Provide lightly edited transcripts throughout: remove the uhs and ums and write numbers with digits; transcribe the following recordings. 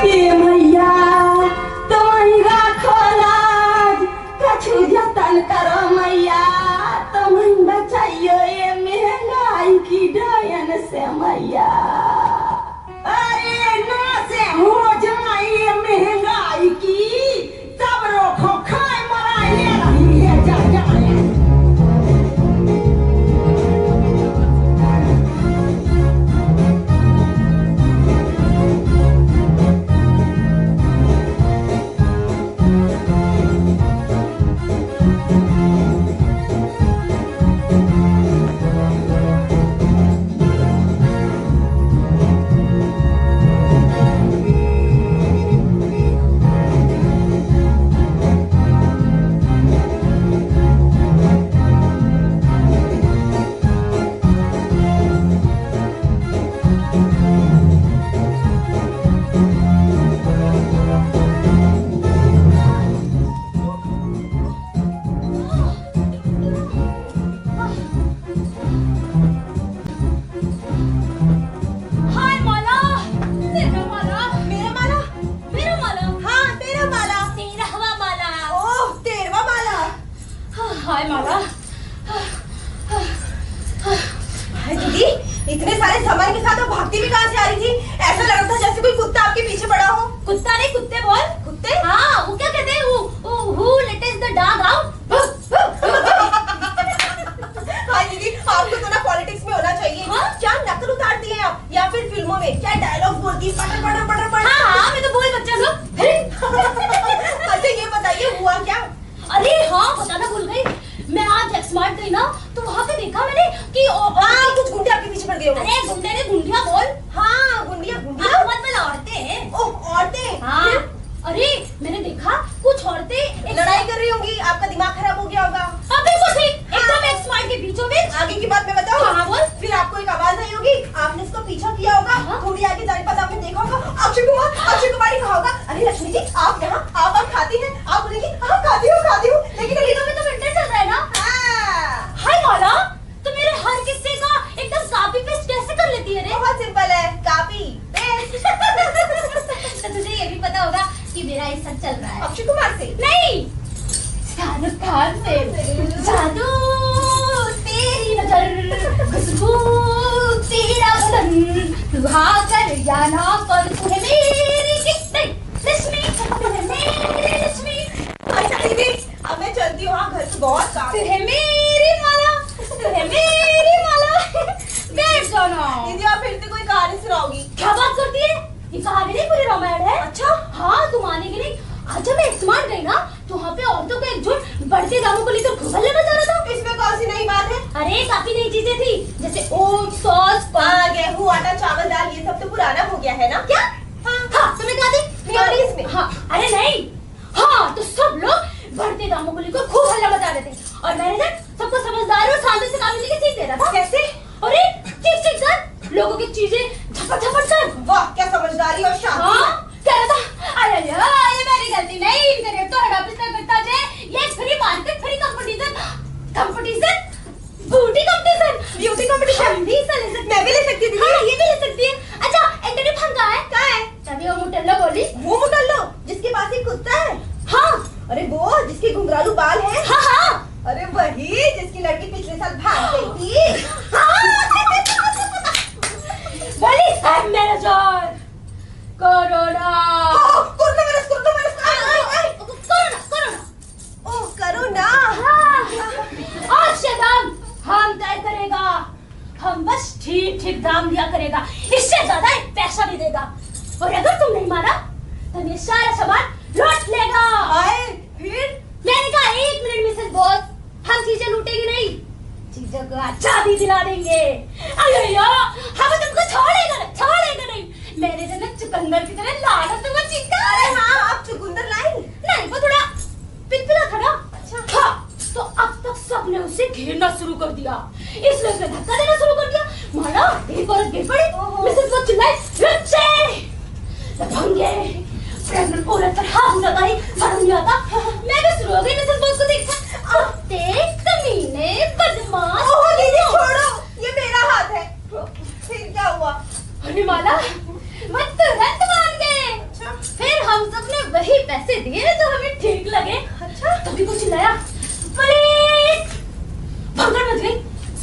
ये मैया तुम्हारी राखो लाज कछु जतन करो मैया तुम्हें बचाइयो ये महंगाई की डायन से मैया। अरे ना से हो जाए ये महंगाई की तब रोको खाए मराए ले रही है जा जाए। हाय माला। हाय दीदी, इतने सारे सामान के साथ आप भागती भी कहाँ से आ रही थी? ऐसा लग रहा था जैसे कोई कुत्ता आपके पीछे पड़ा हो। कुत्ता नहीं, कुत्ते बोल। कुत्ते? हाँ, वो क्या कहते हैं? Who let the dog out? हाय दीदी, आपको तो ना पॉलिटिक्स में होना चाहिए। हाँ? क्या नकल उतारती हैं आप? या फिर फिल्मों में क्या डायलॉग बोलती है? पटर पटर पटर पटर। हाँ, मैं तो बोल बच्चा लोग। अच्छा ये बताइए हुआ क्या? अरे हाँ, बताना भूल गई। मैं आज एक्समार्ट गई ना, तो वहाँ पे देखा मैंने कि कुछ गुंडे आपके पीछे पड़ गए होंगे। अरे गुंडे ने गुंडिया बोल। हाँ गुंडिया गुंडिया। हाँ, मतलब औरतें। ओह औरतें। हाँ। अरे मैंने देखा कुछ औरतें लड़ाई कर रही होंगी, आपका दिमाग खराब हो गया होगा। हाँ बिल्कुल ठीक, एकदम एक्समार्ट के बीचों बीच। आगे की बात मैं बताऊं? हाँ बोल। फिर आपको एक आवाज आई होगी, आपने इसको पीछा किया होगा। हाँ? थोड़ी आगे जाने पर आपने देखा होगा अक्षय कुमार ही कहा होगा, अरे लक्ष्मी जी आप यहाँ आप खाती हैं? आप बोलेंगी हाँ खाती हूँ लेकिन अभी तो इंटर चल रहा है ना। हाँ। हाय माला, तो मेरे हर किस्से का एकदम कॉपी पेस्ट कैसे कर लेती है रे? बहुत सिंपल है, कॉपी पेस्ट। तो तुझे ये भी पता होगा कि मेरा ये सब चल रहा है अक्षय कुमार से नहीं, शाहरुख खान से। जादू तेरी नजर, खुशबू तेरा बदन, तू हाँ कर या ना कर, तू है मेरी नहीं रश्मि, तू है मेरी रश्मि। अच्छा दीदी अब मैं चलती हूँ, घर से बहुत काम तू है मेरी माला, तू है मेरी माला। बैठ जाओ ना। दीदी आप फिर से कोई कहानी सुनाओगी? क्या बात करती है? ये कहानी नहीं, पूरी रामायण है। अच्छा हाँ, तुम आनेगी नहीं। आज जब मैं एक्समार्ट गई ना, तो वहाँ पे औरतों को एकजुट बढ़ते दामों को लेकर खूब हल्ला मचा रहा था। इसमें कौन सी नई बात है? अरे काफी नई चीजें थी, जैसे ओट, सॉस, गेहूं, आटा, चावल, दाल ये सब तो पुराना हो गया है ना? क्या? हाँ, तुम्हें कहा थी? नहीं इसमें। हाँ, अरे नहीं। हाँ, तो सब लोग बढ़ते दामों को लेकर खूब हल्ला मचा रहे थे, और मैनेजर सबको समझदार और शांति से काम लेके सीख दे रहा था। कैसे? अरे ठीक कर, लोगों की चीजें झपट झपट कर। वाह क्या समझदारी और शांति। हाँ, कह रहा था अरे यार ये मेरी गलती नहीं, मेरे तो हेड ऑफिस में करता है ये free market, free competition, beauty competition हम भी हिस्सा ले सकते हैं। मैं भी ले सकती थी। हाँ, ये भी ले सकती है। अच्छा इंटरव्यू फंड कहाँ है? कहाँ है? तभी वो मुटल्लो बोली। वो मुटल्लो जिसके पास एक कुत्ता है? हाँ। अरे वो जिसके घुंघरालू बाल हैं? हाँ हाँ। अरे वही जिसकी लड़की पिछले साल भाग गई थी। बोली सब मैनेजर कोरोना ओह कोरोना। आज से दाम हम तय करेगा, हम बस ठीक ठीक दाम दिया करेगा, इससे ज्यादा एक पैसा नहीं देगा, और अगर तुम नहीं माना तो ये सारा सामान लूट लेगा। फिर मैंने कहा 1 मिनट मिसेस बॉस, हम चीजें लूटेंगे नहीं, चीजों को आजादी दिला देंगे। अयो हम तुमको छोड़ेगा नहीं। मेरे जैसे चुकंदर की तरह लाना तुमको चिंता। अरे हाँ आप चुकंदर लाई? नहीं, वो थोड़ा पिलपिला था ना। अच्छा। हाँ, तो अब तक सबने उसे घेरना शुरू कर दिया, इसलिए उसने धक्का देना शुरू कर दिया। माना एक औरत गिर पड़ी, मिसेस बॉस चिल्लाई लफंगे, प्रेग्नेंट औरत पर हाथ लगाई, शर्म नहीं आता। मैं भी शुरू हो गई मिसेस बॉस को देखकर, कमीने बदमाश। ओह दीदी छोड़ो, ये मेरा हाथ है। फिर क्या हुआ? अरे माला, मैं तुरंत मान गए। सभी को चिल्लाया, पुलिस! भगदड़ मच गई।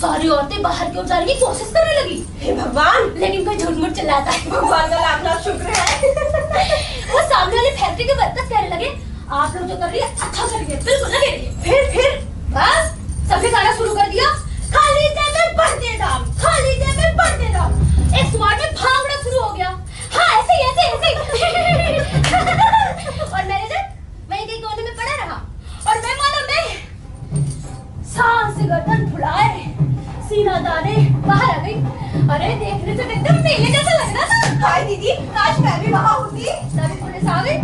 सारी औरतें बाहर की ओर जाने की कोशिश करने लगी। हे भगवान, लेकिन कोई झूठ-मूठ चिल्लाता है। भगवान का लाख लाख शुक्र है। वो सामने वाली फैक्ट्री के वर्कर्स कहने लगे, आप लोग जो कर रही है अच्छा कर रही है, बिल्कुल लगे रहिए। फिर बस सबने गाना शुरू कर दिया, खाली जेब में बढ़ते दाम, खाली जेब में बढ़ते दाम। एक स्मार्ट में भागना शुरू हो गया। हाँ ऐसे और मैनेजर वहीं के कोने में पड़ा रहा और मैं सांस से गर्दन फुलाए सीना दाने बाहर आ गई। अरे देखने से एकदम मेले जैसा लग रहा था। हाय दीदी, काश मैं भी वहाँ होती। तभी पुलिस आ गई।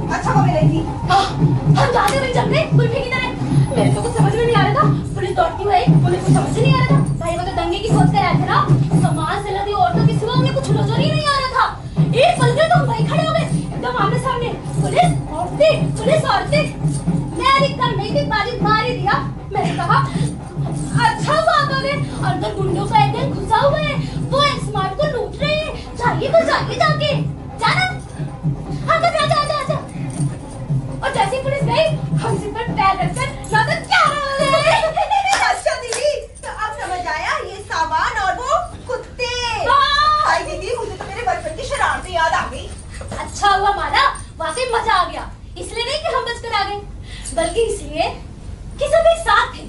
अच्छा वो मिली थी। हम जाते हुए जब में कुल्फी की तरह। मेरे को कुछ समझ में नहीं आ रहा था। पुलिस दौड़ती हुई आई, पुलिस को समझ नहीं आ रहा था। भाई वो तो दंगे की खोज कर आए थे ना। समाज से लगी औरतों के सिवा उन्हें कुछ नजर ही नहीं आ रहा था। एक पल में तो वहीं खड़े हो गए एकदम आमने सामने। पुलिस औरतें। मैं भी कल नहीं थी, बाजी मार ही दिया। मैंने कहा अच्छा बात हो गए, अंदर गुंडों का एक गैंग घुसा हुआ है, वो एक स्मार्ट को लूट रहे हैं। जाइए जाके जाना। हाँ तो जा। और जैसे ही पुलिस गई हम सिर पर पैर रखकर ना तो क्या अच्छा दीदी, तो अब समझ आया, ये सामान और वो कुत्ते। हाँ। हाय दीदी, मुझे तो मेरे बचपन की शरारतें याद आ गई। अच्छा हुआ माना, वाकई मजा आ गया। इसलिए नहीं कि हम बचकर आ गए, बल्कि इसलिए कि सब एक साथ थे,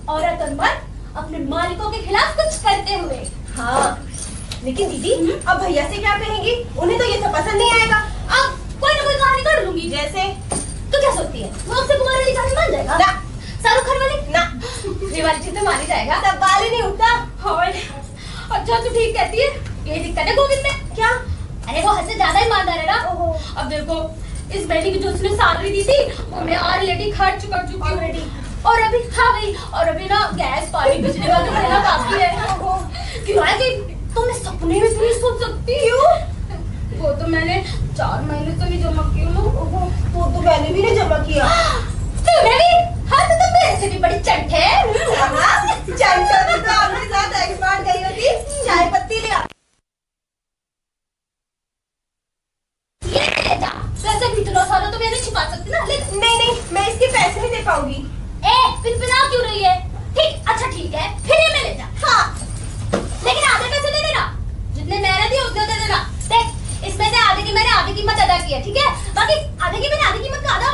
औरत और मर्द अपने मालिकों के खिलाफ कुछ करते हुए। हाँ, लेकिन दीदी अब भैया से क्या कहेंगी? उन्हें तो ये सब पसंद नहीं आएगा। अब कोई ना कोई कहानी कर लूंगी। जैसे तो क्या सोचती है, वो अक्षय कुमार वाली कहानी मान जाएगा? ना। शाहरुख खान वाली? ना। ये वाली चीज तो मान ही जाएगा। तब बाल ही नहीं उठता। अच्छा तू ठीक कहती है। ये दिक्कत है गोविंद में। क्या? अरे वो हद से ज्यादा ईमानदार है ना। अब देखो इस महीने की जो उसने सैलरी दी थी वो मैं ऑलरेडी खर्च कर चुकी हूँ ऑलरेडी। और अभी हाँ भाई, और अभी ना गैस पानी बिजली का जो देना बाकी है। क्यों है कि तुमने सपने में भी सोच सकती हो। वो तो मैंने 4 महीने से नहीं जमा की हूँ। वो तो मैंने भी नहीं जमा किया। तूने भी? हाँ तो तुम मेरे से भी बड़ी चंट है। चंट तो आपके साथ एक्सपर्ट गई होती। चाय पत्ती ले आ। ये ले जा। वैसे भी इतना सारा तो मैं नहीं छिपा सकती ना। ले। नहीं, मैं इसके पैसे नहीं दे पाऊंगी। पिनपिना क्यों रही है? अच्छा ठीक है, फिर ये मैं ले जा। हाँ, लेकिन आधे पैसे दे देना, जितने मैंने दिए उतने दे देना। देख इसमें से आधे की मैंने आधी कीमत अदा की है, ठीक है? बाकी आधे की मैंने आधी कीमत का आधा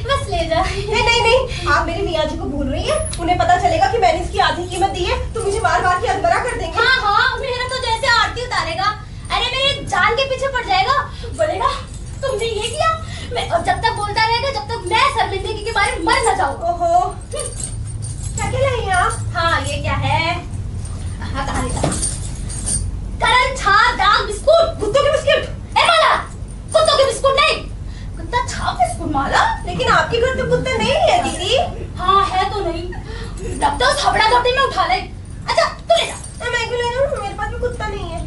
बस ले जा। नहीं, आप मेरे मियाँ जी को भूल रही हैं। उन्हें पता चलेगा कि मैंने इसकी आधी कीमत दी है तो मुझे मार के अधमरा कर देंगे। हाँ मेरा तो जैसे आरती उतारेगा, अरे मेरे जान के पीछे पड़ जाएगा। बोलेगा तुमने ये किया। मैं और जब तक बोलता रहेगा जब तक मैं शर्मिंदगी के बारे में मर न जाऊँ। ओहो, क्या लाई हैं आप? हाँ ये क्या है? हाँ कहाँ लिखा? करण छाप दाग बिस्कुट। कुत्तों के बिस्कुट? ए माला, कुत्तों के बिस्कुट नहीं, कुत्ता छाप बिस्कुट। माला लेकिन आपके घर तो कुत्ता नहीं है दीदी। हाँ है तो नहीं, तब तो थपड़ा थपड़ी में उठा ले। अच्छा तू ले जा। मैं क्यों ले जाऊँ? मेरे पास भी कुत्ता नहीं है।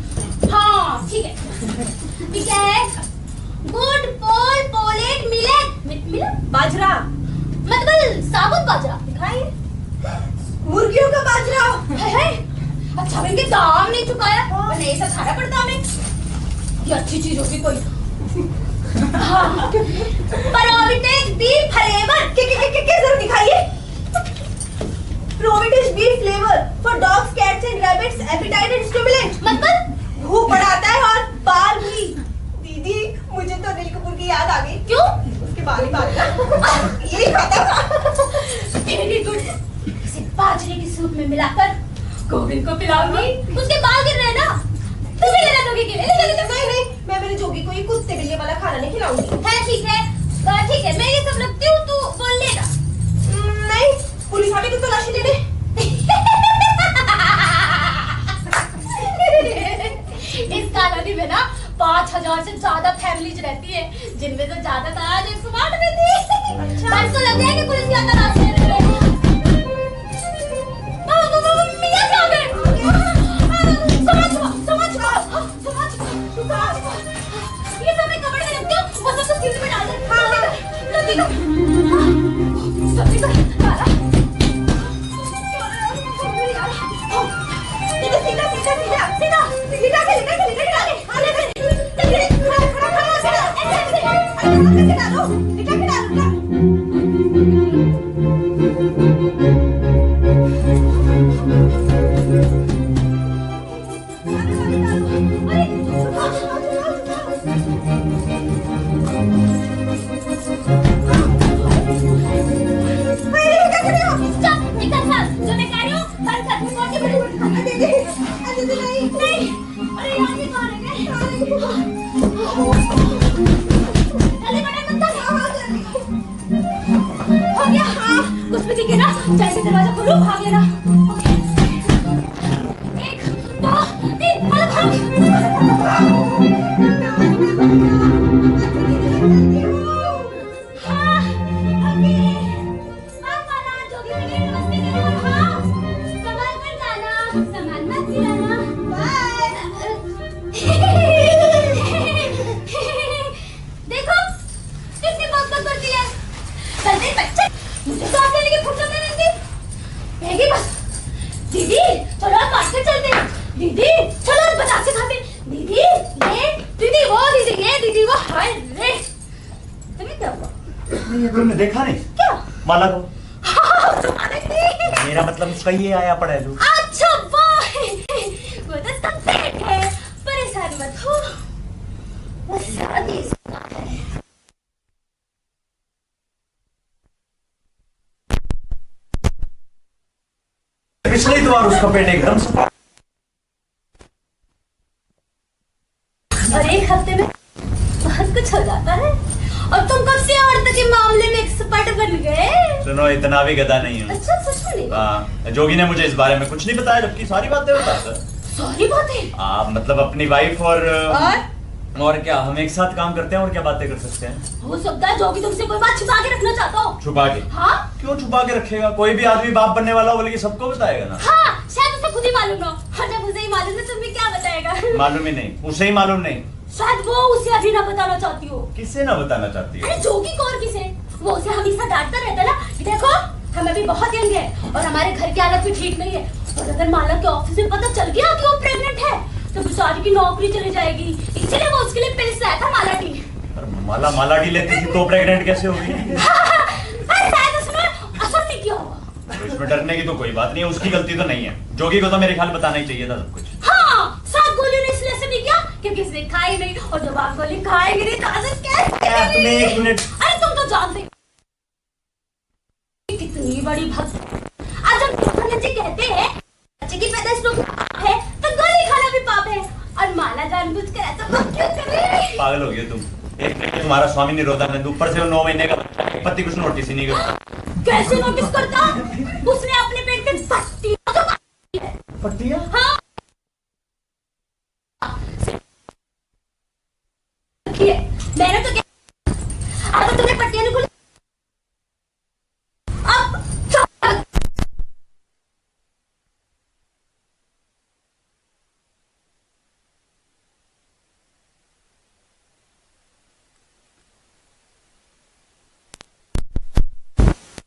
हाँ ठीक है। ये क्या है? गुड पोल पोलेट मिलेट बाजरा, मतलब साबुत बाजरा दिखाइए। मुर्गियों का बाजरा है। अच्छा इनके दाम नहीं चुकाया, वरना ये सब खाना पड़ता हमें। ये अच्छी चीज होगी कोई। हाँ प्रोविटेज बीफ फ्लेवर के जरूर दिखाइए। प्रोविटेज beef flavour for dogs, cats and rabbits, appetite and stimulant. मतलब भूख बढ़ाता है और बाल भी। दीदी मुझे तो अनिल कपूर की याद आ गई। क्यों? उसके बाल ही बाल यही खाता था। Very good. इसे बाजरे की सूप में मिलाकर गोविंद को पिलाऊंगी। उसके बाल गिर रहे हैं ना, तुम भी लेना जोगी के लिए। नहीं, मैं मेरे जोगी को ये कुत्ते बिल्ली वाला खाना नहीं खिलाऊंगी। है ठीक है मैं ये सब रखती हूँ, तू बोल लेगा। नहीं, पुलिस आके तो तलाशी ले ले। इस कॉलोनी में ना 5000 से ज्यादा फैमिलीज रहती है, जिनमें से ज्यादातर एक स्मार्ट में थी। बस तो लग रहा है कि पुलिस की तलाश ले रही है। मियां क्या हो गए? समझ ये सब मैं कपड़े में रखती हूँ, वो सब तो सीधे में डाल दे। हाँ, कुछ भी दिखे ना, जैसे दरवाजा खोलो भाग लेना। ओके? 1 2 3 भाग। हाँ, अभी हाँ माला जोगी जोगी नमस्ते करो। हाँ, संभाल कर जाना, सामान मत गिराना। बाय। देखो कितनी बात करती है। चलते बच्चे, मुझे तो आप लेने की फुर्सत नहीं मिलती। रहेगी बस। दीदी चलो आज मार्केट चलते हैं। दीदी चलो आज बाजार से खाते हैं। दीदी ये दीदी वो दीदी ये दीदी वो। हाय रे तुम्हें क्या हुआ? नहीं, ये तुमने देखा नहीं क्या? माला को? हाँ, तुम्हारे लिए। मेरा मतलब उसका ये आया पड़ा है जो। अच्छा वो तो कंप्लीट है, परेशान मत हो। बस शादी है। पिछले द्वार उसका पेट एकदम से। और एक हफ्ते में बहुत कुछ हो जाता है। और तुम कब से औरत के मामले में एक्सपर्ट बन गए? सुनो, इतना भी गधा नहीं हूँ। अच्छा सच में नहीं? हाँ, जोगी ने मुझे इस बारे में कुछ नहीं बताया, जबकि सारी बातें बताता। सारी बातें? आप मतलब अपनी वाइफ और क्या हम एक साथ काम करते हैं और क्या बातें कर सकते हैं? हो सकता है जोगी तुमसे कोई बात छुपा के रखना चाहता हो। छुपा के? हाँ? क्यों छुपा के रखेगा? कोई भी आदमी बाप बनने वाला हो बोले कि सबको बताएगा ना। हाँ, शायद उसे खुद ही मालूम ना हो। और जब उसे ही मालूम है तुम्हें क्या बताएगा? मालूम ही नहीं, उसे ही मालूम नहीं। शायद वो उसे अभी ना बताना चाहती हो। किसे ना बताना चाहती है? अरे जोगी को और किसे? वो उसे हमेशा डांटता रहता ना कि देखो हम अभी बहुत यंग है और हमारे घर की हालत भी ठीक नहीं है। और अगर माला के ऑफिस में पता चल गया कि वो प्रेग्नेंट है तो बेचारी की नौकरी चली जाएगी। इसलिए वो उसके लिए पिल्स लाया था माला टी। माला टी लेती थी तो प्रेग्नेंट कैसे होगी? शायद उसमें असर नहीं किया होगा। इसमें डरने की तो कोई बात नहीं है, उसकी गलती तो नहीं है। जोगी को तो मेरे ख्याल बताना ही चाहिए था सब कुछ। हाँ, 7 गोलियों ने इसलिए असर नहीं किया क्योंकि इसने खाई नहीं। और जब आप गोली खाएंगे नहीं तो असर कैसे? तुमने 1 मिनट। अरे तुम तो जानते कितनी बड़ी भक्त। आज हम जी कहते हैं बच्चे की पैदाइश तो है तो गोली खाना भी पाप है। और माला जानबूझकर ऐसा क्यों कर रही है? पागल हो गए तुम। एक महीने तुम्हारा स्वामी निरोधानंद, ऊपर से वो 9 महीने का पति कुछ नोटिस ही नहीं करता। कैसे नोटिस करता? उसने अपने पेट पे पट्टियां है। पट्टियां? हाँ मैंने तो क्या अगर तुमने पट्टियां नहीं खुली अब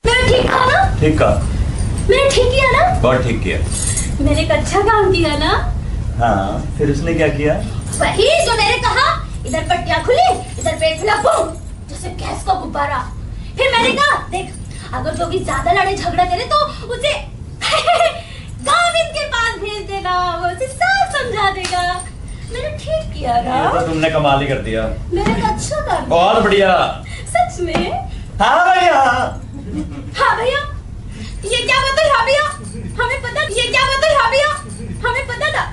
मैंने ठीक कहा ना? ठीक कहा। मैंने ठीक किया ना? बहुत ठीक किया। मैंने एक अच्छा काम किया ना? हाँ, फिर उसने क्या किया? वही जो मैंने कहा। इधर पट्टियां खुली, इधर पेट फुला, बूम, जैसे गैस का गुब्बारा। फिर मैंने कहा देख अगर जोगी ज्यादा लड़े झगड़ा करे तो उसे गाविन के पास भेज देना, वो उसे सब समझा देगा। मैंने ठीक किया ना? ये तो तुमने कमाल ही कर दिया। मैंने एक अच्छा काम किया। बहुत बढ़िया। सच में? हाँ भैया। हाँ भैया ये क्या बात है? हाँ भैया हमें पता। ये क्या बात है? हाँ भैया हमें पता था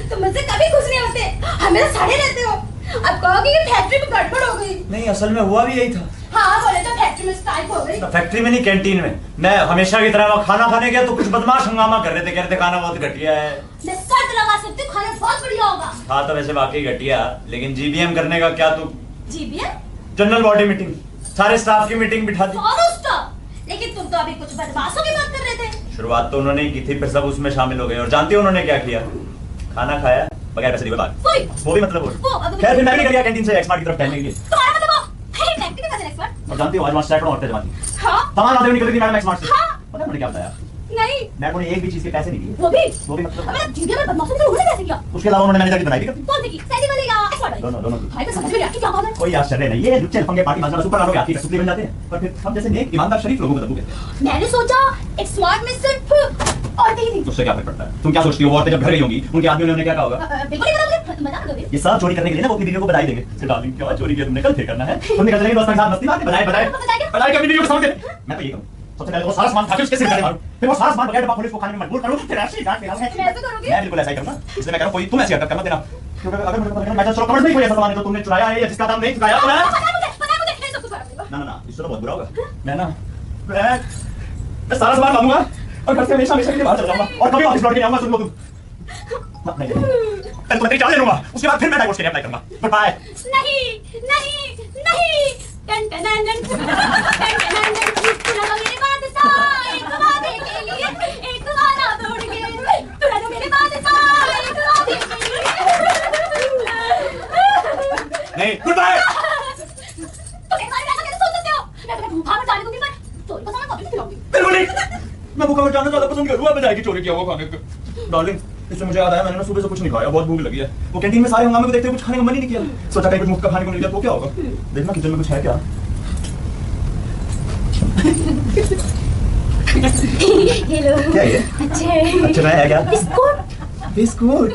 तुम मुझसे कभी खुश नहीं होते, हमेशा सड़े रहते हो। अब कहोगे कि फैक्ट्री में गड़बड़ हो गई। नहीं, असल में हुआ भी यही था। हाँ बोले तो फैक्ट्री में स्ट्राइक हो गई। तो फैक्ट्री में नहीं, कैंटीन में। मैं हमेशा की तरह वहाँ खाना खाने गया तो कुछ बदमाश हंगामा कर रहे थे, कह रहे थे खाना बहुत घटिया है। मैं शर्त लगा सकती हूँ खाना बहुत बढ़िया होगा। हाँ तो वैसे वाकई घटिया, लेकिन जीबीएम करने का क्या? तू जीबीएम? जनरल बॉडी मीटिंग, सारे स्टाफ की मीटिंग बिठा दी। और स्टाफ? लेकिन तुम तो अभी कुछ बदमाशों की बात कर रहे थे। शुरुआत तो उन्होंने ही की थी, फिर सब उसमें शामिल हो गए। और जानते हो उन्होंने क्या किया? खाना खाया बगैर पैसे दिए बाहर। वो भी मतलब खैर फिर मैं भी गया कैंटीन से एक्समार्ट की तरफ टहलने के लिए। तुम्हारा मतलब वो फैक्ट्री में कैसे एक्सपर्ट? और जानती हो आज वहाँ सैकड़ों औरतें जमा थी। हाँ तमाम आदमी निकल गई मैडम एक्समार्ट से। हाँ। पता है उन्होंने क्या बताया? नहीं मैडम ने एक भी चीज के पैसे नहीं दिए। वो भी मतलब अबे जीबीएम में बदमाशों ने कैसे किया? उसके अलावा उन्होंने मैनेजर की बनाई भी करती। कौन सी की? सैली वाली या एक्सपर्ट वाली? दोनों। भाई तो समझ में नहीं आती क्या बात है। कोई आश्चर्य नहीं, ये लुच्चे लफंगे पार्टी माजरा सुपर लोग आती है सुपली बन जाते हैं, पर फिर हम जैसे नेक ईमानदार शरीफ लोगों को दबोगे। मैंने सोचा एक स्मार्ट में सिर्फ औरतें ही थी। उससे क्या फर्क पड़ता है? तुम क्या सोचती हो वो औरतें जब घर गई होंगी उनके आदमियों ने उन्हें क्या कहा होगा? बिल्कुल नहीं पता मुझे, मजाक कर रहे हो। ये सब चोरी करने के लिए ना वो अपनी बीवियों को बधाई देंगे। फिर डार्लिंग क्या चोरी किया तुमने, कल फिर करना है। तुमने कल चलेंगे दोस्तों के साथ मस्ती मारने, बधाई के अपनी बीवियों को समझ के। मैं तो ये करूं सबसे पहले वो सारा सामान खा के उसके सिर पे मारूं, फिर वो सारा सामान बगैर पुलिस को खाने में मजबूर करूं, फिर ऐसे ही डांट पिलाऊं। मैं तो करूंगी। मैं बिल्कुल ऐसा ही करूंगा। इसलिए मैं कह रहा हूं कोई तुम ऐसी हरकत करना देना, क्योंकि अगर मुझे पता लगा मैं तो कमर नहीं कोई ऐसा सामान है जो तुमने चुराया है या जिसका दाम नहीं चुकाया तो मैं पता है मुझे नहीं सब कुछ पता है। ना इससे तो बहुत बुरा होगा। मैं ना मैं मैं सारा सामान लाऊंगा और घर से हमेशा हमेशा के लिए बाहर चला जाऊंगा और कभी वापस लौट के नहीं आऊंगा। सुन लो तुम। नहीं मैं तुम्हें चाल ले लूंगा, उसके बाद फिर मैं डाइवोर्स के लिए अप्लाई करूंगा। Good bye. नहीं नहीं नहीं टन टन टन टन टन तुरा लो मेरे बात सा एक वादे के लिए एक वादा तोड़ के तुरा लो मेरे बात सा एक वादे के लिए नहीं गुड बाय। तुम एक बार ऐसा कैसे सोच सकते हो? मैं तुम्हें भूखा मर जाने दूंगी पर चोरी को सामान कभी नहीं खिलाऊंगी। बिल्कुल नहीं, मैं भूखा मर जाना ज्यादा पसंद करूंगा। मैं जाएगी चोरी किया हुआ खाने को। डार्लिंग इससे मुझे याद आया, मैंने ना सुबह से कुछ नहीं खाया, बहुत भूख लगी है। वो कैंटीन में सारे हंगामे को देखते हुए कुछ खाने का मन ही नहीं किया। सोचा कहीं कुछ मुफ्त का खाने को मिल गया तो क्या होगा। देखना किचन में कुछ है क्या। ये लो। क्या ये? अच्छा है क्या? बिस्कुट। बिस्कुट?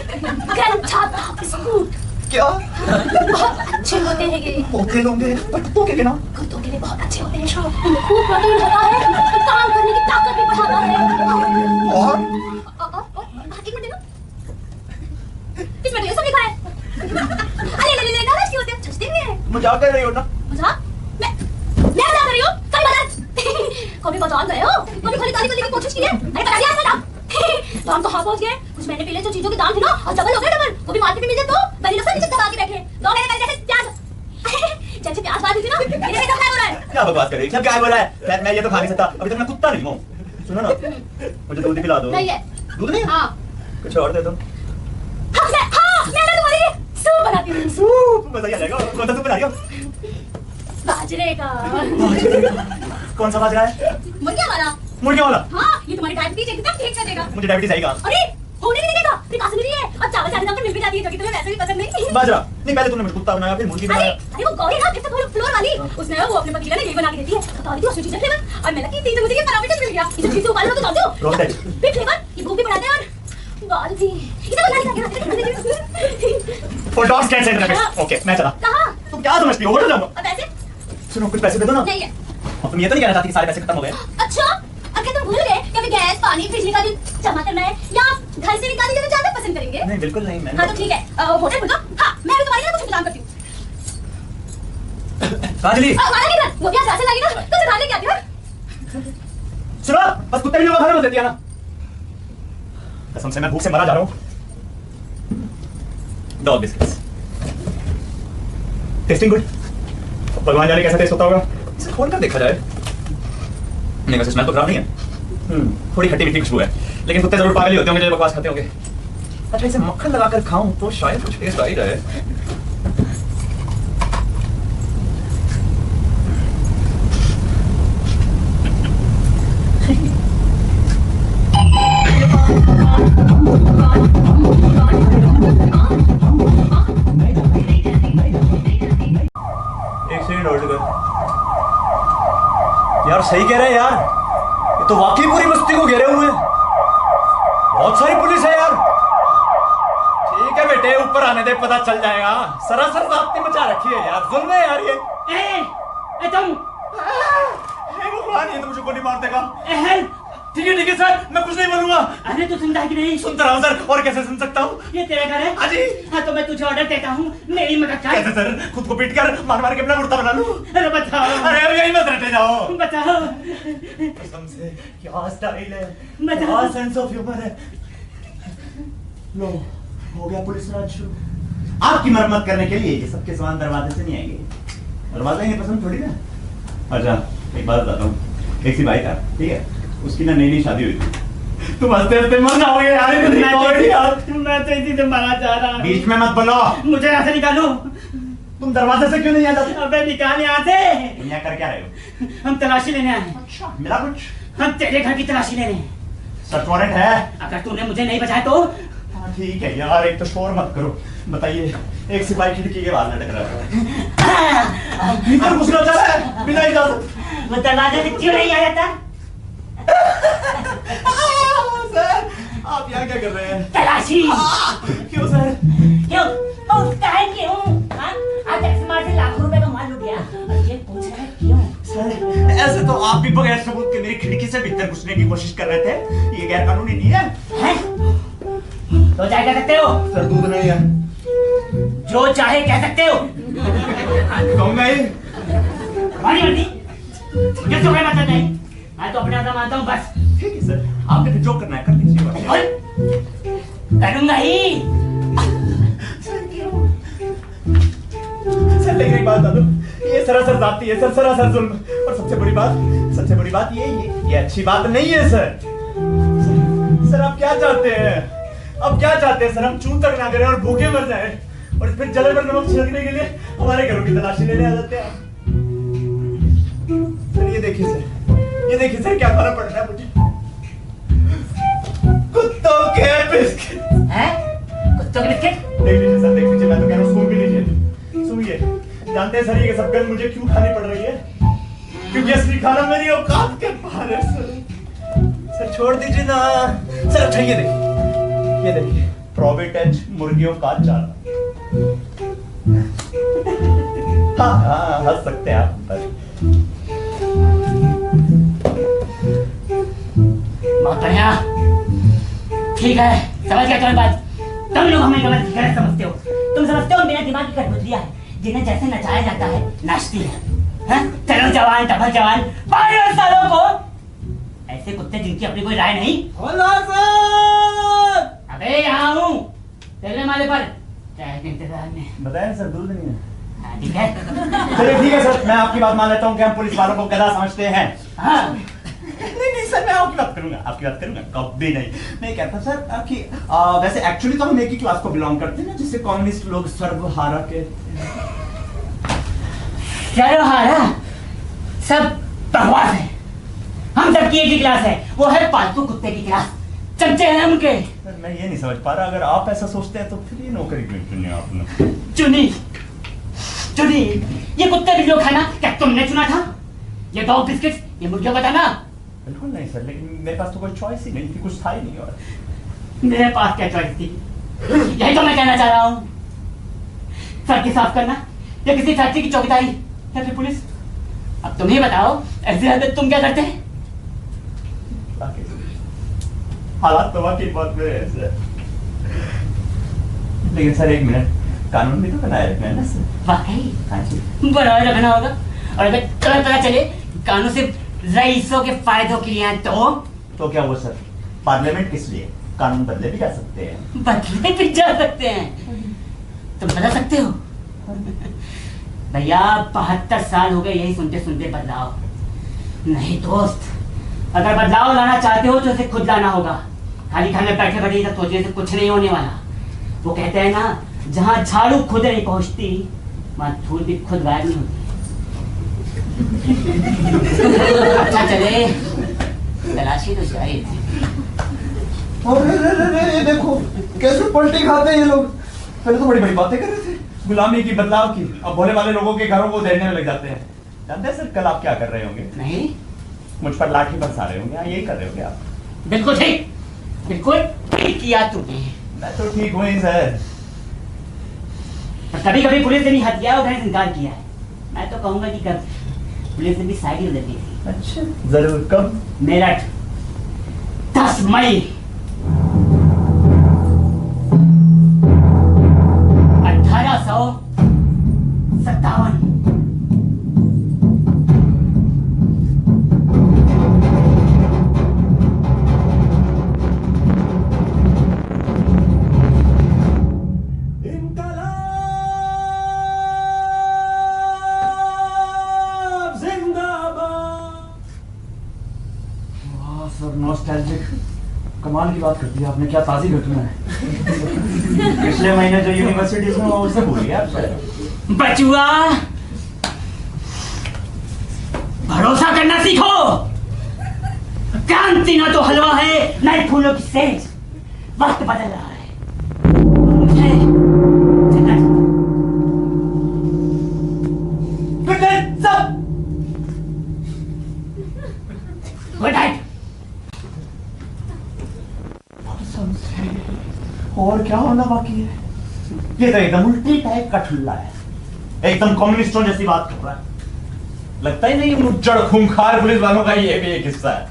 गंजा था बिस्कुट। क्या? बहुत अच्छे होते हैं ये। ओके होंगे पर तो क्या कहना? कुत्तों के लिए बहुत अच्छे होते हैं। इनमें खूब प्रोटीन होता है, काम करने की ताकत भी बढ़ाता है। और एक मिनट देना। इसमें तो ये सब लिखा है। अरे ले ले ले नाराज क्यों होते हो? सस्ते में है। मजाक कर रही हो ना? मजाक? मैं मजाक कर रही हूँ? कभी मजाक? कभी पहचान गए हो? कभी खाली ताली करने की कोशिश की है? अरे बता दिया आपने ना? तो हम तो हाँ पहुंच गए। कुछ महीने पहले जो चीजों के दाम थे ना, आज डबल हो गए डबल। कभी मार्केट में मिल जाए तो बड़ी लोग नीचे दबा के बैठे। 2 महीने पहले जैसे प्याज जैसे प्याज बात हुई थी ना, मेरे पेट में हो रहा है। क्या बकवास कर रही है? क्या बोल रहा है? मैं ये तो खा नहीं सकता, अभी तक मैं कुत्ता नहीं हूँ। सुनो ना, मुझे दूध पिला दो। नहीं है। दूध नहीं? हाँ। कुछ और दे दो। हाँ मैं तुम्हारे लिए सूप बनाती हूँ। सूप मजा ही आ जाएगा। कौन सा सूप बना रही हो? बाजरे का। कौन सा बाजरा है? मुर्गिया वाला। मुर्गियों वाला? हाँ, ये तुम्हारी डायबिटीज एकदम ठीक कर देगा। मुझे डायबिटीज आएगा। अरे होने भी नहीं देगा। ये काश्मीरी है और चावल चावल पर मिल भी जाती है, जो कि तुम्हें वैसे भी पसंद नहीं। बाजरा नहीं, पहले तुमने मुझे कुत्ता बनाया फिर मुर्गी अरे बनाया। अरे वो गौरी ना कितना फ्लोर वाली, उसने वो अपने पति के लिए यही बना के देती है। बता रही थी वो स्वीट फ्लेवर और मैं लगी थी तो मुझे ये पैरामीटर मिल गया। इसे ठीक से उबालो तो जानते हो। रोस्टेड। फिर फ्लेवर ये भूख भी बढ़ाता है और बाल भी। इसे बना के for dogs cats and rabbits. Okay मैं चला। कहां? तुम क्या समझती हो? होटल जाऊंगा। अब ऐसे सुनो कुछ पैसे दे दो ना। नहीं है। तुम ये तो नहीं कहना चाहती कि सारे पैसे खत्म हो गए? अच्छा अगर तुम भूल गए कि हमें गैस पानी बिजली का बिल जमा करना है या घर से निकालने के लिए ज्यादा पसंद करेंगे? नहीं बिल्कुल नहीं। मैंने हाँ तो ठीक है, होटल बुला। हाँ मैं भी तुम्हारे लिए कुछ इंतजाम करती हूँ। काजली हमारा नहीं घर, वो भी आज राशन लाएगी ना, तो उसे घर लेके आती हूँ। सुनो, बस कुत्ते भी लोग खाने मत देती है ना। कसम से मैं भूख से मरा जा रहा हूँ। Dog biscuits testing good. भगवान जाने कैसा टेस्ट होता होगा, इसे खोल कर देखा जाए। नहीं वैसे स्मेल तो खराब नहीं है। थोड़ी खट्टी मीठी खुशबू है, लेकिन कुत्ते जरूर पागल ही होते होंगे जो बकवास खाते होंगे। अच्छा इसे मक्खन लगाकर खाऊं तो शायद कुछ टेस्ट आ ही रहे। एक सेकंड होल्ड कर यार, सही कह रहे हैं यार, ये तो वाकई पूरी बस्ती को घेरे हुए हैं। बहुत सारी पुलिस है यार। ठीक है बेटे, ऊपर आने दे, पता चल जाएगा। सरासर जाती मचा रखी है यार, जुल्म है यार ये। तुम भगवान, ये तो मुझे को नहीं मार देगा। ठीक है सर, मैं कुछ नहीं बोलूंगा। अरे तू सुनता है कि नहीं? सुनता रहा हूँ सर, और कैसे सुन सकता हूँ? ये तेरा घर है? हाजी। हाँ तो मैं तुझे ऑर्डर देता हूँ, मेरी मदद कर। कैसे सर? खुद को पीट कर मार मार के अपना मुर्दा बना लूं? अरे बचाओ, अरे अब यही मत रटे जाओ। बचाओ। कसम से क्या स्टाइल है, मजा- क्या सेंस ऑफ ह्यूमर है। लो हो गया पुलिस राज शुरू। आपकी मरम्मत करने के लिए ये सबके सामान दरवाजे से नहीं आएंगे। दरवाजा ही नहीं पसंद थोड़ी ना। अच्छा एक बात बताता हूँ, एक सी भाई था, ठीक है, उसकी ना नई शादी हुई थी। तुम हंसते हंसते मर जाओगे यार। मैं तो इसी से मरना चाह रहा हूँ। बीच में मत बोलो। मुझे यहाँ से निकालो। तुम दरवाजे से क्यों नहीं आ जाते? अबे निकाल यहाँ से। तुम यहाँ कर क्या रहे हो? हम तलाशी लेने आए हैं। अच्छा मिला कुछ? हम तेरे घर की तलाशी ले रहे हैं। सर्च वारंट है? अगर तूने मुझे नहीं बचाया तो? हाँ ठीक है यार, एक तो शोर मत करो। बताइए, एक सिपाही खिड़की के बाहर लटक रहा है, भीतर घुसना चाह रहा है बिना इजाजत। वो दरवाजे से क्यों नहीं आया था? सर आप यहाँ क्या कर रहे हैं? तलाशी। क्यों सर? क्यों? पूछता है क्यों? हाँ? आज एक्समार्ट से लाखों रुपए का माल लूट गया और ये पूछ रहा है क्यों? सर ऐसे तो आप भी बगैर सबूत के मेरी खिड़की से भीतर घुसने की कोशिश कर रहे थे, ये गैर कानूनी नहीं है। हैं? तो चाहे कह सकते हो? सर दूध नहीं है। जो चाहे कह सकते हो। कहूँगा ही। हमारी मर्जी। मुझे तो कोई मतलब नहीं। आज मैं तो अपने आप मानता हूँ बस। ठीक है सर, आपने फिर जो करना है कर लीजिए। करूंगा ही। सर लेकिन एक बात बता दो, ये सरासर जाती है सर, सरासर जुल्म। और सबसे बड़ी बात ये अच्छी बात नहीं है सर। सर आप क्या चाहते हैं? आप क्या चाहते हैं सर? हम चून तक ना करें और भूखे मर जाएं और फिर जलन पर नमक छिड़कने के लिए हमारे घरों की तलाशी लेने आ जाते हैं। सर ये देखिए सर क्या फर्क पड़ रहा है मुझे। कुत्तों के बिस्किट हैं? कुत्तों के बिस्किट? देख लीजिए सर, देख लीजिए, मैं तो कह रहा हूँ सूंघ भी लीजिए। सुनिए, जानते हैं सर ये सब गंद मुझे क्यों खानी पड़ रही है? क्योंकि असली खाना मेरी औकात के बाहर है सर। सर छोड़ दीजिए ना सर। अच्छा ये देखिए प्रोविटेंट मुर्गियों का चारा। हाँ हंस सकते हैं आप पर। बहुत बढ़िया, ठीक है, समझ गया तुम्हारी बात। तुम लोग हमें गलत समझते हो। तुम समझते हो बिना दिमाग की कठपुतलियां है जिन्हें जैसे नचाया जाता है नाचती है। चलो जवान टभर जवान 5 सालों को ऐसे कुत्ते जिनकी अपनी कोई राय नहीं। अबे यहाँ हूँ तेरे माले पर चाय के इंतजार में। बताया सर, दूध नहीं है। हाँ, ठीक है। चलिए ठीक है सर, मैं आपकी बात मान लेता हूँ कि हम पुलिस वालों को गधा समझते हैं। हाँ नहीं सर, मैं आपकी बात करूंगा कभी नहीं। मैं कहता सर कि वैसे एक्चुअली तो हम एक ही क्लास को बिलोंग करते हैं ना, जिससे कम्युनिस्ट लोग सर्वहारा के। सर्वहारा सब बकवास है। हम सबकी एक ही क्लास है, वो है पालतू कुत्ते की क्लास। चमचे हैं उनके। सर मैं ये नहीं समझ पा रहा, अगर आप ऐसा सोचते हैं तो फिर ये नौकरी क्यों चुनी आपने? चुनी ये कुत्ते बिल्लियों खाना क्या तुमने चुना था? ये डॉग बिस्किट्स, ये मुर्गियों का दाना? बिल्कुल नहीं सर, लेकिन मेरे पास तो कोई चॉइस ही नहीं थी, कुछ था ही नहीं। और मेरे पास क्या चॉइस थी? यही तो मैं कहना चाह रहा हूँ। सड़कें साफ करना या किसी फैक्ट्री की चौकीदारी या फिर पुलिस? अब तुम ही बताओ, ऐसी हरकत तुम क्या करते हैं? हालात तो वाकई बहुत बुरे हैं सर। लेकिन सर एक मिनट, कानून भी तो बनाए रखना है ना सर। वाकई हाँ जी, बनाए रखना होगा। और अगर तुम्हें पता चले कानून सिर्फ रईसों के फायदों के लिए है तो क्या वो सर, पार्लियामेंट किस लिए? कानून बदले भी जा सकते हैं। बदले भी जा सकते हैं। तुम बदल सकते हो भैया। 72 साल हो गए यही सुनते सुनते बदलाव नहीं दोस्त। अगर बदलाव लाना चाहते हो तो इसे खुद लाना होगा। खाली घर में बैठे बैठे सब सोचने से कुछ नहीं होने वाला। वो कहते हैं ना, जहाँ झाड़ू खुद नहीं पहुंचती वहां धूल भी खुद गायब नहीं होती। अच्छा चले, तलाशी तो जारी थी। ये देखो कैसे पलटी खाते हैं ये लोग। पहले तो बड़ी बड़ी बातें कर रहे थे गुलामी की, बदलाव की, अब भोले वाले लोगों के घरों को उधेड़ने में लग जाते हैं। जानते हैं सर कल आप क्या कर रहे होंगे? नहीं, मुझ पर लाठी बरसा रहे होंगे। यही कर रहे होंगे आप। बिल्कुल ठीक, बिल्कुल ठीक किया तुमने। मैं तो ठीक हूँ ही सर। पर कभी कभी पुलिस ने भी हथियार उठाने से इनकार किया है। मैं तो कहूंगा कि कब पुलिस ने भी साइकिल उधर दी थी। अच्छा जरूर, कब? मेरठ 10 मई 1857। नॉस्टैल्जिक, कमाल की बात कर दी आपने। क्या ताज़ी घटना है। पिछले महीने जो यूनिवर्सिटीज में उससे भूल गया आप। बचुआ, भरोसा करना सीखो। क्रांति ना तो हलवा है ना ही फूलों की सेज। वक्त बदल रहा है। मुझे चलना चाहिए। Good night. और क्या होना बाकी है? ये तो एकदम उल्टी टाइप का ठुल्ला है, एकदम कम्युनिस्टों जैसी बात कर रहा है। लगता ही नहीं मुज्जड़ खूंखार पुलिस वालों का ये भी एक हिस्सा है।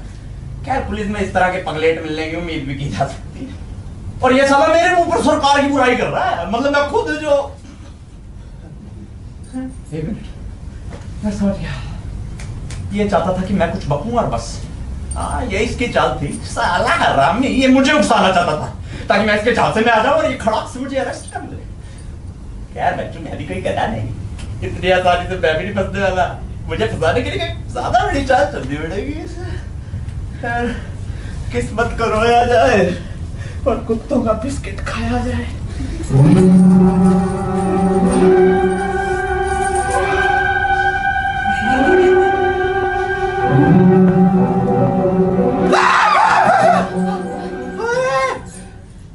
क्या पुलिस में इस तरह के पगलेट मिलने की उम्मीद भी की जा सकती है? और ये साला मेरे मुंह पर सरकार की बुराई कर रहा है। मतलब मैं खुद जो एक मिनट, मैं समझ गया। ये चाहता था कि मैं कुछ बकूं और बस हाँ ये इसकी चाल थी, साला हरामी, ये मुझे उकसाना चाहता था ताकि मैं इसके चाल से मैं आ जाऊं और ये खड़ाक से मुझे अरेस्ट कर ले। यार बच्चों, मैं भी कोई गधा नहीं, इतनी आसानी से मैं भी नहीं फंसने वाला। मुझे फंसाने के लिए ज्यादा बड़ी चाल चलनी पड़ेगी। खैर किस्मत को रोया जाए और कुत्तों का बिस्किट खाया जाए।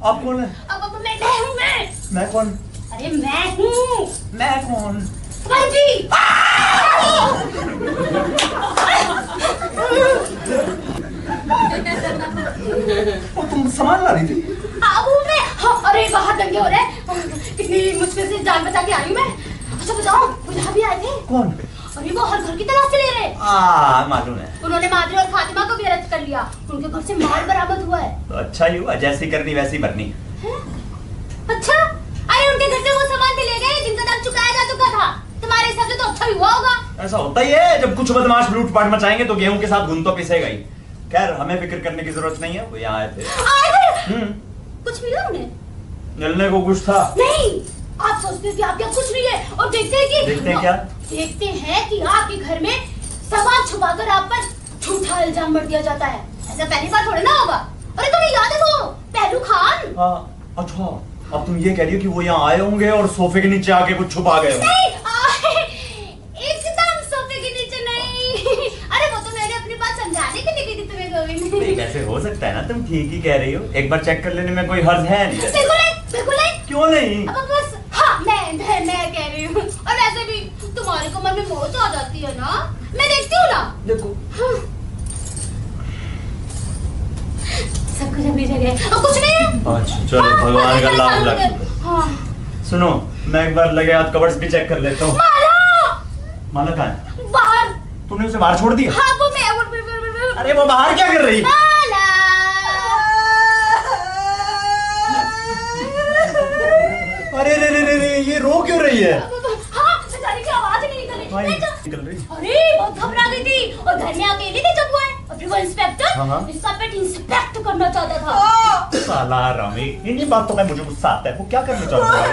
आप कौन है? अब मैं हूँ मैं कौन? अरे मैं हूँ। मैं कौन? पंजी। वो तुम सामान ला रही थी? अब मैं, हाँ, अरे बाहर दंगे हो रहे हैं, कितनी मुश्किल से जान बचा के आई हूँ मैं। अच्छा बताओ, बुझा भी आए थे? कौन? अरे वो हर घर की तलाशी ले रहे। मालूम है। उन्होंने मादरी और फातिमा को भी अरेस्ट कर लिया, उनके घर से माल बरामद हुआ है। तो अच्छा ही हुआ, जैसी करनी वैसी भरनी। अच्छा, अरे उनके घर से वो सामान भी ले गए जिनका दाम चुकाया जा चुका था। तुम्हारे हिसाब से तो अच्छा ही हुआ होगा। ऐसा होता ही है, जब कुछ बदमाश लूटपाट मचाएंगे तो गेहूं के साथ घुन तो पिसेगा ही। खैर हमें फिक्र करने की जरूरत नहीं है, वो यहाँ आए थे। कुछ मिला उन्हें? मिलने को कुछ था? नहीं, आप सोचते हैं कि आप क्या कुछ नहीं है और देखते हैं कि देखते हैं क्या? देखते हैं कि आपके घर में सामान छुपाकर आप पर झूठा इल्जाम मर दिया जाता है। ऐसा पहली बार थोड़ा ना होगा। अरे तुम्हें याद है वो पहलू खान? अच्छा, अब तुम ये कह रही हो कि वो यहाँ आए होंगे और सोफे के नीचे आके कुछ छुपा गए होंगे? नहीं, एकदम सोफे के नीचे नहीं। अरे वो तो मैंने अपनी बात समझाने के लिए की थी तुम्हें गोविंद। नहीं, वैसे हो सकता है ना, तुम ठीक ही कह रही हो। एक बार चेक कर लेने में कोई हर्ज है नहीं। बिल्कुल नहीं, बिल्कुल नहीं। क्यों नहीं? अब बस, हाँ, मैं कह रही हूँ। और ऐसे भी तुम्हारी कमर में मोच आ जाती है ना, मैं देखती हूँ ना। देखो, हाँ। सब कुछ अपनी जगह, अब कुछ नहीं है। अच्छा चलो, भगवान का लाख लाख। हाँ। सुनो, मैं एक बार लगे हाथ कवर्स भी चेक कर लेता हूँ। माला कहाँ है? बाहर। तुमने उसे बाहर छोड़ दिया? हाँ, वो मैं अरे वो बाहर क्या कर रही? माला। अरे रे रे रे रे, ये रो क्यों रही है? हाँ, बेचारी की आवाज ही नहीं निकल रही। निकल रही? अरे बहुत घबरा गई थी और घर में अकेली थी जब वो आए। और फिर वो इंस्पेक्टर हाँ। इसका पेट इंस्पेक्ट करना चाहता था। साला रामी, इन्हीं बातों में मुझे गुस्सा आता है। वो क्या करना चाहता है?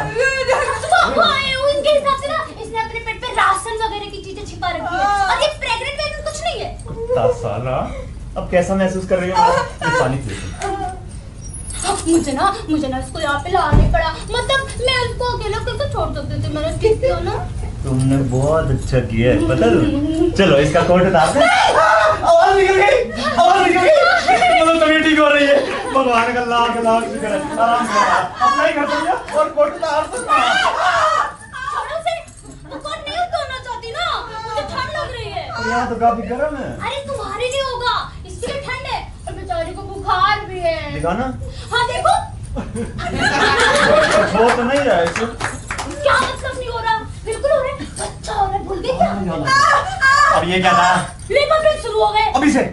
उनके हिसाब से ना इसने अपने पेट पे राशन वगैरह की चीजें छिपा रखी है और ये प्रेग्नेंट वेगनेंट कुछ नहीं है। कुत्ता साला, अब कैसा महसूस कर रही हो? ये पानी पी। मुझे ना इसको यहाँ पे लाने पड़ा। मतलब मैं उसको अकेला कैसे छोड़ सकती थी, मैंने ठीक किया ना। तुमने बहुत अच्छा किया है, पता है? चलो इसका कोट उतार दे। आवाज निकल गई, आवाज निकल गई। मतलब तबीयत ठीक हो रही है। भगवान का लाख लाख शुक्र है। आराम से अपना ही घर चलिए और कोट उतार दो। छोड़ो उसे, वो कोट नहीं उतारना चाहती ना, मुझे ठंड लग रही है। यहाँ तो काफी गर्म है। अरे तुम्हारे लिए होगा, इसलिए ठंड है और बेचारी को बुखार भी है। दिखाना। हाँ देखो। हो तो नहीं रहा है इसे। क्या मतलब नहीं हो रहा? बिल्कुल हो रहा है, अच्छा हो रहा है, भूल गए क्या? अब ये क्या था? लेबर पेन शुरू हो गए। अभी से?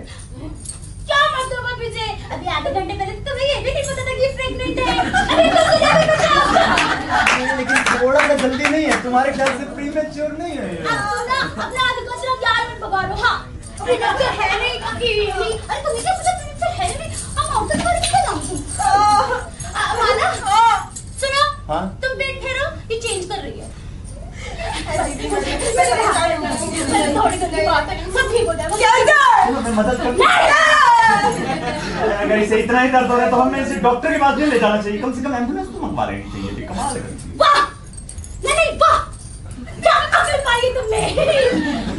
क्या मतलब अभी से? अभी आधे घंटे पहले तो तुम्हें ये भी नहीं पता था कि प्रेग्नेंट है। अरे तो तुझे भी बता। लेकिन थोड़ा सा जल्दी नहीं है? तुम्हारे ख्याल से प्रीमेच्योर नहीं है ये? अब तो ना अपना आधे को सिर्फ 11 मिनट पका लो। हाँ, प्रीमेच्योर है नहीं, नहीं। अरे तुम्हें क्या पता प्रीमेच्योर है नहीं? हम आउटर पर क्या जाऊँ? माला, सुनो। हाँ? तुम बेड फेरो, ये चेंज कर रही है। थोड़ी देर बात है, सब ठीक हो जाएगा। मैं मदद कर। अगर इसे इतना ही दर्द हो रहा है तो हमें इसे डॉक्टर के पास नहीं ले जाना चाहिए। कम से कम एम्बुलेंस तो मंगवा लेनी चाहिए। कमाल है। वाह, नहीं वाह, क्या कर पाई तुमने?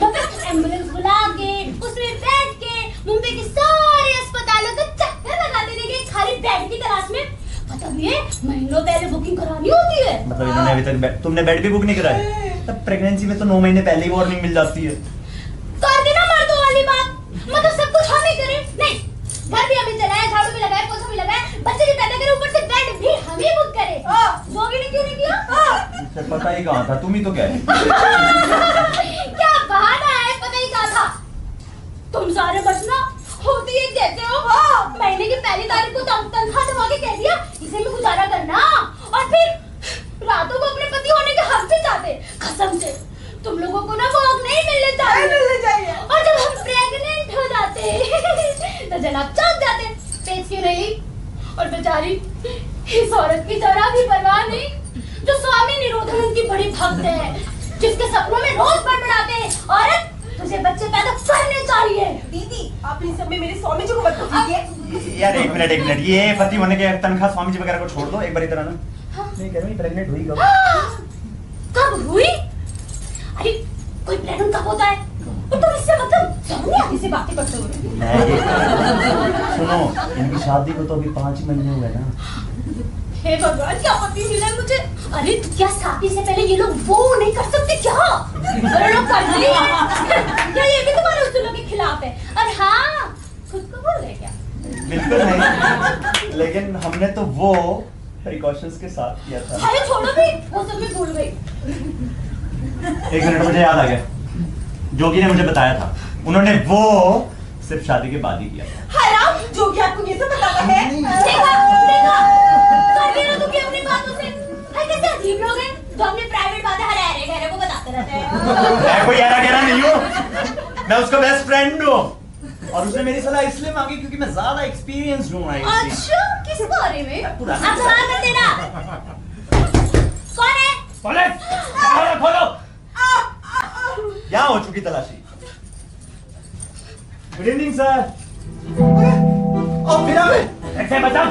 मतलब एम्बुलेंस बुला के उसमें बैठ के मुंबई के सारे अस्पतालों का चक्कर लगा देने के खाली बेड की तलाश में। मतलब ये महीनों पहले बुकिंग करानी होती है। मतलब इन्होंने अभी तक तुमने बेड भी बुक नहीं कराया? तब प्रेगनेंसी में तो 9 महीने पहले ही वार्निंग मिल जाती है। कर देना मर्दों वाली बात। मतलब सब कुछ हम ही करें? नहीं, घर भी हमें चलाए, झाड़ू भी लगाए, पोछा भी लगाए, बच्चे भी पैदा करे, ऊपर से बेड भी हम ही बुक करें। जोगी ने क्यों नहीं किया? मुझे पता ही कहाँ था, तुम ही तो कह रही। क्या बहाना है, पता ही कहा था। तुम सारे बचना होती एक जैसे हो। महीने की पहली तारीख को तनख्वाह जमा के कह दिया इसे में गुजारा करना, और फिर रातों को अपने पति होने के हक से चाहते। कसम से तुम लोगों को ना वो हक नहीं मिलने चाहिए। और जब हम प्रेग्नेंट हो जाते जनाब चौंक जाते, पेच की रही और बेचारी इस औरत की जरा भी परवाह नहीं, जो स्वामी निरोधन की बड़ी भक्त है, जिसके सपनों में रोज बड़बड़ाते हैं, औरत तुझे बच्चे पैदा करने चाहिए। दीदी आप इन सब में मेरे स्वामी जी को मत कीजिए। यार एक मिनट, ये पति होने के तनख्वाह स्वामी जी वगैरह को छोड़ दो एक बार इधर आना। मैं कह रहा हूँ प्रेग्नेंट हुई कब? कब हुई? अरे कोई प्रेग्नेंट कब होता है? तो तुम इससे मतलब सामने आगे से बातें करते हो। सुनो, इनकी शादी को तो अभी 5 ही महीने हुए ना। हे भगवान क्या पति मिला है मुझे। अरे क्या शादी से पहले ये लोग वो नहीं कर सकते क्या? अरे लोग कर रही हैं। क्या ये भी तुम्हारे उसूलों के खिलाफ है? और हाँ खुद को बोल रहे क्या? बिल्कुल नहीं, लेकिन हमने तो वो प्रिकॉशंस के साथ किया था। अरे छोड़ो भी, वो सब मैं भूल गई। एक मिनट, मुझे याद आ गया, जोगी ने मुझे बताया था, उन्होंने वो सिर्फ शादी के बाद ही किया था। हराम जो कि आपको ये सब बताता है। देखा कर रही हो तुम अपनी बातों से। हाय कैसे अजीब लोग हैं जो अपनी प्राइवेट बातें हरे गहरे को बताते रहते हैं। मैं कोई यारा गहरा नहीं हूँ, मैं उसका बेस्ट फ्रेंड हूँ और उसने मेरी सलाह इसलिए मांगी क्योंकि मैं ज्यादा एक्सपीरियंस्ड हूँ। अच्छा किस बारे में? अब सवाल मत देना। कौन है? खोलो खोलो, यहाँ हो चुकी तलाशी। Good evening sir. और फिर ऐसे बता।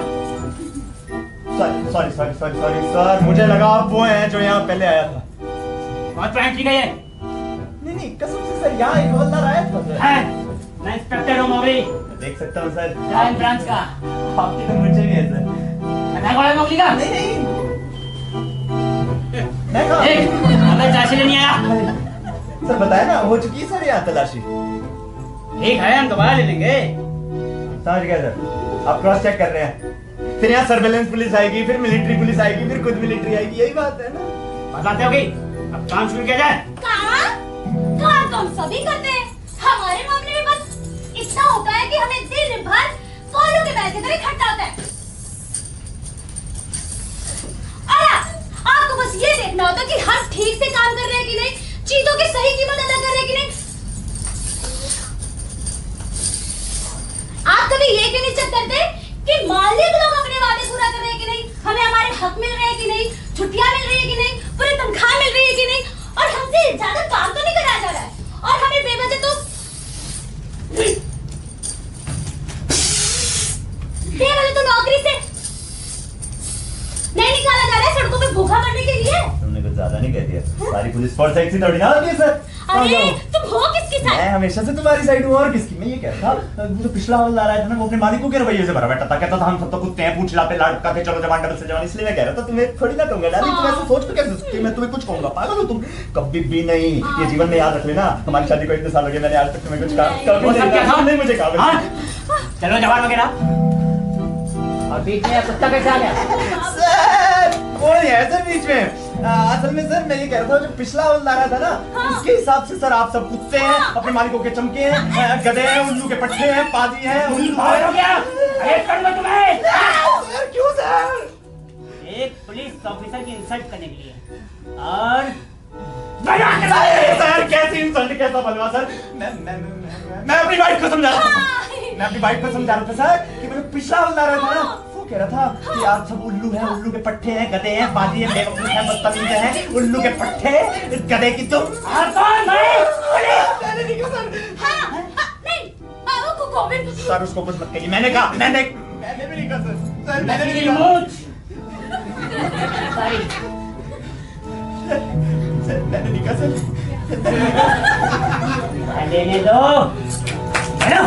सॉरी सर, मुझे लगा आप वो हैं जो यहाँ पहले आया था। बहुत पहन की गई है। नहीं कसम से सर, यहाँ एक हवलदार आया था सर। मैं इंस्पेक्टर हूँ मोगली। देख सकता हूँ सर। क्राइम ब्रांच का। आपकी तो मुझे भी है सर। मैं कौन मोगली का? नहीं मैं कहाँ? अबे तलाशी लेने आया। सर बताया ना, हो चुकी है सर यहाँ तलाशी। ठीक है हम दोबारा ले लेंगे। समझ गया सर, आप क्रॉस चेक कर रहे हैं, फिर यहाँ सर्वेलेंस पुलिस आएगी, फिर मिलिट्री पुलिस आएगी, फिर खुद मिलिट्री आएगी, यही बात है ना। बातें हो गई, अब काम शुरू किया जाए। काम तो हम सभी करते हैं। हमारे मामले में बस इतना होता है कि हमें दिन भर कॉलों के बैल की तरह इकट्ठा होता है। आपको बस ये देखना होता है कि हम ठीक से काम कर रहे हैं कि नहीं, चीजों की सही कीमत अदा कर रहे हैं कि नहीं। आप कभी ये क्यों नहीं चेक करते कि मालिक लोग अपने वादे पूरा कर रहे हैं कि नहीं, हमें हमारे हक मिल रहे हैं कि नहीं, छुट्टियां मिल रही है कि नहीं, पूरी तनख्वाह मिल रही है कि नहीं, और हमसे ज्यादा काम तो नहीं कराया जा रहा है और हमें बेवजह तो नौकरी से नहीं निकाला जा रहा है, सड़कों पे भूखा मरने के लिए। तुमने कुछ ज्यादा नहीं कह दिया, सारी पुलिस फोर्स एक सी थोड़ी ना होती है सर। अरे तुम हो किसकी साइड? मैं हमेशा से तुम्हारी साइड हूँ, और किसकी? मैं ये कह रहा था, वो जो पिछला हवलदार आया था ना, वो अपने मालिकों के रवैये से भरा बैठा था, कहता था हम सब तो कुत्ते हैं, पूंछ लाते लड़का थे, चलो जवान डबल से जवान। इसलिए मैं कह रहा था तुम्हें थोड़ी ना कहूंगा डार्लिंग, तुम ऐसे सोच के कैसे सकती हो? मैं तुम्हें कुछ कहूंगा? पागल हो तुम? कभी भी नहीं। ये जीवन में याद रख लेना, हमारी शादी को इतने साल हो गए, मैंने आज तक तुम्हें कुछ कहा कभी नहीं, मुझे कहा। चलो जवान वगैरह। और बीच में कुत्ता कैसे आ गया? सर कौन है सर बीच में? असल में सर मैं ये कह रहा था, जो पिछला हवलदार आया था ना, उसके हिसाब से सर आप सब कुत्ते हैं, अपने मालिकों के चमके हैं, गधे हैं, उल्लू के पट्टे हैं, पाजी हैं। हो गया? अरेस्ट कर लो तुम्हें। सर क्यों सर? एक पुलिस ऑफिसर की इंसल्ट करने के लिए। और सर कैसी इंसल्ट, कैसा बलवा सर? मैं अपनी वाइफ को समझा रहा था, मैं अपनी वाइफ को समझा रहा था सर कि मेरे पिछला हवलदार आया था ना, वो कह रहा था कि आप सब उल्लू हैं, उल्लू के पट्टे हैं, गधे हैं, बाजी हैं, बेवकूफ हैं, बदतमीज हैं, उल्लू के पट्टे, गधे की तुम। मैंने नहीं कहा सर। नहीं सर उसको कुछ मत कहिए, मैंने कहा, मैंने भी नहीं कहा सर। सर मैंने भी नहीं कहा। सर मैंने नहीं कहा सर। लेने दो। हेलो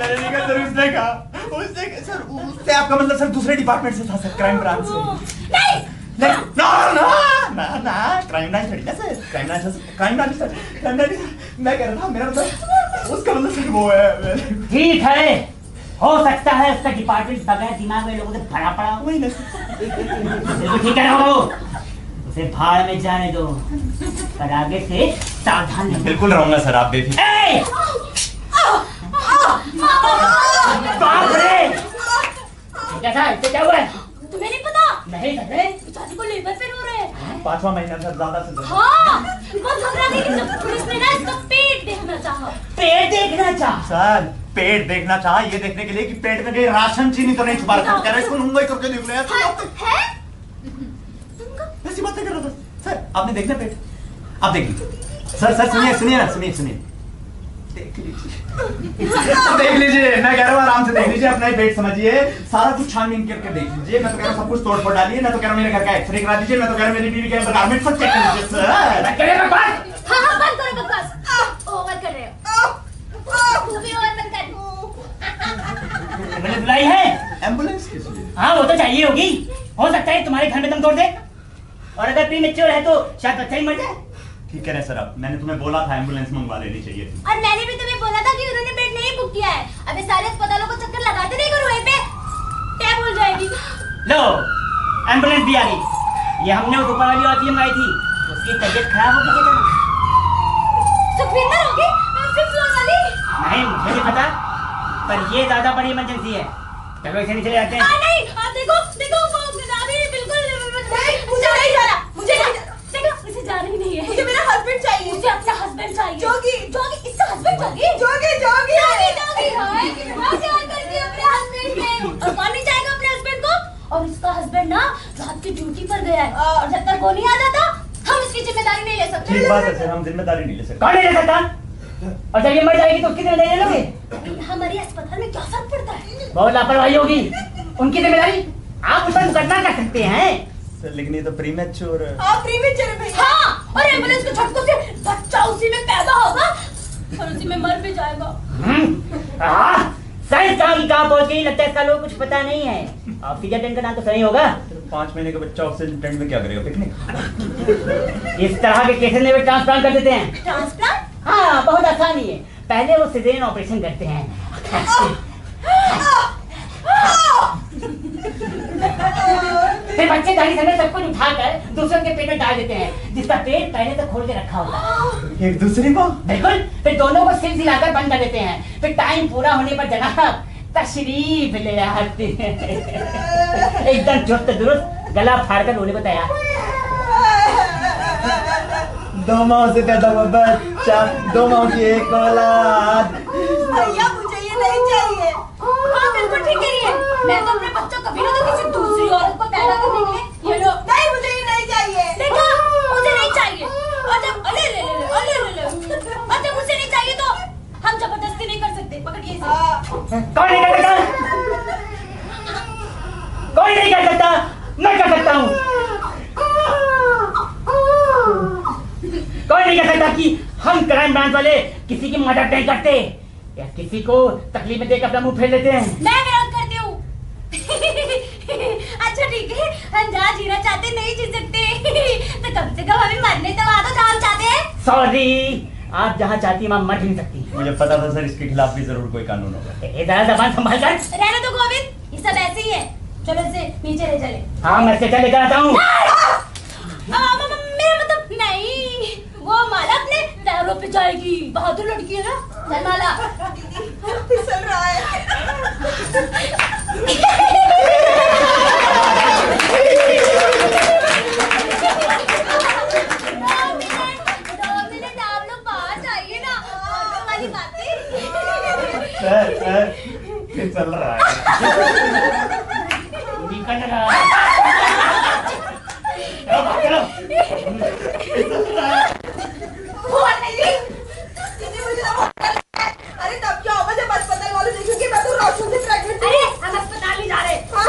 मैंने नहीं कहा सर, उसने कहा। सर उससे आपका मतलब सर दूसरे डिपार्टमेंट से था सर, क्राइम ब्रांच से। नहीं ना क्राइम ब्रांच थोड़ी ना सर, क्राइम ब्रांच सर, मैं कह रहा था मेरा मतलब उसका मतलब सिर्फ वो है। ठीक है, हो सकता है उसका डिपार्टमेंट बगैर दिमाग में लोगों से भरा पड़ा हो। वही ना बिल्कुल ठीक है ना, उसे भाड़ में जाने दो, पर आगे से सावधान रहना। बिल्कुल रहूंगा सर, आप बेफिक्र। बाप रे! कैसा है? इससे क्या हुआ है? तुम्हें नहीं पता? नहीं समझे? बेचारी को लेबर पेन हो रहे हैं। 5वां महीना सर, ज्यादा से ज्यादा। हाँ, वो घबरा गई कि पुलिस ने ना इसका चाह? सर पेट देखना चाह, ये देखने के लिए कि पेट में कहीं राशन चीनी तो नहीं छुपा रखा है। कह रहा इसको उंगली करके देख ले यार। है? ऐसी बातें कर रहा था सर। आपने देखना पेट? आप देख लीजिए सर सुनिए सुनिए ना, सुनिए देख लीजिए। मैं कह रहा हूँ आराम से देख लीजिए, अपना ही पेट समझिए, सारा कुछ छानबीन करके देख लीजिए। मैं तो कह रहा हूँ सब कुछ तोड़ फोड़ डालिए। मैं तो कह रहा हूँ मेरे घर का एक्सरे करा दीजिए। मैं तो कह रहा हूँ मेरी बीवी के गारमेंट सब चेक कर लीजिए सर। हाँ बंद करो बकवास, ओवर कर रहे हो। तू भी ओवर मत कर। मैंने बुलाई है एम्बुलेंस किस लिए? हाँ वो तो चाहिए होगी। हो सकता है तुम्हारे घर में दम तोड़ दे, और अगर प्रीमेच्योर है तो शायद बच्चा ही मर जाए। ठीक कह रहे सर आप। मैंने तुम्हें बोला था एम्बुलेंस मंगवा लेनी चाहिए। और मैंने भी तुम्हें बोला था कि उन्होंने बेड नहीं बुक किया है। अबे सारे अस्पतालों को चक्कर लगाते नहीं करो वहीं पे, क्या बोल जाएगी। लो एम्बुलेंस भी आ गई। ये हमने उस ऊपर वाली औरत मंगाई थी, उसकी तबीयत खराब हो गई थी। सुखविंदर होगी फिफ्थ फ्लोर वाली। नहीं मुझे नहीं पता, पर ये ज्यादा बड़ी इमरजेंसी है। चलो इसे नीचे ले जाते हैं। नहीं देखो देखो वो अभी बिल्कुल मुझे नहीं जाना, मुझे नहीं जाना। देखो उसे जाना ही नहीं है। मुझे मेरा हस्बैंड चाहिए। मुझे अपना हस्बैंड चाहिए। जोगी इसका हस्बैंड जोगी। जोगी हाय कितना प्यार करती है अपने हस्बैंड से। और कौन नहीं चाहेगा अपने हस्बैंड को। और इसका हस्बैंड ना रात की ड्यूटी पर गया है, और जब तक वो नहीं आ जाता हम इसकी जिम्मेदारी नहीं ले सकते। ठीक बात है सर, हम जिम्मेदारी नहीं ले सकते। कौन नहीं ले सकता? और जब ये मर जाएगी तो उसकी जिम्मेदारी ले लोगे? हमारे अस्पताल में क्या फर्क पड़ता है। बहुत लापरवाही होगी। उनकी जिम्मेदारी आप उस पर मुकदमा कर सकते हैं। सर लेकिन ये तो प्रीमेच्योर है। आप प्रीमेच्योर है। हाँ, और एम्बुलेंस के झटकों से बच्चा उसी में पैदा होगा और उसी में मर भी जाएगा। साइंस कहाँ पहुंच गई, लगता है इसका लोग कुछ पता नहीं है। ऑक्सीजन टैंक का नाम तो सही होगा। 5 महीने का बच्चा ऑक्सीजन टेंट में क्या करेगा, पिकनिक? इस तरह के केसेस में भी ट्रांसप्लांट कर देते हैं। ट्रांसप्लांट? हाँ बहुत आसानी है। पहले वो सिजेरियन ऑपरेशन करते हैं, फिर बच्चे दाढ़ी समेत सब कुछ उठाकर दूसरों के पेट में डाल देते हैं, जिसका पेट पहले से खोल के रखा होता है। एक दूसरे को? बिल्कुल। फिर दोनों को सिलसिलाकर बंद कर देते हैं। फिर टाइम पूरा होने पर जनाब तशरीफ ले आते हैं। एकदम चुस्त दुरुस्त, गला फाड़कर रोने को तैयार। 2 माह से पैदा हुआ बच्चा, 2 माह की एक औलाद। भैया मुझे ये नहीं चाहिए। हाँ बिल्कुल ठीक कह रही है। मैं तो अपने बच्चों कभी ना तो किसी दूसरी औरत को पैदा करने के लिए ये लो। नहीं मुझे ये नहीं चाहिए। देखा, मुझे नहीं चाहिए। और जब ले और जब मुझे नहीं चाहिए तो हम जबरदस्ती नहीं कर सकते। पकड़िए इसे। कौन नहीं कर सकता? कोई नहीं कर सकता, मैं कर सकता हूँ। कोई नहीं कर सकता कि हम क्राइम ब्रांच वाले किसी की मदद नहीं करते या किसी को तकलीफ में देकर अपना मुंह फेर लेते हैं। मैं विरोध करती हूँ। अच्छा ठीक है, हम जहाँ जीना चाहते नहीं जी सकते तो कम से कम हमें मरने तो वहाँ तो जहाँ हम चाहते हैं। सॉरी, आप जहाँ चाहती हैं वहाँ मर नहीं सकती। मुझे पता था सर इसके खिलाफ भी जरूर कोई कानून होगा। इधर जबान संभाल कर। रहने दो गोविंद, ये सब ऐसे ही है। चलो इसे नीचे ले चले। हाँ मैं स्टेशन लेकर आता हूँ। मेरा मतलब नहीं, वो माला अपने पैरों पे जाएगी। बहादुर लड़की है ना। चल माला। फिसल रहा है। आप लोग बाहर जाइए ना, ऑटो वाली बातें। सर फिसल रहा है। निकल रहा है। चलो हुआ नहीं। अरे तब क्या होगा जब अस्पताल वाले देखेंगे मैं तो रोशन से प्रेग्नेंट हूँ। अरे हम अस्पताल नहीं जा रहे। हाँ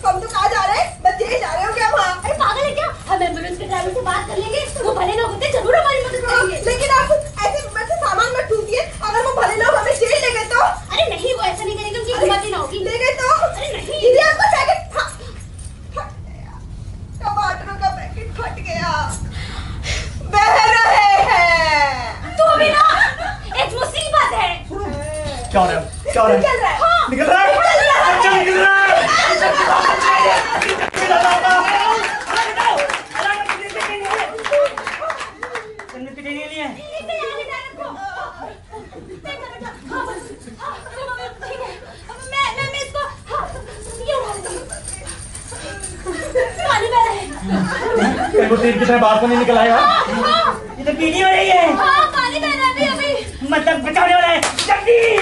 हम तो कहाँ जा रहे हैं? बस यही जा रहे हो क्या वहाँ? अरे पागल है क्या? हम एम्बुलेंस के ड्राइवर से बात कर लेंगे, वो भले लोग होते जरूर हमारी मदद करेंगे। लेकिन आप ऐसे सामान मत टूटिए। अगर वो भले लोग हमें जेल ले गए तो? अरे नहीं, वो ऐसा नहीं करेंगे, उनकी हिम्मत ही ना होगी। ले गए तो? अरे नहीं। दीदी आपका पैकेट फट गया। टमाटरों का पैकेट फट गया। बह रहे हैं। तू भी ना, एक मुसीबत है। क्या हो रहा है? क्या हो रहा है? निकल रहा है। हाँ। निकल रहा है? बच्चा निकल रहा है। मैं इसको ये उड़ा देती हूँ। पानी बह रहा है। वो तीर की तरह बाहर तो नहीं निकल आएगा? ये तो पीली हो रही है। हाँ पानी बह रहा है अभी। मतलब बचाने वाला है। जल्दी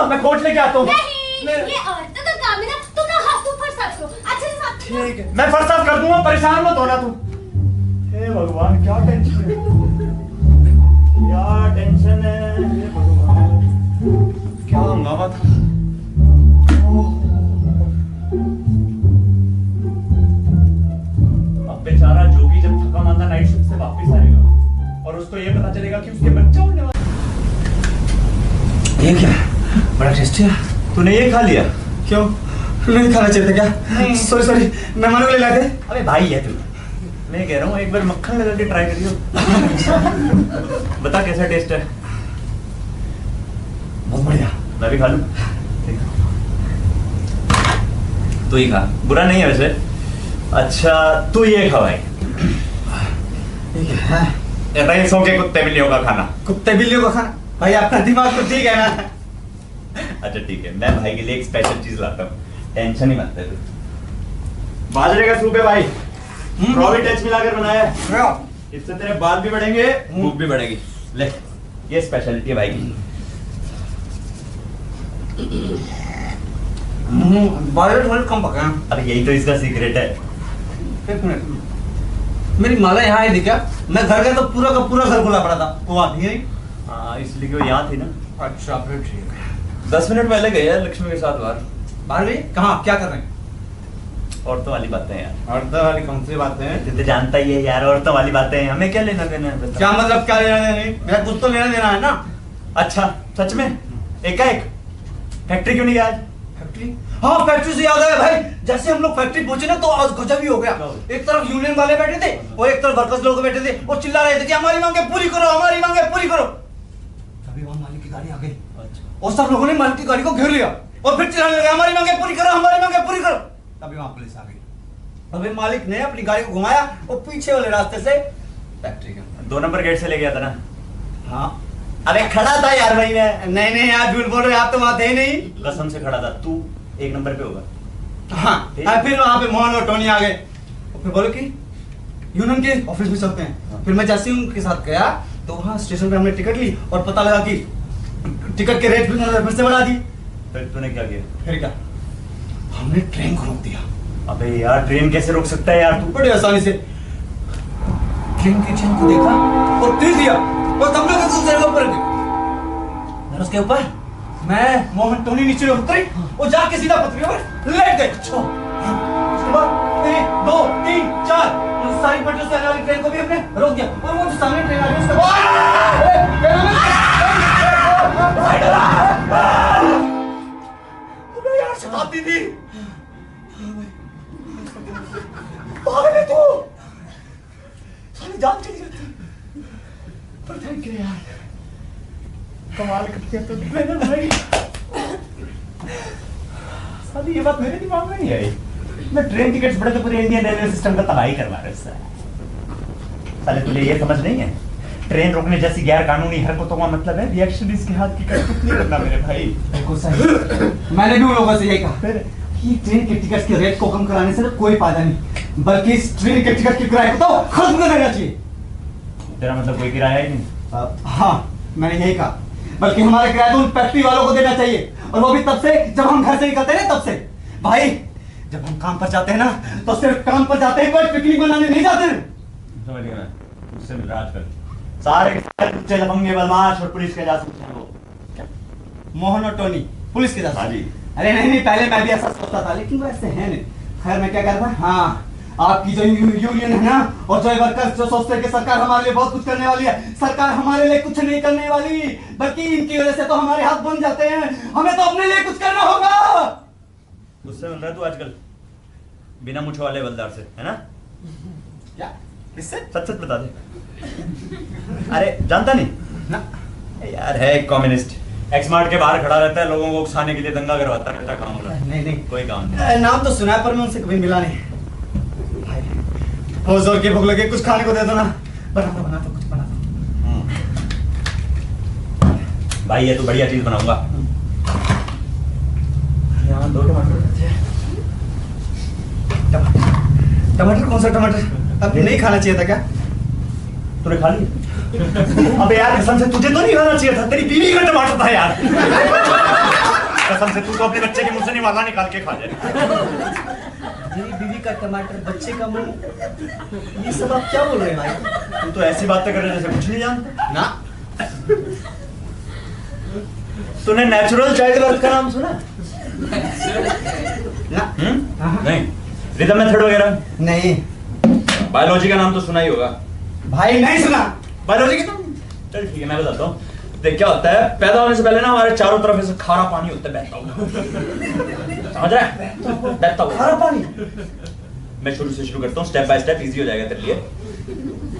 ना, मैं कोट लेके आता हूँ। नहीं, ये औरतों का काम है ना, तुम ना हाथ ऊपर साफ करो, अच्छे से साफ करो। ठीक है, मैं फर्स्ट साफ कर दूंगा, परेशान मत होना तुम। हे भगवान, क्या टेंशन है, क्या टेंशन है, हे भगवान, क्या हंगामा था। अब बेचारा जोगी जब थका मांदा नाइट शिफ्ट से वापस आएगा और उसको ये पता चलेगा कि उसके बच्चा होने वाला। ये क्या बड़ा टेस्टी है। तूने ये खा लिया? क्यों नहीं खाना चाहिए था क्या? सॉरी सॉरी, मेहमानों को ले लाए थे। अबे भाई है तू, मैं कह रहा हूँ एक बार मक्खन लगा के ट्राई करियो। बता कैसा टेस्ट है? बहुत बढ़िया। मैं भी खा लूं? तू ही खा, बुरा नहीं है वैसे। अच्छा तू ये खा भाई, रईसों के कुत्ते बिल्लियों का खाना। कुत्ते बिल्लियों का खाना? भाई आपका दिमाग तो ठीक है ना? अच्छा ठीक है, मैं भाई के लिए एक स्पेशल चीज लाता हूँ, टेंशन ही मत ले तू। बाजरे का सूप है भाई, रॉबी टच मिलाकर बनाया है, इससे तेरे बाल भी बढ़ेंगे, भूख भी बढ़ेगी। ले, ये स्पेशलिटी है भाई की। बाजरे थोड़े कम पका हैं। अरे यही तो इसका सीक्रेट है। एक मिनट, मेरी माला यहाँ आई थी क्या? मैं घर गया तो पूरा का पूरा घर खुला पड़ा था, वो आती है। हाँ इसलिए कि वो यहाँ थी ना। अच्छा फिर ठीक है। 10 मिनट पहले गए हैं लक्ष्मी के साथ बाहर। बाहर गई? कहाँ, क्या कर रहे हैं? औरतों वाली बातें हैं यार। औरतों वाली कौन सी बातें हैं? तू तो जानता ही है यार, औरतों वाली बातें हैं, हमें क्या लेना देना है बता। क्या मतलब क्या लेना देना है? मेरा कुछ तो लेना देना है ना। अच्छा सच में? एक फैक्ट्री क्यों नहीं गया आज? फैक्ट्री? हाँ फैक्ट्री से याद आया भाई, जैसे हम लोग फैक्ट्री पहुंचे ना तो आज गजब ही हो गया। एक तरफ यूनियन वाले बैठे थे और एक तरफ वर्कर्स लोग बैठे थे और चिल्ला रहे थे कि हमारी मांगे पूरी करो, हमारी मांगे पूरी करो। तभी वहां मालिक की गाड़ी आ गई और सब लोगों ने मालिक की गाड़ी को घेर लिया और फिर चिल्लाने लगे हमारी मांगे पूरी करो, हमारी मांगे पूरी करो। तभी वहां पुलिस आ गई। अभी मालिक ने अपनी गाड़ी को घुमाया और पीछे वाले रास्ते से फैक्ट्री के 2 नंबर गेट से ले गया था ना? हाँ। अरे खड़ा था यार भाई मैं। नहीं यार झूठ बोल रहे, आप तो वहां थे ही नहीं। कसम से खड़ा था, तू 1 नंबर पे होगा। हाँ फिर वहां पे मोहन और टोनी आ गए और फिर बोले कि यूनियन के ऑफिस में चलते हैं। फिर मैं जैसे ही उनके साथ गया तो वहां स्टेशन पे हमने टिकट ली और पता लगा कि टिकट के रेट फिर से बढ़ा दी। फिर तूने क्या किया? फिर क्या, हमने ट्रेन को रोक दिया। अबे यार ट्रेन कैसे रोक सकता है यार तू? बड़ी आसानी से ट्रेन के चेन को देखा और तीर दिया और सब लोग दूसरे के ऊपर गए। उसके ऊपर मैं मोहन टोनी नीचे उतरे और जाके सीधा पटरी पर लेट गए। उसके बाद 1 2 3 4 उन सारी पटरियों से आने वाली ट्रेन को भी हमने रोक दिया और वो जो सामने ट्रेन आ रही है उसका यार शताब्दी थी। पागल है तू, सारी जान चली जाती। पर थैंक यू यार, कमाल कर दिया तुमने भाई। साली ये बात मेरे दिमाग में नहीं आई। मैं ट्रेन टिकट्स बड़े तो पूरे इंडियन रेलवे सिस्टम का तबाही करवा रहा है। साले तुझे ये समझ नहीं है, ट्रेन रोकने जैसी गैर कानूनी हरकतों का मतलब है रिएक्शन इसके हाथ की कठपुतली करना मेरे भाई। बिल्कुल सही। मैंने भी उन लोगों से यही कहा फिर कि ट्रेन के टिकट के रेट को कम कराने से कोई फायदा नहीं, बल्कि इस ट्रेन के टिकट के किराए को तो खत्म कर देना चाहिए। तेरा मतलब कोई किराया ही नहीं? हाँ मैंने यही कहा, बल्कि हमारा किराया तो उन फैक्ट्री वालों को देना चाहिए और वो भी तब से जब हम घर से निकलते हैं तब से। भाई जब हम काम पर जाते हैं ना तो सिर्फ काम पर जाते हैं, कोई पिकनिक मनाने नहीं जाते हैं। समझ गया मैं, मुझसे मिल रहा आजकल सारे बच्चे लफंगे बदमाश और पुलिस के जासूस हैं वो। मोहन और टोनी पुलिस के जासूस? हाँ जी। अरे नहीं पहले मैं भी ऐसा सोचता था लेकिन वो ऐसे है नहीं। खैर मैं क्या करता, हाँ आपकी जो यूनियन है ना और जो वर्कर्स जो सोचते हैं कि सरकार हमारे लिए बहुत कुछ करने वाली है, सरकार हमारे लिए कुछ नहीं करने वाली, बल्कि इनकी वजह से तो हमारे हाथ बन जाते हैं। हमें तो अपने लिए कुछ करना होगा। उससे मिल रहा है तू आजकल बिना मुछ वाले बलदार से, है ना? क्या? किससे? सच सच बता दे। अरे जानता नहीं ना यार, है एक कम्युनिस्ट, एक्समार्ट के बाहर खड़ा रहता है, लोगों को उकसाने के लिए दंगा करवाता रहता है। काम वाला नहीं कोई काम नहीं। नाम तो सुना है पर मैं उनसे कभी मिला नहीं। बहुत जोर की भूख लगी, कुछ खाने को दे दो ना। बना दो कुछ बना दो। भाई ये तो बढ़िया चीज बनाऊंगा। यहाँ 2 टमाटर थे। टमाटर कौन सा टमाटर? अब नहीं खाना चाहिए था क्या? तूने खा लिया? अबे यार कसम से तुझे तो नहीं खाना चाहिए था, तेरी बीवी का टमाटर था यार। कसम से तू तो अपने बच्चे के मुंह से निवाला निकाल के खा जाए। मेरी बीवी का टमाटर, बच्चे का मुंह, ये सब आप क्या बोल रहे हैं भाई? तू तो ऐसी बातें कर रहे जैसे कुछ नहीं जानता ना। तूने नेचुरल चाइल्ड बर्थ का नाम सुना? ना। नहीं। रिदम मेथड वगैरह? नहीं बायोलॉजी का नाम तो सुना ही होगा। भाई, नहीं सुना। बायोलॉजी का नाम? चल ठीक है, मैं बताता हूँ। देख क्या होता है, पैदा होने से पहले ना हमारे चारों तरफ ऐसे खारा पानी होता है बहता हुआ। समझ रहा है? बहता हुआ खारा पानी। मैं शुरू से शुरू करता हूँ, स्टेप बाय स्टेप, इजी हो जाएगा तेरे लिए।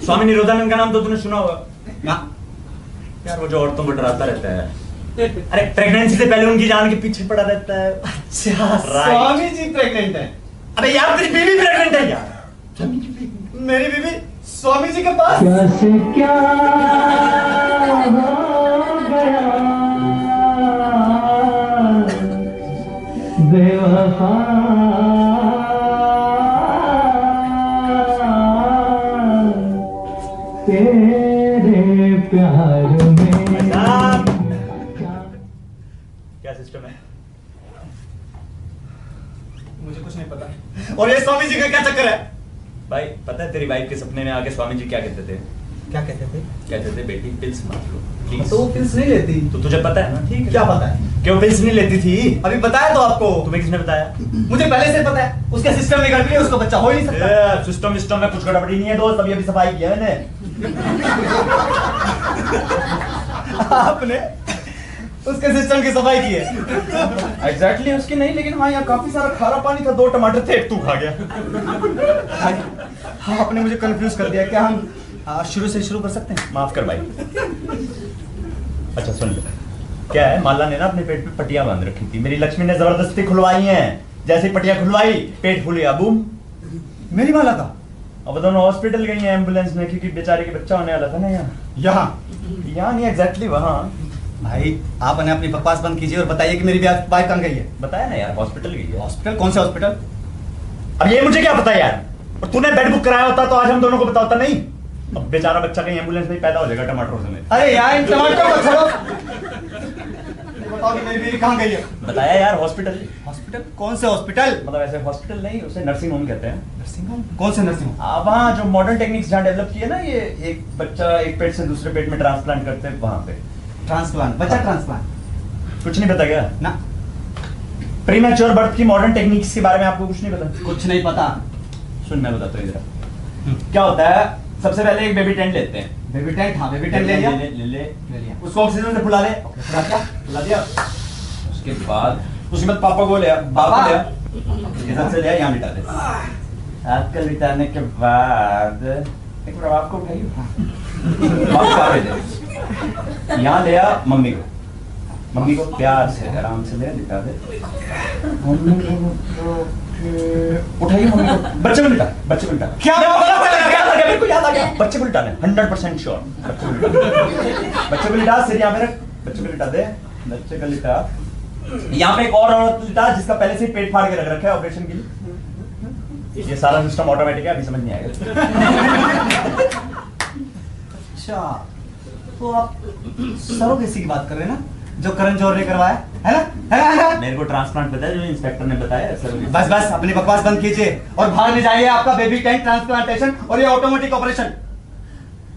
स्वामी निरोधानंद का नाम तो तूने सुना होगा ना। यार वो जो औरतों को डराता रहता है, अरे प्रेगनेंसी से पहले उनकी जान के पीछे पड़ा रहता है। अच्छा, Right. स्वामी जी प्रेग्नेंट है। अबे यार तेरी बीवी प्रेग्नेंट है यार। मेरी बीवी स्वामी जी के पास। क्या हो गया बेवफा, तेरे प्यार में क्या सिस्टम है? मुझे कुछ नहीं पता। और ये स्वामी जी का क्या चक्कर है? भाई पता है तेरी वाइफ के सपने में आके स्वामी जी क्या कहते थे? क्या कहते थे? कहते थे बेटी पिल्स मत लो प्लीज। तो वो पिल्स नहीं लेती। तो तुझे पता है ना? ठीक है। क्या पता है? क्यों पिल्स नहीं लेती थी? अभी बताया तो आपको। तुम्हें किसने बताया? मुझे पहले से पता है। उसके सिस्टम में गड़बड़ी है, उसको बच्चा हो ही नहीं सकता। सिस्टम में कुछ गड़बड़ी नहीं है दोस्त, अभी अभी सफाई किया मैंने। आपने उसके सिस्टम की सफाई की है? एग्जैक्टली उसकी नहीं, लेकिन हाँ यहाँ काफी सारा खारा पानी था, 2 टमाटर थे, एक तू खा गया। हाँ, आपने मुझे कंफ्यूज कर दिया। क्या हम शुरू से शुरू कर सकते हैं? माफ कर भाई। अच्छा सुन ले, क्या है, माला ने ना अपने पेट पे पट्टियां बांध रखी थी, मेरी लक्ष्मी ने जबरदस्ती खुलवाई हैं। जैसे ही पट्टियां खुलवाई, पेट फूल गया, बूम। मेरी माला का? अब दोनों हॉस्पिटल गई हैं एम्बुलेंस में, क्योंकि बेचारे के बच्चा होने वाला था ना यहाँ। यहाँ नहीं, एग्जैक्टली वहाँ। भाई आपने अपनी बकवास बंद कीजिए और बताइए कि मेरी वाइफ कहाँ गई है? बताया ना यार, हॉस्पिटल गई है। हॉस्पिटल? कौन से हॉस्पिटल? अब ये मुझे क्या पता यार, और तूने बेड बुक कराया होता तो आज हम दोनों को पता होता नहीं। अब बेचारा बच्चा कहीं एम्बुलेंस में ही पैदा हो जाएगा टमाटरों से। अरे यार, इन टमाटरों को छोड़ो। बताओ कि मेरी बीवी कहाँ गई है? बताया यार, हॉस्पिटल। हॉस्पिटल? कौन से हॉस्पिटल? मतलब ऐसे हॉस्पिटल नहीं, उसे नर्सिंग होम कहते हैं। Nursing home? कौन से नर्सिंग होम? वहाँ जो मॉडर्न टेक्निक्स जहाँ डेवलप किए ना, ये एक बच्चा एक पेट से दूसरे पेट में ट्रांसप्लांट करते हैं, वहाँ पे। ट्रांसप्लांट? बच्चा ट्रांसप्लांट? कुछ नहीं पता क्या? ना। प्रीमैच्योर बर्थ की मॉडर्न टेक्निक्स के बारे में आपको कुछ नहीं पता? कुछ नहीं पता। सुन मैं बताता हूँ इधर। क्या होता है, सबसे पहले एक बेबी टेंट लेते हैं। Baby tent? हाँ, बेबी टेंट ले लिया। ले लिया। उसको ऑक्सीजन से फुला ले। फुला दिया। उसके बाद उसके बाद पापा को लिया, पापा लिया, ये सबसे लिया, यहाँ बिठा दे। आजकल बिठाने के बाद एक बार आपको उठाइए, यहाँ लिया मम्मी को, मम्मी को प्यार से आराम से ले बिठा दे। मम्मी को उठाइए, मम्मी को, बच्चे को बिठा, बच्चे को बिठा। क्या मेरे को याद आ गया, बच्चे को बिठाना है, 100% श्योर। बच्चे को बिठा, बच्चे को बिठा, सिर यहाँ पे रख, बच्चे को बिठा दे, बच्चे को बिठा। यहाँ पे एक और औरत बिठा जिसका पहले से पेट फाड़ के रख रखा है ऑपरेशन के लिए। ये सारा सिस्टम ऑटोमेटिक है, अभी समझ नहीं आएगा। अच्छा, तो आप सरोगेसी की बात कर रहे हैं ना, जो करण जौहर ने करवाया है ना? है ना? मेरे को ट्रांसप्लांट पता है, जो इंस्पेक्टर ने बताया सर। बस बस अपनी बकवास बंद कीजिए और बाहर ले जाइए आपका बेबी टेंट ट्रांसप्लांटेशन और ये ऑटोमेटिक ऑपरेशन।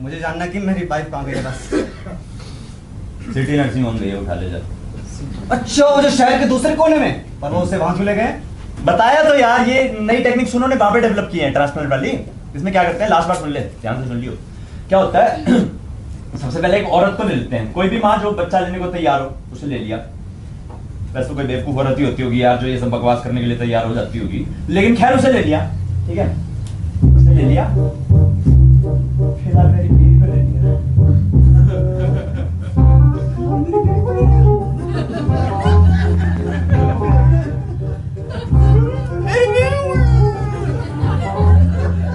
मुझे जानना कि मेरी वाइफ कहाँ गई है बस। सिटी नर्सिंग होम गई है, उठा ले जा। अच्छा, वो जो शहर के दूसरे कोने में, पर वो उसे वहां क्यों ले गए? बताया तो यार, ये नई टेक्निक्स उन्होंने वहां पे डेवलप की है ट्रांसप्लांट वाली। इसमें क्या करते हैं, लास्ट बार सुन ले, ध्यान से सुन लियो। क्या होता है, सबसे पहले एक औरत को ले लेते हैं, कोई भी माँ जो बच्चा लेने को तैयार हो उसे ले लिया। वैसे तो कोई बेवकूफ औरत ही होती होगी यार जो ये सब बकवास करने के लिए तैयार हो जाती होगी, लेकिन खैर उसे ले लिया, ठीक है, उसे ले लिया। फिलहाल मेरी बीवी को ले लिया।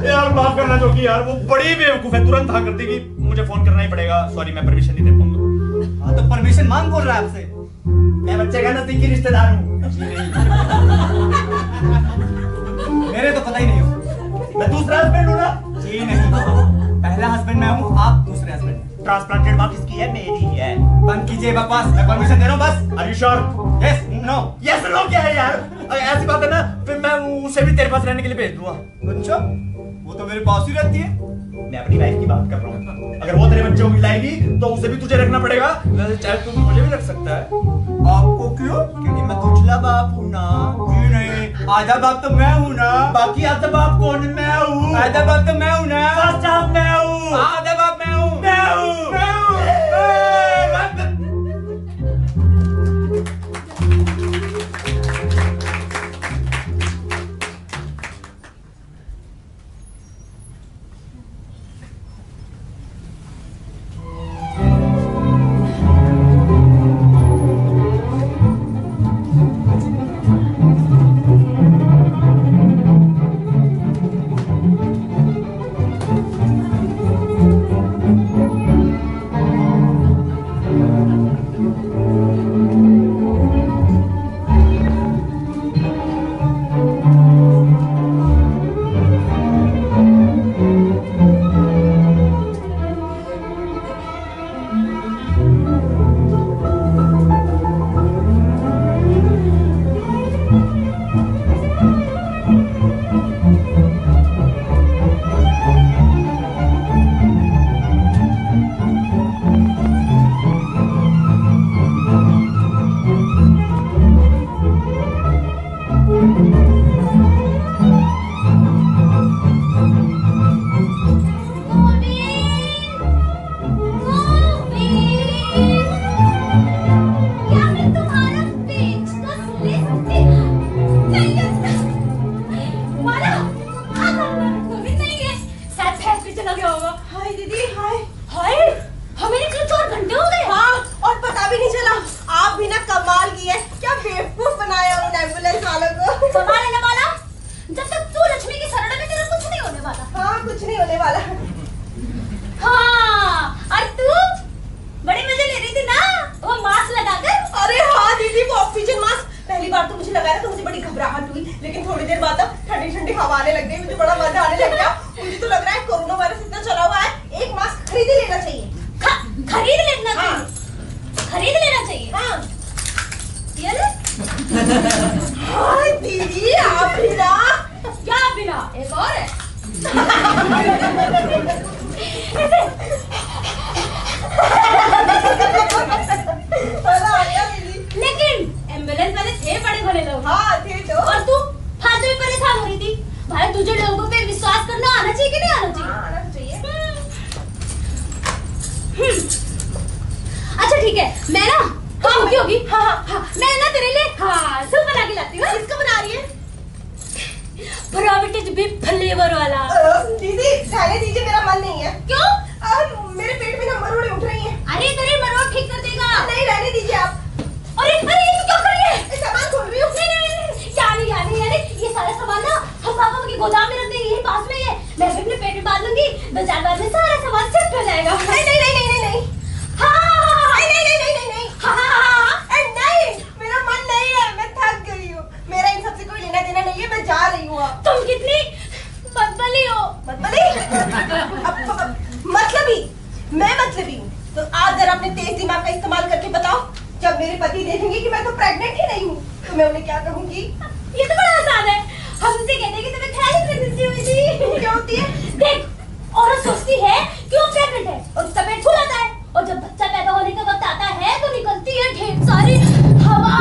यार माफ करना जो कि यार वो बड़ी बेवकूफ है, तुरंत हाँ कर देगी, मुझे फोन करना ही पड़ेगा, सॉरी मैं परमिशन नहीं दे पाऊंगा। हाँ तो परमिशन मांग बोल रहा है आपसे। मैं बच्चे का नजदीकी रिश्तेदार हूँ। मेरे तो पता ही नहीं हो। मैं दूसरा हस्बैंड हूँ ना। जी नहीं, पहला हस्बैंड मैं हूँ, आप दूसरे हस्बैंड। ट्रांसप्लांट ट्रेडमार्क किसकी है? मेरी है। बंद कीजिए बकवास, मैं परमिशन दे रहा हूँ बस। Are you sure? Yes no. Yes or no क्या है यार? अगर ऐसी बात है ना, फिर मैं उसे भी तेरे पास रहने के लिए भेज दूंगा। अच्छा, वो तो मेरे पास ही रहती है। मैं अपनी वाइफ की बात कर रहा हूँ। अगर वो तेरे बच्चों को लाएगी तो उसे भी तुझे रखना पड़ेगा। वैसे चाहे तुम मुझे भी रख सकता है। आपको क्यों? क्योंकि मैं दूसरा बाप हूँ ना। जी नहीं, आधा बाप तो मैं हूँ ना। बाकी आधा बाप कौन है? मैं हूँ। आधा बाप तो मैं हूँ ना। फर्स्ट हाफ मैं हूँ। आधा बाप मैं हूँ। मैं हूँ। मैं हूँ। हाय दीदी, हाय। हाय, हमें निकले 4 घंटे हो गए। हाँ, और पता भी नहीं चला। आप भी ना कमाल की है, क्या बेवकूफ बनाया उन एम्बुलेंस वालों को। कमाल है ना वाला, जब तक तू लक्ष्मी की शरण में तेरा कुछ नहीं होने वाला। हाँ, कुछ नहीं होने वाला। हाँ, और तू बड़े मजे ले रही थी ना वो मास्क लगाकर। अरे हाँ दीदी, वो ऑक्सीजन मास्क पहली बार तो मुझे लगाया तो मुझे बड़ी घबराहट हुई, लेकिन थोड़ी देर बाद ठंडी ठंडी हवा आने लग गई, मुझे बड़ा मजा आने लग गया। मुझे तो लग रहा है कोरोना वायरस इतना चला हुआ है, एक मास्क खरीद ही लेना चाहिए। खरीद लेना हाँ। चाहिए। खरीद लेना चाहिए। हाँ। ये ले। हाय दीदी, आप भी ना। क्या बिना एक और है। मजा आ गया दीदी। लेकिन एम्बुलेंस वाले थे बड़े भले लोग। हाँ थे तो। और तू फालतू में परेशान हो रही थी। भाई तुझे लोगों पे विश्वास करना आना चाहिए कि नहीं आना चाहिए? हाँ, आना चाहिए। अच्छा ठीक है, मैं ना हाँ, होगी होगी। हाँ, हाँ, हाँ, मैं ना तेरे लिए हाँ सूप बना के लाती हूँ। किसका बना रही है? प्रोबिटिज भी फ्लेवर वाला। दीदी रहने दीजिए, मेरा मन नहीं है। क्यों? मेरे पेट में ना मरोड़े उठ रही हैं। अरे तेरे मरोड़ ठीक कर देगा। नहीं, रहने दीजिए आप। अरे अरे ये क्या कर रही है? ये सामान खोल रही हूँ। नहीं, यानी ये सारा सामान ना हम पापा के गोदाम में रख देंगे, यही पास में ही है। मैं भी अपने पेट में बांध लूंगी, 2-4 बार में सारा सामान शिफ्ट हो जाएगा। नहीं नहीं नहीं नहीं नहीं। हाँ नहीं नहीं नहीं नहीं नहीं। हाँ। नहीं, मेरा मन नहीं है, मैं थक गई हूँ। मेरा इन सबसे कोई लेना देना नहीं है, मैं जा रही हूँ अब। तुम कितनी मतबली हो। मतलबी, मैं मतलबी हूँ। तो आप जरा अपने तेज दिमाग का इस्तेमाल करके बताओ, जब मेरे पति देखेंगे कि मैं तो प्रेग्नेंट ही नहीं हूँ, तो मैं उन्हें क्या कहूँगी? ये तो बड़ा आसान है। हम उनसे कहते हैं कि तुम्हें ख्याली प्रेगनेंसी हुई थी। क्या होती है? देख, औरत सोचती है कि वो प्रेग्नेंट है और उसका पेट फूल आता है, और जब बच्चा पैदा होने का वक्त आता है तो निकलती है ढेर सारी हवा।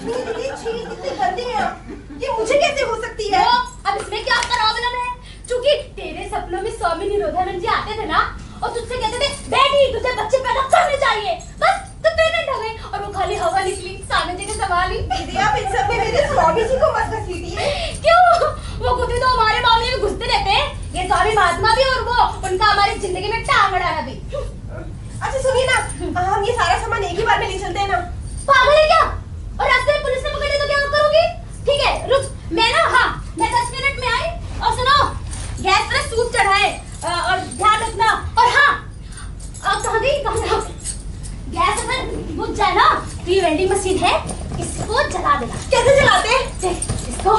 दीदी, छी, कितनी गंदी है आप। ये मुझे कैसे हो सकती है? अब इसमें क्या प्रॉब्लम है? क्योंकि तेरे सपनों में स्वामी निरोधानंद जी आते थे ना, और तुझसे कहते थे बेटी तुझे बच्चे पैदा करने चाहिए, बस तो प्रेग्नेंट हो गई, और वो खाली हवा निकली, सामने जगह संभाली। दीदी, आप इन सब में मेरे स्वामी जी को मत घसीटिए। क्यों? वो खुद ही तो हमारे मामले में घुसते रहते हैं। ये स्वामी महात्मा भी और वो उनका हमारी जिंदगी में टांग अड़ाना भी। अच्छा सुनिए ना, हम ये सारा सामान एक ही बार में ले चलते हैं ना? पागल है क्या? और रास्ते में पुलिस ने पकड़ लिया तो क्या करोगी? ठीक है रुक, मैं 10 मिनट में आई। और सुनो, गैस पर सूप चढ़ाए और ध्यान रखना। और हाँ, कहाँ गई? गैस अगर बुझ जाए ना तो ये वेल्डिंग मशीन है, इसको जला देना। कैसे जलाते हैं? देख, इसको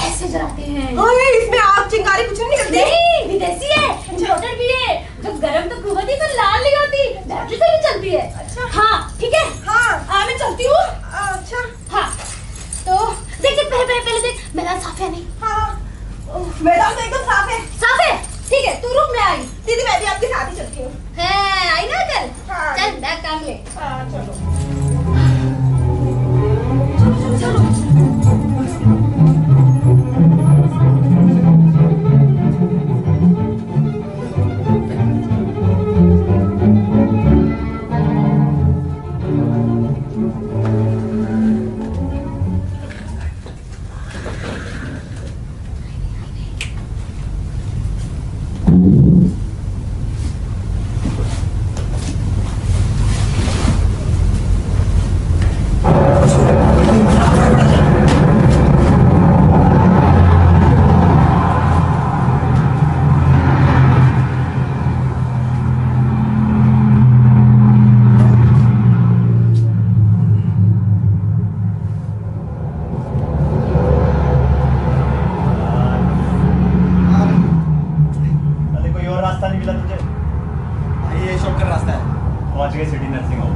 ऐसे जलाते हैं। ओए, इसमें आग चिंगारी कुछ नहीं निकलती? नहीं, विदेशी है। इन्वर्टर भी है, जो गरम तो खूब होती है पर लाल नहीं होती, बैटरी से भी चलती है। अच्छा। हाँ ठीक है। हाँ मैं चलती हूँ। अच्छा। हाँ तो देख पहले देख मैदान साफ है नहीं। हाँ मैदान तो एकदम साफ है। साफ है ठीक है, तू रूम में आई। दीदी मैं भी आपके साथ ही चलती हूँ। है आई ना कल। हाँ। चल बैग टांग ले। हाँ चलो। अरे कोई और रास्ता नहीं मिला तुझे? भाई ये शॉर्टकट रास्ता है। पहुंच गए सिटी नर्सिंग होम।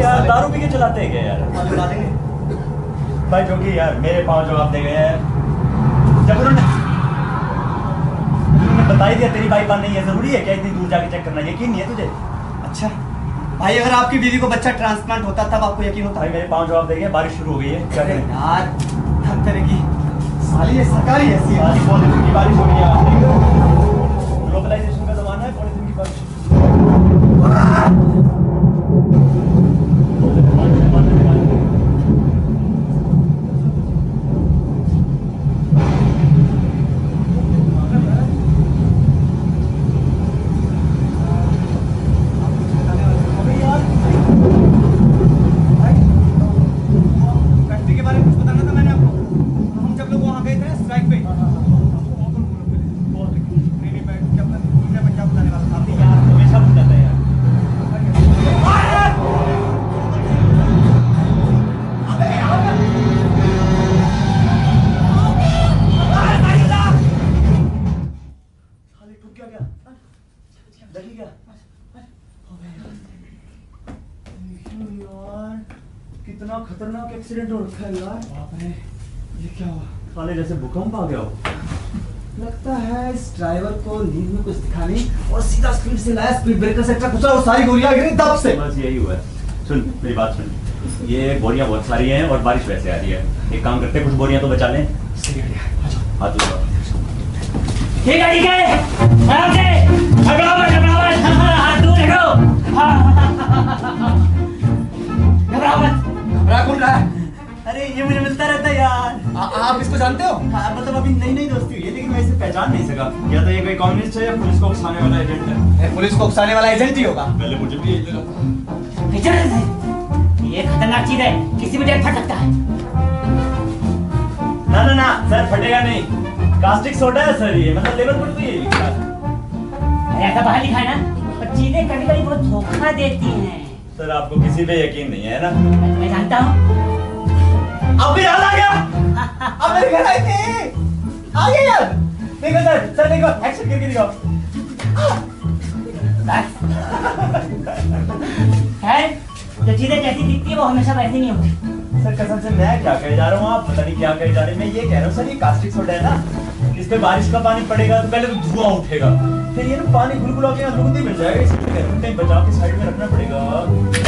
यार दारू पी के चलाते हैं क्या यार? बता देंगे। भाई जो कि यार मेरे पाँव जवाब दे गए हैं। जब उन्होंने बता ही दिया तेरी बाइक बंद नहीं है, जरूरी है क्या इतनी दूर जाके चेक करना? यकीन नहीं है तुझे? अच्छा भाई, अगर आपकी बीवी को बच्चा ट्रांसप्लांट होता तब आपको यकीन होता? भाई मेरे पाँव जवाब दे गए, बारिश शुरू हो गई है, क्या अरे करें? यार, हम तरह की साली ये सरकारी ऐसी है। आज पॉलिथीन की बारिश हो रही है। ग्लोबलाइजेशन का जमाना है, पॉलिथीन की बारिश। फैक्ट्री के बारे में कुछ बताना था मैंने आपको। हम जब लोग वहाँ गए थे स्ट्राइक पे। नहीं, मैं क्या बताने वाला था आपको? यार हमेशा भूल जाता है यार। साले ठुक गया क्या? लगी क्या? यार कितना खतरनाक एक्सीडेंट हो रखा है यार। बाप रे, ये क्या हुआ? साले जैसे भूकंप आ गया हो। लगता है इस ड्राइवर को नींद में कुछ दिखा नहीं और सीधा स्पीड से लाया, स्पीड ब्रेकर से टकरा और सारी गोलियां गिरी दब से। बस यही हुआ है। सुन मेरी बात सुन, ये बोरियां बहुत सारी हैं और बारिश वैसे आ रही है। एक काम करते हैं, कुछ बोरियां तो बचा लें। सही आइडिया, आ जाओ। हाथ लो। ठीक है आराम से, घबराओ मत, हाथ दूर रखो। घबराओ मत। घबरा कौन रहा है? अरे ये मुझे मिलता रहता है यार। आप इसको जानते हो? हाँ मतलब अभी नई नई दोस्ती हुई है, लेकिन मैं इसे पहचान नहीं सका। या तो ये कोई कम्युनिस्ट है या पुलिस को उकसाने वाला एजेंट है। पुलिस को उकसाने वाला एजेंट ही होगा। पहले मुझे भी यही लगा। ये खतरनाक चीज है, किसी भी टाइम फट सकता है। ना ना ना सर, फटेगा नहीं। कास्टिक सोडा है सर, ये मतलब लेवल पर तो ये लिखा है। अरे ऐसा बाहर लिखा है ना, पर चीजें कभी कभी बहुत धोखा देती हैं। सर आपको किसी पे यकीन नहीं है ना? मैं जानता हूँ। अब भी याद आ गया। अब मेरे घर आए थे, आ गया यार। देखो सर देखो, एक्शन करके दिखाओ। है जो चीजें जैसी दिखती है वो हमेशा वैसी नहीं होती। सर कसम से मैं क्या कह जा रहा हूँ, आप पता नहीं क्या कह जा रहे हैं। मैं ये कह रहा हूँ सर, ये कास्टिक सोडा है ना, इस पे बारिश का पानी पड़ेगा तो पहले तो धुआं उठेगा, फिर ये ना पानी गुलगुला के लुगदी मिल जाएगा। इसलिए कह रहा हूँ कहीं बचा के साइड में रखना पड़ेगा।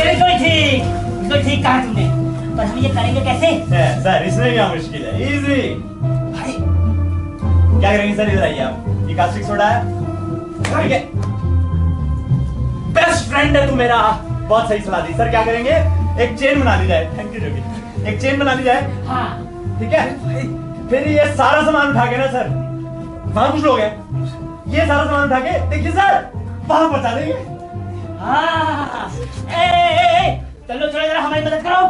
बिल्कुल ठीक कहा तुमने, पर हम ये करेंगे कैसे? सर इसमें क्या मुश्किल है, इजी। भाई क्या करेंगे सर, इधर आइए आप। ये कास्टिक सोडा है, ठीक है? बेस्ट फ्रेंड है तू मेरा, बहुत सही सलाह दी। सर क्या करेंगे, एक चेन बना ली जाए। थैंक यू जोगी। एक चेन बना ली जाए, हाँ ठीक है? फिर ये सारा सामान उठा के ना सर, वहां कुछ लोग हैं, ये सारा सामान उठा के देखिए सर वहां पहुंचा देंगे। हाँ ए, चलो थोड़ा जरा हमारी मदद करो।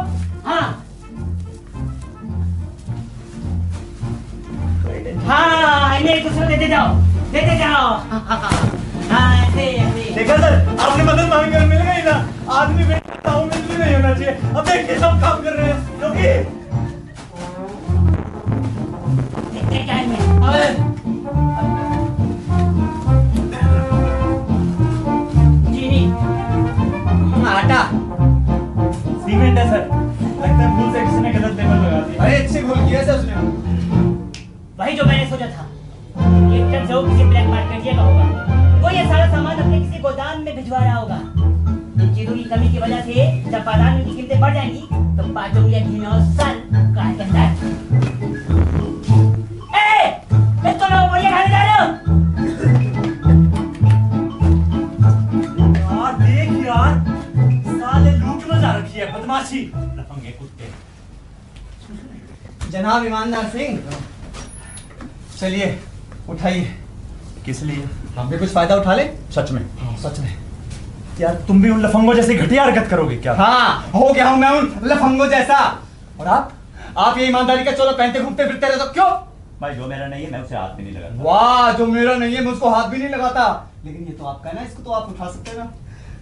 हाँ इन्हें एक दूसरे को देते जाओ। हाँ ऐसे देखा सर, आपने मदद मांग कर मिल गई ना। आदमी बेटा मिल नहीं होना चाहिए। अब देखिए सब काम कर रहे हैं क्योंकि देखते क्या है अरे अच्छी भूल किया है उसने। वही जो मैंने सोचा था। ये ट्रक जरूर किसी ब्लैक मार्केटिया का होगा। वो ये सारा सामान अपने किसी गोदाम में भिजवा रहा होगा। इन चीजों की कमी की वजह से जब बाजार में कीमतें बढ़ जाएंगी तो पाँचों या घिनौर सन काट करता है। तो लोग बोलिए खाने जा रहे हो? यार देख यार, साले लूट में जा रखी है बदमाशी, लफंगे कुत्ते। जनाब ईमानदार सिंह, चलिए उठाइए। किस लिए? हम भी कुछ फायदा उठा ले। सच में? हाँ सच में। यार तुम भी उन लफंगों जैसी घटिया हरकत करोगे क्या? हाँ हो गया हूँ मैं उन लफंगों जैसा। और आप ये ईमानदारी का चलो पहनते घूमते फिरते रहे तो क्यों? भाई जो मेरा नहीं है मैं उसे हाथ भी नहीं लगाता। वाह, जो मेरा नहीं है मैं उसको हाथ भी नहीं लगाता। लेकिन ये तो आपका है ना, इसको तो आप उठा सकते हैं ना।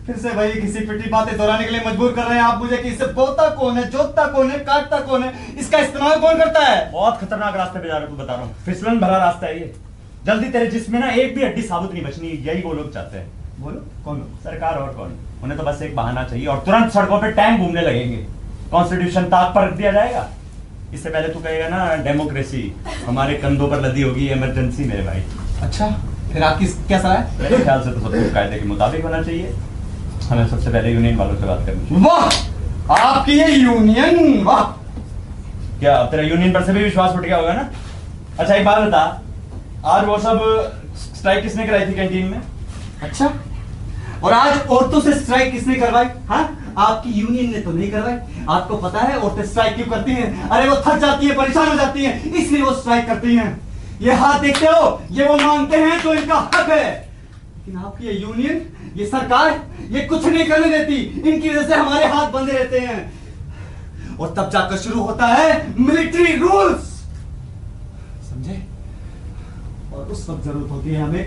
फिर से वही किसी पिटी बातें दोहराने के लिए मजबूर कर रहे हैं आप मुझे कि इससे बोता कौन है, जोतता कौन है, काटता कौन है, इसका इस्तेमाल कौन करता है। बहुत खतरनाक रास्ते पे जा रहा हूँ, बता रहा हूँ। फिसलन भरा रास्ता है ये। जल्दी तेरे जिस्म में ना एक भी हड्डी साबुत नहीं बचनी, यही वो लोग चाहते हैं। बोलो कौन लोग? सरकार और कौन? उन्हें तो बस एक बहाना चाहिए और तुरंत सड़कों पे टैंक घूमने लगेंगे। कॉन्स्टिट्यूशन ताक पर रख दिया जाएगा। इससे पहले तू कहेगा ना डेमोक्रेसी हमारे कंधों पर लदी होगी, इमरजेंसी मेरे भाई। अच्छा, फिर आपकी क्या सलाह है? मेरे ख्याल से तो सब कुछ कायदे के मुताबिक होना चाहिए। हमें सबसे पहले यूनियन वालों से बात करनी चाहिए। वाह, आपकी ये यूनियन, वाह। क्या अब तेरा यूनियन पर से भी विश्वास उठ गया होगा ना? अच्छा एक बात बता, आज वो सब स्ट्राइक किसने कराई थी कैंटीन में? अच्छा, और आज औरतों से स्ट्राइक किसने करवाई? हाँ, आपकी यूनियन ने तो नहीं करवाई। आपको पता है औरतें स्ट्राइक क्यों करती हैं? अरे वो थक जाती है, परेशान हो जाती हैं, इसलिए वो स्ट्राइक करती हैं। ये हाथ देखते हो, ये वो मांगते हैं जो इनका हक है। लेकिन आपकी ये यूनियन, ये सरकार, ये कुछ नहीं करने देती। इनकी वजह से हमारे हाथ बंधे रहते हैं। और तब जाकर शुरू होता है मिलिट्री रूल्स, समझे? और उस वक्त जरूरत होती है हमें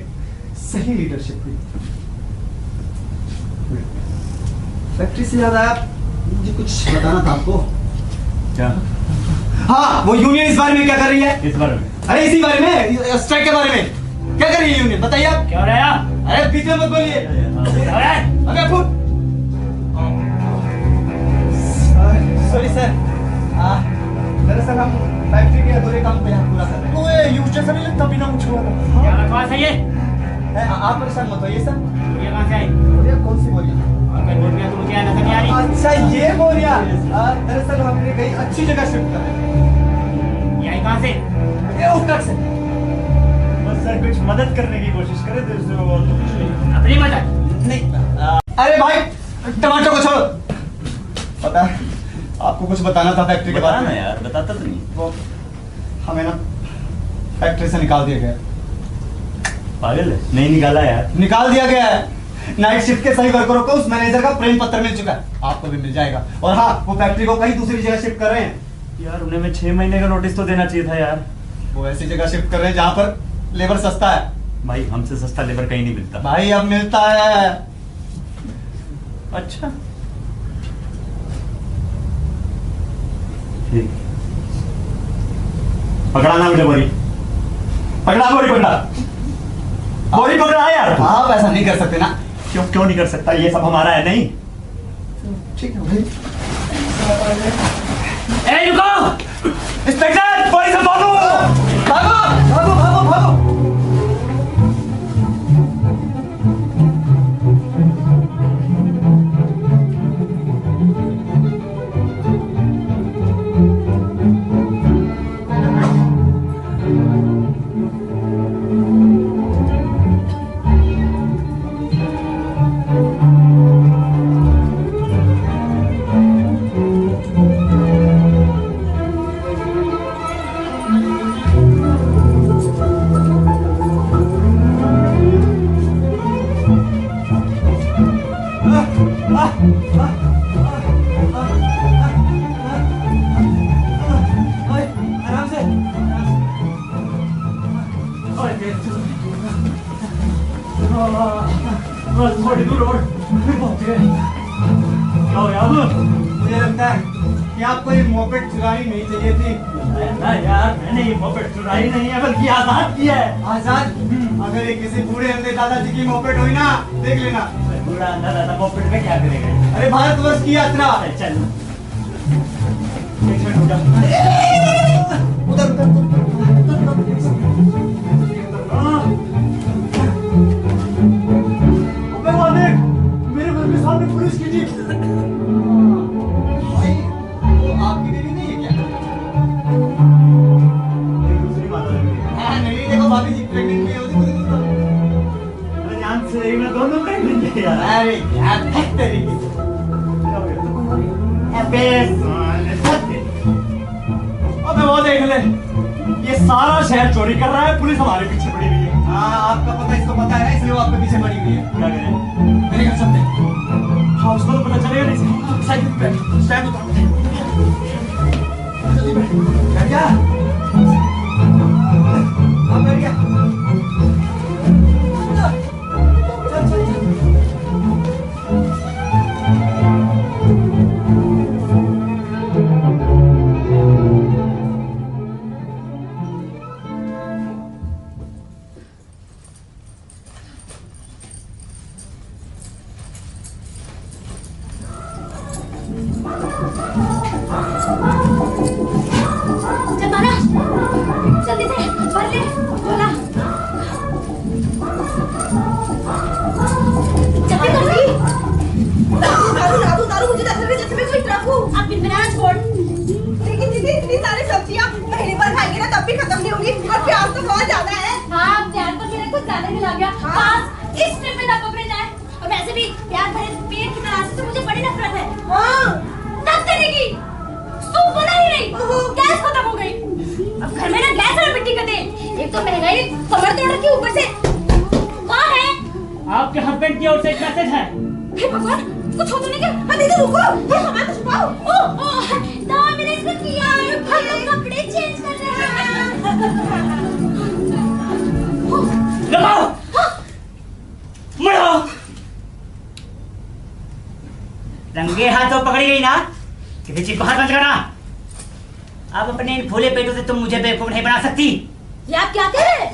सही लीडरशिप की। फैक्ट्री से याद आया, मुझे कुछ बताना था आपको। क्या? हाँ, वो यूनियन इस बारे में क्या कर रही है? इस बारे में? अरे इसी बारे में, स्ट्राइक के बारे में क्या कर रही है यूनियन, बताइए आप। क्या हो रहा है? अरे बीच में मत बोलिए। क्या हो रहा है? अबे फुट। सॉरी सर, दरअसल हम फैक्ट्री के अधूरे काम को यहाँ पूरा कर रहे हैं। ओए यूज जैसा नहीं लगता बिना कुछ हुआ। क्या बकवास है ये? आप परेशान मत होइए सर। ये कहाँ से आई? बोलिए कौन सी बोलिए? और कोई बोल रहा तो मुझे नजर नहीं आ रही। अच्छा ये बोलिया, दरअसल हमने कहीं अच्छी जगह शिफ्ट कर रहे हैं। ये आई कहाँ से? ये उस ट्रक से। बस सर कुछ मदद करने की कोशिश करे तो इससे वो तो कुछ नहीं। अपनी मदद? नहीं, अरे भाई टमाटर को छोड़ो। पता है आपको कुछ बताना था फैक्ट्री के बारे बताना में। यार, बताता तो नहीं। वो हमें ना फैक्ट्री से निकाल दिया गया है। पागल है? नहीं निकाला यार। निकाल दिया गया है। नाइट शिफ्ट के सही वर्करों को उस मैनेजर का प्रेम पत्र मिल चुका है, आपको भी मिल जाएगा। और हाँ, वो फैक्ट्री को कहीं दूसरी जगह शिफ्ट कर रहे हैं। यार उन्हें मैं 6 महीने का नोटिस तो देना चाहिए था यार। वो ऐसी जगह शिफ्ट कर रहे हैं जहाँ पर लेबर सस्ता है। भाई हमसे सस्ता लेबर कहीं नहीं मिलता। भाई अब मिलता है। अच्छा ठीक, पकड़ाना मुझे बोरी, पकड़ा बोरी, पकड़ा बोरी, पकड़ा यार। आप ऐसा नहीं कर सकते ना। क्यों क्यों नहीं कर सकता? ये सब हमारा है नहीं? ठीक है भाई। ए रुको! इंस्पेक्टर बोरी से भागो, भागो भागो भागो भागो। आराम से। बस थोड़ी दूर और पहुंच गए। क्या हो गया अब? मुझे लगता है कि आपको ये मोपेड चुरानी नहीं चाहिए थी। ना यार मैंने ये मोपेड चुराई नहीं है बल्कि आजाद किया है। आजाद? अगर ये किसी बूढ़े अंधे दादाजी की मोपेड हुई ना, देख लेना। पूरा दादा मोपेड में क्या करेगा? अरे भारतवर्ष की यात्रा। चल एक मिनट रुक जा। तेरी की। अबे साले, अबे वो देख ले, ये सारा शहर चोरी कर रहा है, पुलिस हमारे पीछे पड़ी हुई है। हाँ आपका पता इसको पता है ना, इसलिए वो आपके पीछे पड़ी हुई है। क्या करें? मेरे घर चलते हैं। हाँ उसको तो पता चलेगा नहीं। साइकिल पे बैठ, स्टैंड उतार दे। जल्दी बैठ। बैठ जा। अब बैठ गया। चल चल चल। जमाना जल्दी से भर ले बोला जल्दी कर ली दारू मुझे दस रुपए जैसे मैं कोई ट्रक हूँ। आप बिन बनाना छोड़ लेकिन दीदी इतनी सारी सब्जियाँ महीने भर खाएंगे ना तब भी खत्म नहीं होंगी, और प्याज तो बहुत ज्यादा है। हाँ प्यार तो मेरे कुछ ज्यादा ही लग गया हाँ। बस इस ट्रिप में ना पकड़े जाए और वैसे भी प्यार भरे पेट की तरह से तो मुझे बड़ी नफरत है हाँ तब करेगी सूप बना ही नहीं गैस खत्म हो गई अब घर में ना गैस और मिट्टी का तेल एक तो महंगाई कमर तोड़ रखी ऊपर से कौन है आपके हस्बैंड की ओर से एक मैसेज है। हे भगवान कुछ हो तो नहीं क्या हाँ दीदी रुको, ये सामान तो छुपाओ। ओ तो मैंने इसको किया हम लोग कपड़े चेंज कर रहे हैं लगाओ, मरो। रंगे हाथों पकड़ी गई ना, किसी चीज को हाथ मत लगाना। आप अपने इन फूले पेटों से तुम मुझे बेवकूफ नहीं बना सकती। ये आप क्या कह रहे हैं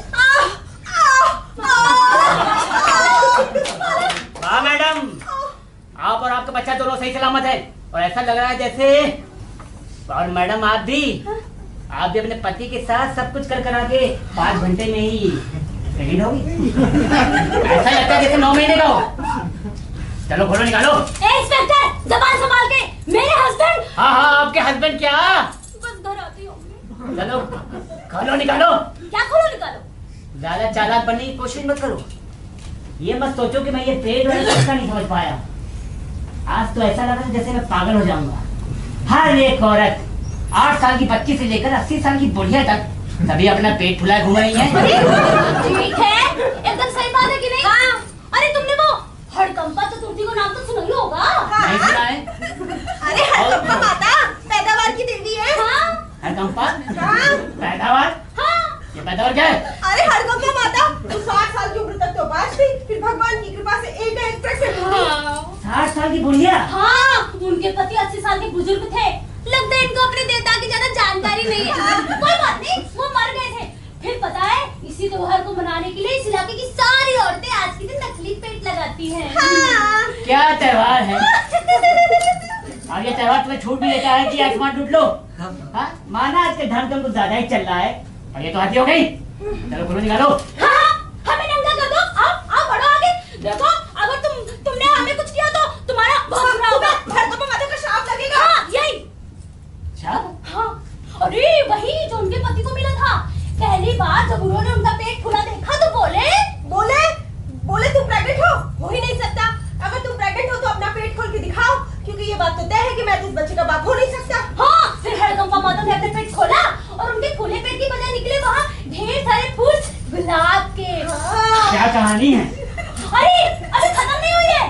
हाँ मैडम, आप और आपका बच्चा दोनों सही सलामत है और ऐसा लग रहा है जैसे, और मैडम आप भी अपने पति के साथ सब कुछ कर आके 5 घंटे में ही प्रेग्नेंट होगी। ऐसा लगता है जैसे 9 महीने का हो। चलो खोलो निकालो। इंस्पेक्टर जबान संभाल के मेरे हस्बैंड हाँ हाँ आपके हस्बैंड क्या, बस घर आती हूँ चलो खोलो निकालो। क्या खोलो निकालो ज्यादा चालाक बनने की कोशिश मत करो। ये मत सोचो कि मैं ये पेट वाला किस्सा नहीं समझ पाया। आज तो ऐसा लगा जैसे मैं पागल हो जाऊंगा। हर एक औरत 8 साल की बच्ची से लेकर 80 साल की बुढ़िया तक सभी अपना पेट फुलाए घूम रही हैं। ठीक है एकदम सही बात है कि नहीं हाँ अरे तुमने वो हड़कंपा चतुर्थी को नाम तो सुना ही होगा नहीं सुना है? अरे हड़कंपा माता पैदावार की देवी है। हाँ हड़कंपा हाँ पैदावार, हाँ ये पैदावार क्या है? अरे हड़कंपा माता तो 60 साल की उम्र तक तो बाँच गई, फिर भगवान की कृपा से एक प्रेग्नेंट हुई। 60 साल की बुढ़िया। हाँ उनके पति 80 साल के बुजुर्ग थे। लगता है इनको अपने देवता की ज्यादा जानकारी नहीं है। कोई बात नहीं वो मर गए थे। फिर पता है इसी त्योहार को मनाने के लिए इस इलाके की सारी औरतें आज के दिन नकली पेट लगाती हैं। हाँ। क्या त्योहार है? और ये त्योहार तुम्हें छूट भी लेता है कि आसमान टूट लो। हाँ माना आज के धर्म तो कुछ ज्यादा ही चल रहा है और ये तो हद हो गई। चलो खोलो निकालो। हाँ हमें नंगा कर दो। आओ बढ़ो आगे। देखो अगर तुमने हमें कुछ किया तो तुम्हारा बहुत बुरा होगा। हड़कंपा माता का श्राप लगेगा। हाँ यही अच्छा हाँ अरे वही जो उनके पति को मिला था। पहली बार जब उन्होंने उनका पेट खुला देखा तो बोले तुम प्रेग्नेंट हो ही नहीं सकता। अगर तुम प्रेग्नेंट हो तो अपना पेट खोल के दिखाओ, क्योंकि ये बात तो तय है कि मैं तो इस बच्चे का बाप हो नहीं सकता। हाँ फिर हड़कंपा माता ने अपने पेट खोला और उनके खुले पेट की बजाय निकले वहाँ ढेर सारे फूल गुलाब के। क्या कहानी है? अरे अभी खत्म नहीं हुई है।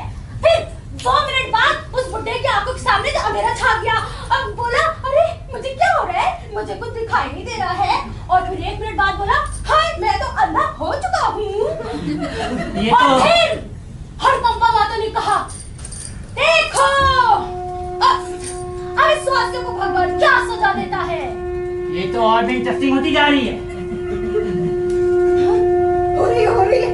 फिर 2 मिनट बाद उस बुड्ढे की आंखों के सामने से अंधेरा छा गया। अब बोला अरे मुझे क्या हो रहा है, मुझे कुछ दिखाई नहीं दे रहा है। और फिर 1 मिनट बाद बोला हाय मैं तो अंधा हो चुका हूँ। ये और तो फिर हड़कंपा माता ने कहा देखो अब इस स्वास्थ्य को भगवान क्या सजा देता है। ये तो और भी इंटरेस्टिंग होती जा रही है। हो रही है।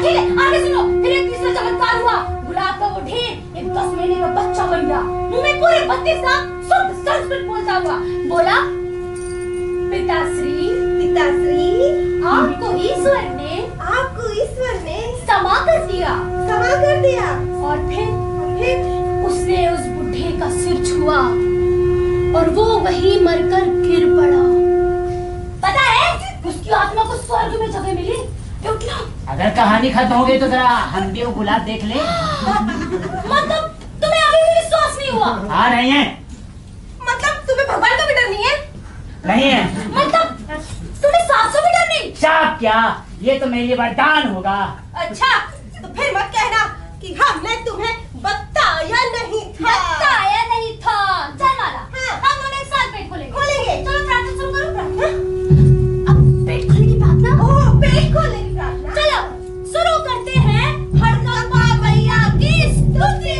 ठीक है आगे सुनो। फिर एक तीसरा चमत्कार हुआ। गुलाब का वो ढेर एक 10 महीने का बच्चा बन गया। मुंह में पूरे 32 साल शुद्ध संस्कृत बोलता हुआ बोला पिताश्री आपको ईश्वर ने समा कर दिया। और फिर उसने उस बुढ़े का सिर छुआ और वो वहीं मरकर गिर पड़ा। पता है उसकी आत्मा को स्वर्ग में जगह मिली। ये उठना अगर कहानी खत्म हो गई तो जरा हम भी वो गुलाब देख ले। मतलब तुम्हें अभी भी विश्वास नहीं हुआ? हाँ नहीं है। मतलब तुम्हें भगवान का भी डर नहीं है? नहीं है। मतलब तुम्हें सांप से भी डर नहीं? साहब क्या, ये तो मेरे लिए वरदान होगा। अच्छा तो फिर मत कहना कि हमने तुम्हें बताया नहीं था। बताया नहीं था। चल माला, हाँ। हम दोनों एक साथ पेट खोलेंगे। खोलेंगे। चलो प्रार्थना शुरू करो। प्रार्थना? अब पेट खोलने की प्रार्थना? ओह, पेट खोलने की प्रार्थना। चलो शुरू करते हैं हड़कंपा मैया की स्तुति।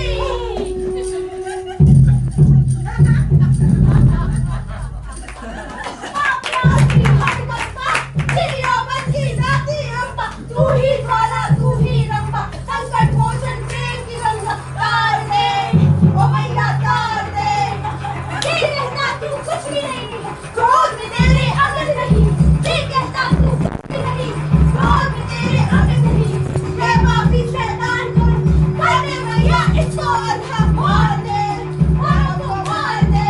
तू ही ज्वाला, तू ही रंबा, संकट मोचन प्रेम की गंगा, तार दे ओ मैया, तार दे। ये कहता तू कुछ भी नहीं, क्रोध में तेरे अगल नहीं। ये कहता तू कुछ भी नहीं, क्रोध में तेरे अगल नहीं। ये पापी शैतान को मार दे मैया, इसको अंधा मार दे, मार दे।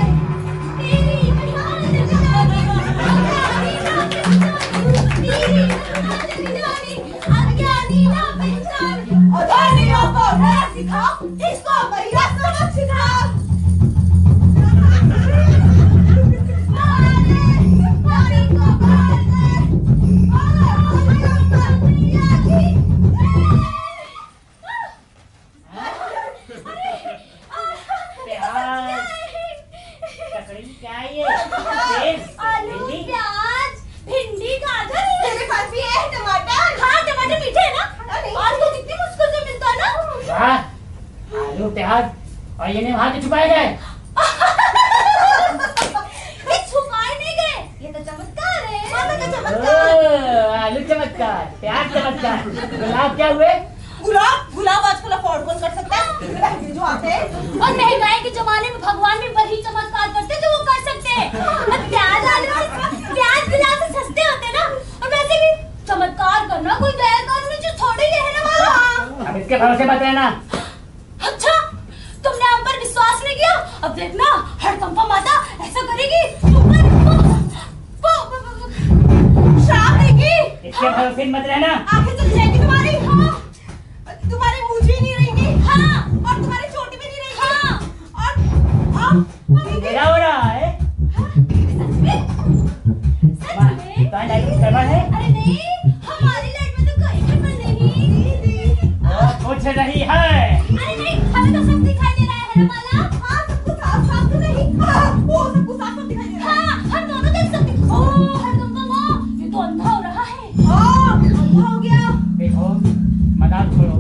तेरी मेहरान जगानी, अज्ञानी ना पहचान, अज्ञानियों को राह सिखा, इसको मैया समझ सिखा। मार दे, मारी को मार दे, मैया की। ककड़ी क्या है ये? तेल? आलू, भिंडी? प्याज, भिंडी, गाजर। तेरे पास भी है टमाटर? हाँ, टमाटर मीठे है ना? नहीं। आज तो कितनी मुश्किल से मिलता है ना? वाह, आलू प्याज और ये नहीं वहाँ के छुपाए गए। ये छुपाए नहीं गए, ये तो चमत्कार है। माता का चमत्कार। आलू चमत्कार, प्याज चमत्कार, गुलाब क्या हुए? गुलाब आजकल अफोर्ड कौन कर सकता है? महंगे जो आते हैं। और महंगाई के जमाने में भगवान भी वही चमत्कार करते जो वो कर सकते हैं। और प्याज गुलाब से सस्ते होते हैं ना। और वैसे भी चमत्कार करना कोई गैर कानूनी चीज थोड़ी है ना माला। अब इसके भरोसे मत रहना। अच्छा, तुमने हम पर विश्वास नहीं किया? अब देखना हड़कंपा माता ऐसा करेगी, तुम पर श्राप देगी। इसके भरोसे मत रहना। आंखें चली जाएगी तुम्हारी। हाँ। तुम्हारी मूंछ भी नहीं रहेंगी। हाँ। और तुम्हारी चोटी भी नहीं रहेगी। हाँ। और मेरा हो रहा है। सच में? तुम्हारी लाइट की गड़बड़ है? अरे नहीं, हमारी लाइट में तो कोई गड़बड़ नहीं। कुछ नहीं है। अरे नहीं, हमें तो सब दिखाई दे रहा है ना माला। हाँ, सब कुछ साफ-साफ तो नहीं। हाँ, वो सब कुछ साफ-साफ दिखाई दे रहा है। हाँ, हम दोनों देख सकते हैं। ओह, हड़कंपा माँ, ये तो अंधा हो रहा है। हाँ, अंधा हो गया। देखो, मजाक छोड़ो,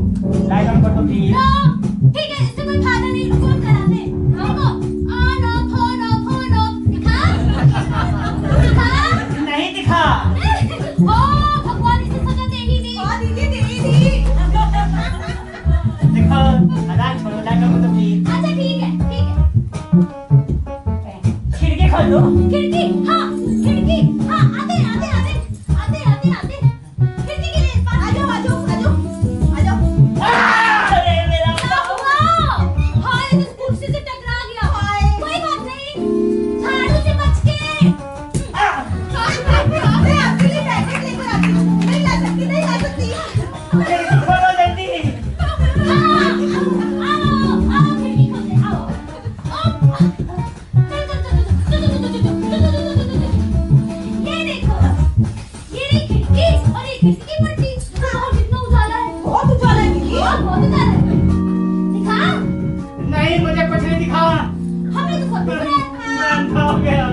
लाइट ऑन कर दो प्लीज। ठीक है, इससे कोई फायदा नहीं, रुको हम कराते हैं। रुको, on off, on off, on off. दिखा? नहीं दिखा। ओह, भगवान इसे सजा दे ही दी। हाँ, दीदी, दीदी। देखो, मजाक छोड़ो, लाइट ऑन कर दो प्लीज। अच्छा ठीक है, ठीक है। खिड़की खोल दो। खिड़की, हाँ, खिड़की, हाँ, आते, आते, आते, आते, आते, आते। खिड़की के लिए पास। आ जाओ, आ जाओ, आ जाओ, आ जाओ। अरे मेरा क्या हुआ? हाय, तो कुर्सी से टकरा गया। हाय। कोई बात नहीं, झाड़ू से बच के। मैं आपके लिए पैकेट लेकर आती हूँ। नहीं ला सकती, नहीं ला सकती। खिड़की खोलो जल्दी। हाँ, आओ, आओ, खिड़की खोल दे, आओ। ये देखो, ये रही खिड़की और ये खिड़की की पट्टी। बाहर कितना उजाला है। बहुत उजाला है दीदी। बहुत उजाला है। दिखा? नहीं, मुझे कुछ नहीं दिखा। हमें तो सब दिख रहा है। मैं अंधा हो गया।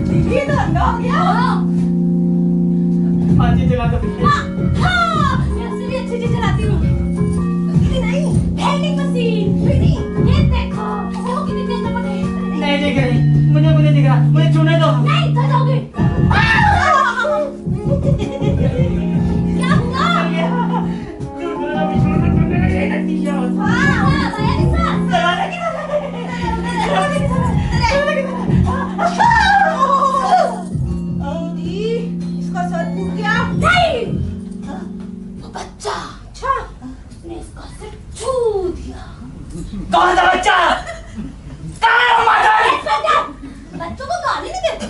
दीदी तो अंधा हो गया। हाँ, माची जला दो प्लीज। हाँ, मैं उससे भी अच्छी चीज चलाती हूँ। दीदी नहीं। Vending machine. दीदी। ये देखो, वो कितनी तेज चमक रही है। नहीं दिख रही, मुझे दिख रहा, मुझे छूने दो। नहीं, थक जाओगे। क्या हुआ? हाँ, हाँ, भैया के साथ। दीदी, इसका सर फूट गया। नहीं, वो बच्चा, अच्छा। उसने इसका सिर छू दिया। कौन सा बच्चा? कहाँ है वो माधव? बच्चों को गाली नहीं देते।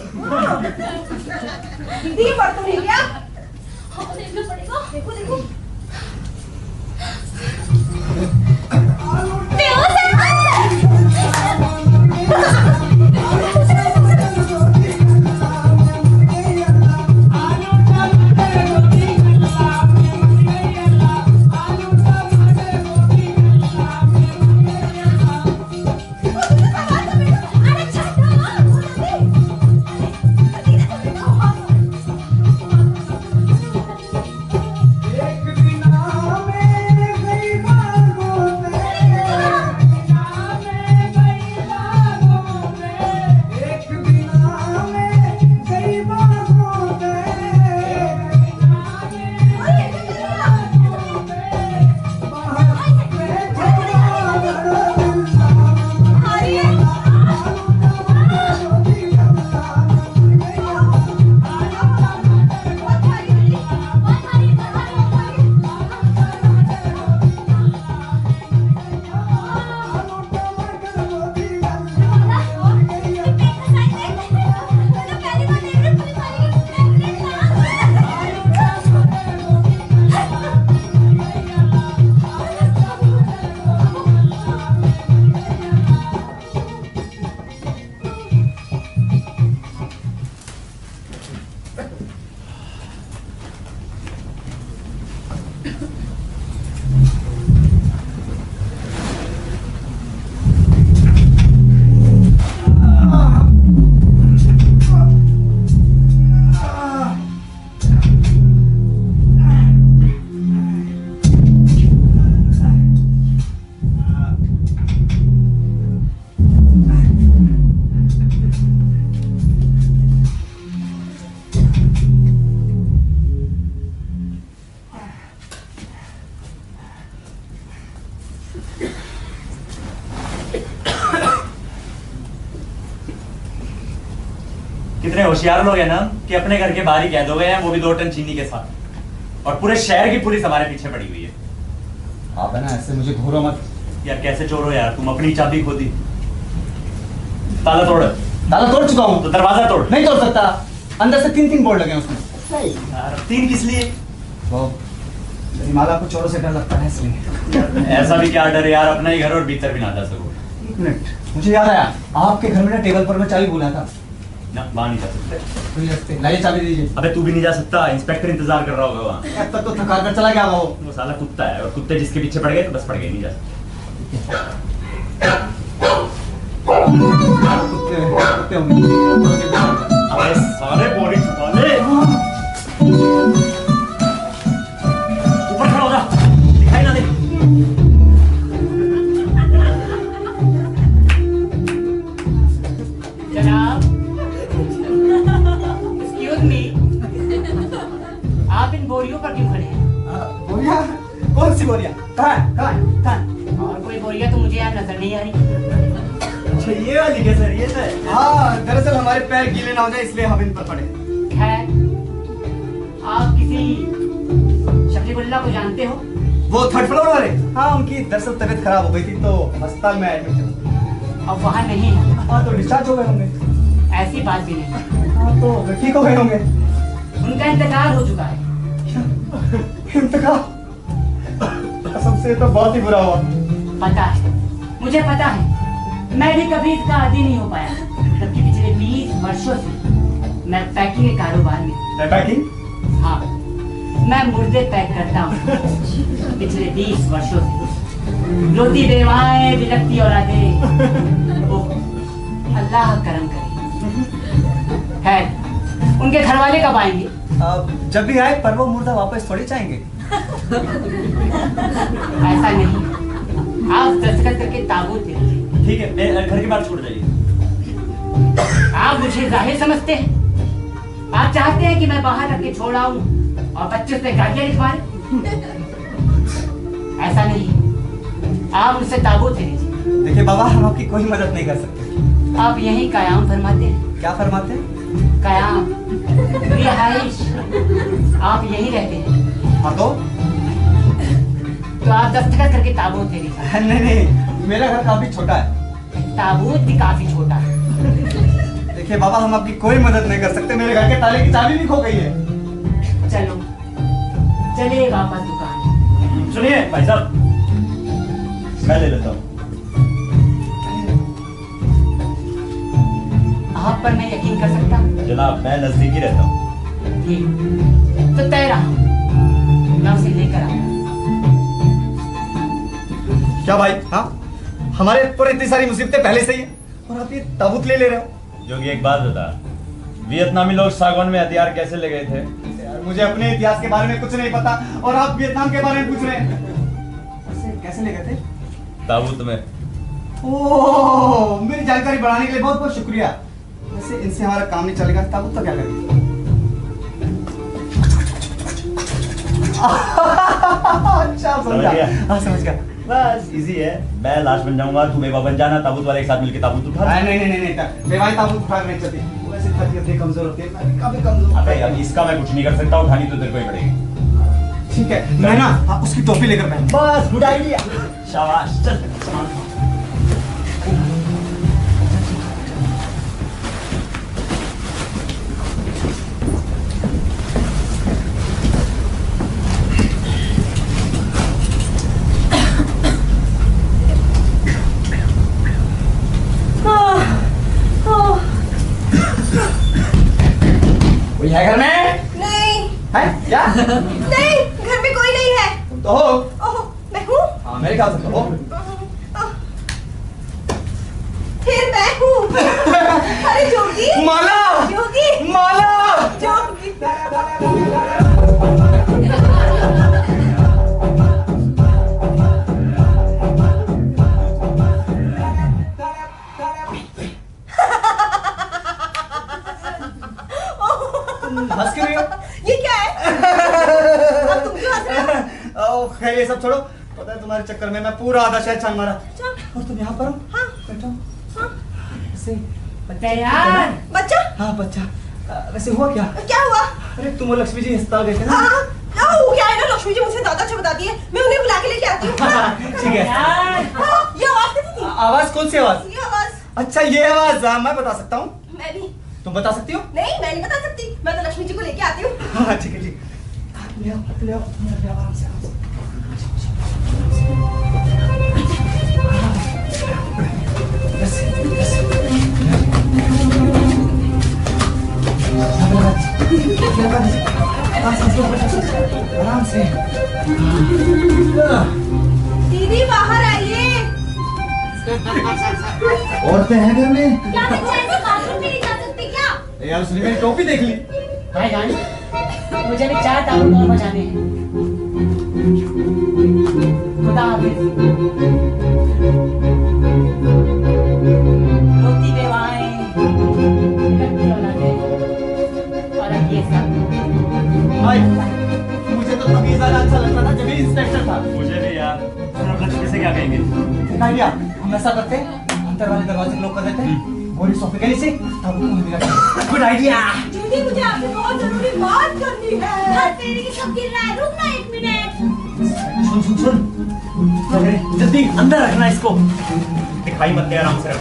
दीदी, ये बर्तन नहीं गया। हाँ देखना पड़ेगा। देखो देखो बेहोश है। अरे कितने होशियार लोग हैं ना कि अपने घर के बाहर ही कैद हो गए हैं, वो भी 2 टन चीनी के साथ। और पूरे शहर की पुलिस हमारे पीछे पड़ी हुई है। आप है ना ऐसे मुझे घूरो मत। यार कैसे चोर हो यार, तुम अपनी चाबी खो दी। ताला तोड़। ताला तोड़ चुका हूँ। तो दरवाजा तोड़। नहीं तोड़ सकता, अंदर से 3 बोर्ड लगे हैं उसमें। यार 3 किस लिए? वो मेरी माला को चोरों से डर लगता है इसलिए। ऐसा भी क्या डर है यार, अपना ही घर और भीतर भी ना जा सको। 1 मिनट, मुझे याद आया, आपके घर में ना टेबल पर मैं चाबी भूला था। ना वहाँ नहीं जा सकते। लाइए चाबी दीजिए। अबे तू भी नहीं जा सकता, इंस्पेक्टर इंतजार कर रहा होगा वहाँ। अब तक तो थका कर चला गया वो। वो साला कुत्ता है, और कुत्ते जिसके पीछे पड़ गए तो बस पड़ गए, नहीं जा सकते। कुत्ते होंगे। अबे सारे बोरी छुपा ले। ऊपर खड़ा हो जा, दिखाई ना दे। जनाब, एक्सक्यूज मी, आप इन बोरियों पर क्यों खड़े हैं? बोरिया? कौन सी बोरिया? कहाँ? और कोई बोरिया तो मुझे यहाँ नजर नहीं आ रही। अच्छा ये वाली क्या सर, ये तो है। हाँ, दरअसल हमारे पैर गीले ना हो जाए इसलिए हम इन पर पड़े। खैर, आप किसी शकीबुल्लाह को जानते हो? वो 3rd फ्लोर वाले? हाँ, उनकी दरअसल तबीयत खराब हो गई थी तो अस्पताल में एडमिट थे। अब वहाँ नहीं है। हाँ, तो डिस्चार्ज हो गए होंगे। ऐसी बात भी नहीं, हाँ, तो ठीक हो गए होंगे। उनका इंतकाल हो चुका है। इंतकाल? कसम से तो बहुत ही बुरा हुआ। पता है, मुझे पता है, मैं भी कभी इसका आदी नहीं हो पाया, जबकि पिछले 20 वर्षों से मैं पैकिंग के कारोबार में। पैकिंग? हाँ, मैं मुर्दे पैक करता हूँ पिछले 20 वर्षों से। रोती बेवाएं बिलकती औलादें, ओह, अल्लाह करम करे। खैर, उनके घर वाले कब आएंगे? जब भी आए, पर वो मुर्दा वापस थोड़ी चाहेंगे। ऐसा नहीं, आप दस्तखत करके ताबूत दे दीजिए। ठीक है, मैं घर के बाहर छोड़ जाइए। आप मुझे जाहिर समझते हैं? आप चाहते हैं कि मैं बाहर रख के छोड़ आऊं और बच्चे से गालियां लिखवाएं? ऐसा नहीं, आप मुझसे ताबूत दे दीजिए। देखिए बाबा, हम आपकी कोई मदद नहीं कर सकते। आप यहीं कयाम फरमाते हैं? क्या फरमाते हैं? कयाम, रिहाइश, आप यहीं रहते हैं? हाँ तो आप दस्तखत करके ताबूत दे दीजिए। नहीं, मेरा घर काफी छोटा है। ताबूत भी काफी छोटा है। देखिए बाबा, हम आपकी कोई मदद नहीं कर सकते। मेरे घर के ताले की चाबी भी खो गई है। चलो, चलिए वापस दुकान। सुनिए भाई साहब, मैं ले लेता हूँ। आप पर मैं यकीन कर सकता हूँ? जनाब मैं नजदीकी रहता हूँ। ठीक, तो तय रहा, मैं उसे लेकर आया। क्या भाई? हाँ, हमारे ऊपर इतनी सारी मुसीबतें पहले से ही है और आप ये ताबूत ले रहे हो। जोगी एक बात बता, वियतनामी लोग सागवान में हथियार कैसे ले गए थे? यार मुझे अपने इतिहास के बारे में कुछ नहीं पता और आप वियतनाम के बारे में पूछ रहे हैं। कैसे ले गए थे? ताबूत में। ओह, मेरी जानकारी बढ़ाने के लिए बहुत बहुत शुक्रिया। वैसे इनसे हमारा काम नहीं चलेगा, ताबूत तो क्या करेंगे? अच्छा समझा। हाँ समझ गया। बस इजी है, मैं लाश बन जाऊंगा, तू बेवा बन जाना, ताबूत वाले एक साथ मिलकर ताबूत उठा। नहीं, बेवाई ताबूत उठा नहीं चलती। वैसे थकी कमजोर होती है, मैं भी काफी कमजोर। अबे यार इसका मैं कुछ नहीं कर सकता, उठानी तो तेरे को ही पड़ेगी। ठीक है, मैं ना उसकी टोपी लेकर पहन। बस गुड आइडिया, शाबाश चल। कोई है घर में? नहीं है क्या? नहीं, घर में कोई नहीं है। तुम तो हो। ओह, मैं हूँ। हाँ मेरे ख्याल से तो हो। फिर मैं हूँ। अरे जोगी, माला, जोगी, माला। जोगी। हंस क्यों रही हो? ये क्या है? अब तुम क्यों हंस रहे हो? खैर ये सब छोड़ो। पता है तुम्हारे चक्कर में मैं पूरा आधा शहर छान मारा अच्छा। और तुम यहाँ पर हो? हाँ। बैठो। हाँ। वैसे बच्चा यार, बच्चा, हाँ बच्चा। वैसे हुआ क्या? क्या हुआ? अरे तुम और लक्ष्मी जी अस्पताल गए थे ना? हाँ, वो क्या है ना, लक्ष्मी जी मुझे ज्यादा अच्छा बताती है, मैं उन्हें बुला के लेके आती हूँ। हाँ, ठीक है। यार, हाँ, ये आवाज कैसी थी? आवाज कौन सी आवाज? ये आवाज। अच्छा ये आवाज मैं बता सकता हूँ। मैं भी। तुम बता सकती हो? नहीं, मैं नहीं बता सकती, मैं तो लक्ष्मी जी को लेके आती हूँ। हाँ ठीक है ठीक। ले आओ ले आओ आराम से आराम से। बस बस। आराम से। दीदी बाहर आइए। औरतें हैं घर में? क्या बच्चा ऐसे बाथरूम में नहीं जा सकते क्या? यार उसने मेरी टोपी देख ली। भाई जान, मुझे भी 4 ताबूत और बजाने हैं। खुदा हाफिज। रोती बेवाएं, रखती औलादें, और अब ये सब। भाई मुझे तो तभी ज्यादा अच्छा लगता था जब ये इंस्पेक्टर था। मुझे भी यार, अब लक्ष्मी से क्या कहेंगे? देखा क्या? हम ऐसा करते हैं, अंदर वाले दरवाजे लॉक कर देते हैं, गोरी सोफे के नीचे, तब वो हमें लगता है। Good idea. दीदी मुझे आपसे बहुत जरूरी बात करनी है। हर तेरे की सब गिर रहा है, रुक ना 1 मिनट। सुन सुन सुन, अरे जल्दी अंदर रखना इसको, दिखाई मत दे, आराम से रख।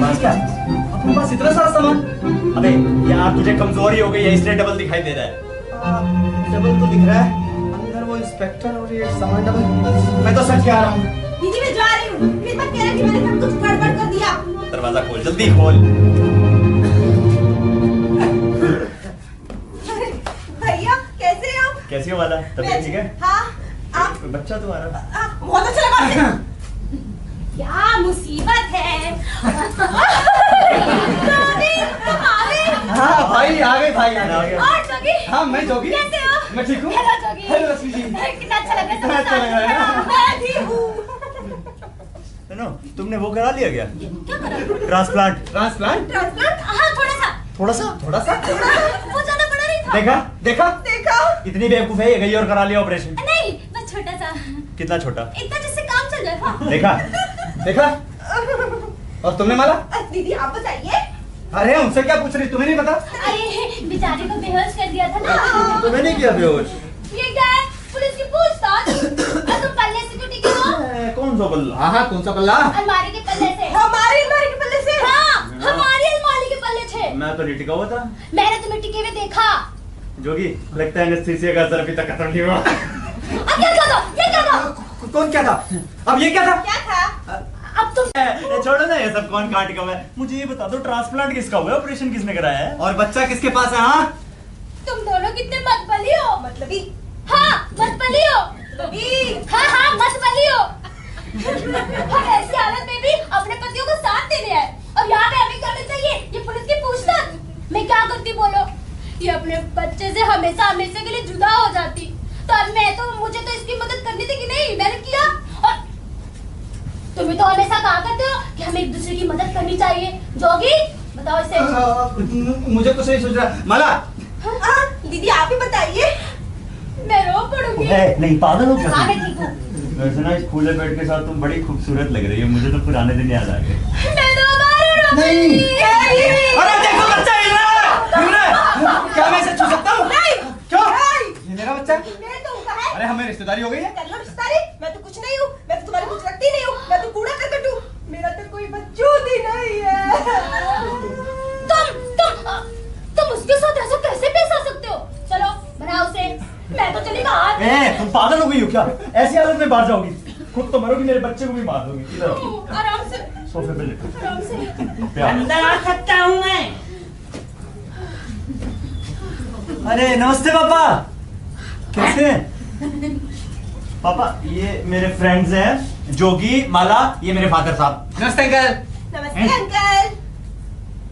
बस क्या? अपने पास इतना सारा सामान? अबे यार तुझे कमजोरी हो गई है इसलिए डबल दिखाई दे रहा है। डबल तो दिख रहा है, अंदर वो इंस्पेक्टर और ये सामान डबल। मैं तो सच कह रहा हूँ। दीदी मैं जा रही हूँ, फिर मत कहना कि मैंने सब कुछ गड़बड़ कर दिया। दरवाजा खोल, जल्दी खोल। भैया कैसे हो? कैसी हो वाला? तबीयत ठीक है? हाँ, आप? कोई बच्चा तुम्हारा? बहुत अच्छा लगा आपसे। क्या मुसीबत है? जोगी, तुम आ गए? हाँ भाई आ गए भाई आ गए। और जोगी? हाँ मैं जोगी। कैसे हो? मैं ठीक हूँ। हेलो जोगी। हेलो लक्ष्मी जी। कितना अच्छा लग रहा है कितना अच्छा लग रहा है ना? मैं भी हूँ। सुनो, तुमने वो करा लिया क्या? क्या करा? ट्रांसप्लांट। ट्रांसप्लांट? ट्रांसप्लांट? हाँ थोड़ा सा। थोड़ा सा? थोड़ा सा? वो ज्यादा बड़ा नहीं था। देखा देखा? देखा? इतनी बेवकूफ है, ये गई और करा लिया ऑपरेशन। नहीं, बस छोटा सा, कितना छोटा? इतना जिससे काम चल जाए। हाँ। देखा? देखा? और तुमने माला? दीदी आप बताइए। अरे हमसे क्या पूछ रही, तुम्हें नहीं पता? अरे बेचारे को बेहोश कर दिया था ना। तुम्हें नहीं किया बेहोश? ये क्या है? पुलिस की पूछताछ। और तुम पल्ले से क्यों टिके हो? कौन सा बल्ला? हाँ कौन सा पल्ला? अलमारी के पल्ले से। हमारी अलमारी के पल्ले से? हाँ, हमारी अलमारी के पल्ले थे। मैं तो नहीं टिका हुआ था। मैंने तुम्हें टिके हुए देखा। जोगी लगता है एनेस्थीसिया का असर अभी तक खत्म नहीं हुआ। अब क्या था? ये क्या था? कौन क्या था? अब ये क्या था? क्या था? अब तुम छोड़ो ना ये सब, कौन काट का है। मुझे ये बता दो ट्रांसप्लांट किसका हुआ है, ऑपरेशन किसने कराया है? और बच्चा किसके पास है? हाँ तुम दोनों कितने मतबली हो। मतलबी हाँ मतबली हो। हाँ हाँ मतबली हो। हम ऐसी हालत में भी अपने पतियों को साथ दे रहे हैं और यहाँ पे हमें करना चाहिए ये पुलिस की पूछताछ। मैं क्या करती बोलो? ये अपने बच्चे से हमेशा हमेशा के लिए जुदा हो जाती तो अब मुझे तो इसकी मदद करनी थी कि नहीं, मैंने किया। और तुम्हें तो हमेशा कहा करते हो कि हमें एक दूसरे की मदद करनी चाहिए। जोगी बताओ इसे। मुझे तो सही सोच रहा है। माला दीदी आप ही बताइए। मैं रो पड़ूंगी। नहीं पागल हो क्या? हाँ मैं ठीक हूँ। वैसे ना इस खुले पेट के साथ तुम बड़ी खूबसूरत लग रही हो, मुझे तो पुराने दिन याद आ गए। मैं दोबारा रो नहीं। पड़ूंगी। अरे देखो बच्चा हिल रहा है, हिल रहा है। क्या मैं इसे छू सकता हूँ? नहीं। क्यों? नहीं। ये मेरा बच्चा है। मेरे तो उनका है। अरे हमें रिश्तेदारी हो गई है। कर लो रिश्तेदारी। मैं तो कुछ नहीं हूँ, मैं तो तुम्हारी कुछ लगती नहीं हूँ, मैं तो कूड़ा करकट हूँ। मेरा तो कोई वजूद ही नहीं है। तुम उसके साथ ऐसा कैसे पेश आ सकते हो? चलो बनाओ उसे। मैं तो चली बाहर। तुम पागल हो गई हो क्या? ऐसी हालत में बाहर जाओगी, खुद तो मरोगी, मेरे बच्चे को भी मार दोगी। इधर आओ, आराम से सोफे पे लेटो। आराम से। प्यार। अंदर आ सकता हूँ मैं? अरे नमस्ते पापा, कैसे हैं? पापा ये मेरे फ्रेंड्स हैं, जोगी, माला, ये मेरे फादर साहब। नमस्ते अंकल। नमस्ते अंकल।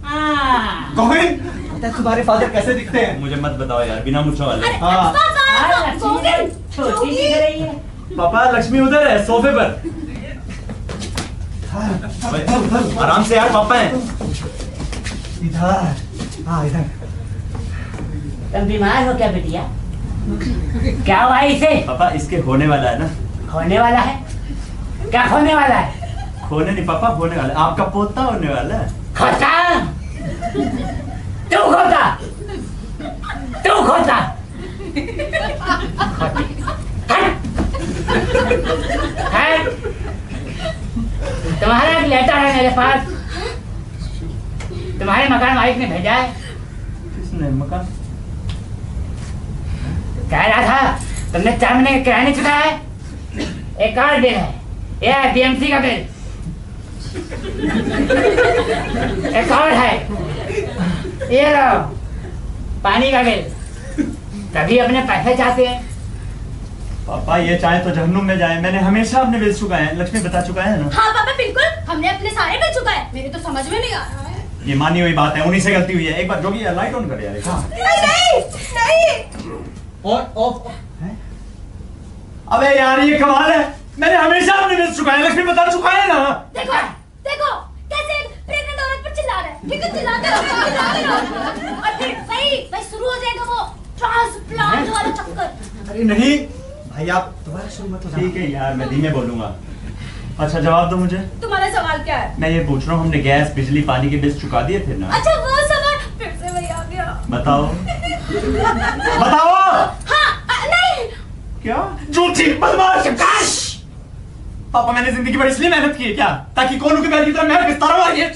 हाँ। गोविंद, पता है तुम्हारे फादर कैसे दिखते हैं? मुझे मत बताओ यार, बिना मुझे वाले। हाँ। लक्ष्मी छोटी दिख रही है। पापा लक्ष्मी उधर है सोफे पर। आराम से यार, पापा हैं। इधर। हाँ इधर। तुम बीमार हो क्या बेटिया? क्या हुआ इसे? पापा इसके होने वाला है ना। होने वाला है? क्या होने वाला है? होने नहीं पापा, होने वाला है। आपका पोता होने वाला है। खोता? तू खोता? तू खोता? तुम्हारा एक लेटर है मेरे पास, तुम्हारे मकान मालिक ने भेजा है। किसने? मकान? कह रहा था तुमने 4 महीने का किराया नहीं चुकाया है। एक और बिल है, ये बीएमसी का बिल। एक और है, ये लो पानी का बिल। तभी अपने पैसे चाहते हैं। पापा ये चाहे तो जहन्नुम में जाए, मैंने हमेशा अपने बिल चुकाए हैं, लक्ष्मी बता चुका है ना। हाँ पापा बिल्कुल, हमने अपने सारे बिल चुकाए। मेरे तो समझ में नहीं आ रहा है। ये मानी हुई बात है, उन्हीं से गलती हुई है। एक बार जोगी लाइट ऑन कर यार। हाँ। नहीं। और ऑफ। अबे यार ये कमाल है, मैंने हमेशा अपने बिल चुकाए हैं, लक्ष्मी बता चुका है ना। देखो देखो कैसे प्रेग्नेंट औरत पर चिल्ला रहा है। ठीक है चिल्लाते रहो। और फिर वही शुरू हो जाएगा वो ट्रांसप्लांट वाला चक्कर। अरे नहीं भाई, आप दोबारा शुरू मत हो। ठीक है यार, मैं धीमे बोलूंगा। अच्छा जवाब दो मुझे। तुम्हारा सवाल क्या है? मैं ये पूछ रहा हूँ, हमने गैस बिजली पानी के बिल चुका दिए थे ना। अच्छा वो सवाल फिर से वही आ गया। बताओ बताओ। हाँ नहीं क्या? झूठी बदमाश काश। पापा मैंने जिंदगी भर इसलिए मेहनत की है क्या, ताकि कोनू के बैल की तरह मैं बिस्तर हुआ ये।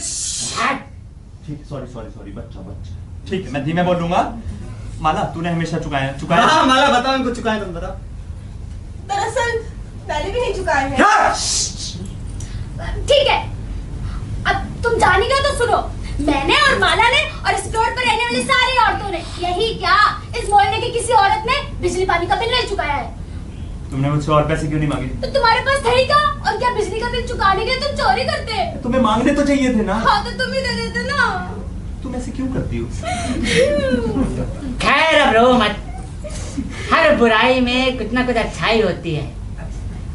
ठीक, सॉरी बच्चा। ठीक है मैं धीमे बोलूंगा। माला तूने हमेशा चुकाया हाँ माला बताओ, इनको चुकाए तुम बताओ। दरअसल पहले भी नहीं चुकाए हैं। क्या? ठीक है, अब तुम जानेगा तो सुनो। मैंने और माला ने और इस फ्लोर पर रहने वाली सारी औरतों ने, यही क्या इस मोहल्ले की किसी औरत ने बिजली पानी का बिल नहीं चुकाया है। तुमने मुझसे और पैसे क्यों नहीं मांगे? तो तुम्हारे पास था ही क्या? और क्या बिजली का बिल चुकाने के लिए तुम चोरी करते? तुम्हें मांगने तो चाहिए थे ना। हाँ तो तुम ही दे देते ना। तुम ऐसे क्यों करती हो? खैर अब रो मत। हर बुराई में कुछ ना कुछ अच्छाई होती है।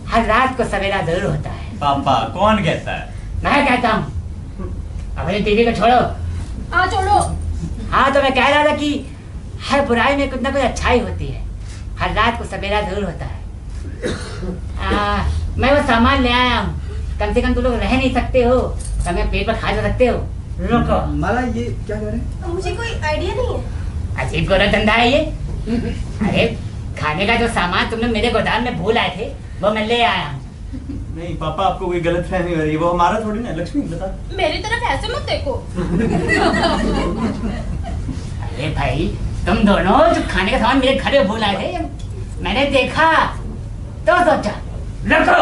हर रात को सवेरा जरूर होता है। पापा कौन कहता है? मैं कहता हूँ। अपनी टीवी को छोड़ो। हाँ छोड़ो। हाँ तो मैं कह रहा था कि हर बुराई में कुछ ना कुछ अच्छाई होती है। हर रात को सवेरा जरूर होता है। मैं वो सामान ले आया हूँ। कम से कम तुम लोग रह नहीं सकते हो, समय पेट पर खा सकते हो। रुको। माला ये क्या कह रहे हैं? मुझे कोई आइडिया नहीं है। अजीब गोरा धंधा है ये। अरे खाने का जो सामान तुमने मेरे गोदाम में भूल आए थे वो मैं ले आया हूँ। नहीं पापा आपको कोई गलत फहमी हो रही है, वो हमारा थोड़ी ना। लक्ष्मी बता। मेरी तरफ ऐसे मत देखो। अरे भाई तुम दोनों जो खाने का सामान मेरे घर में भूल आए थे, मैंने देखा तो सोचा रखो।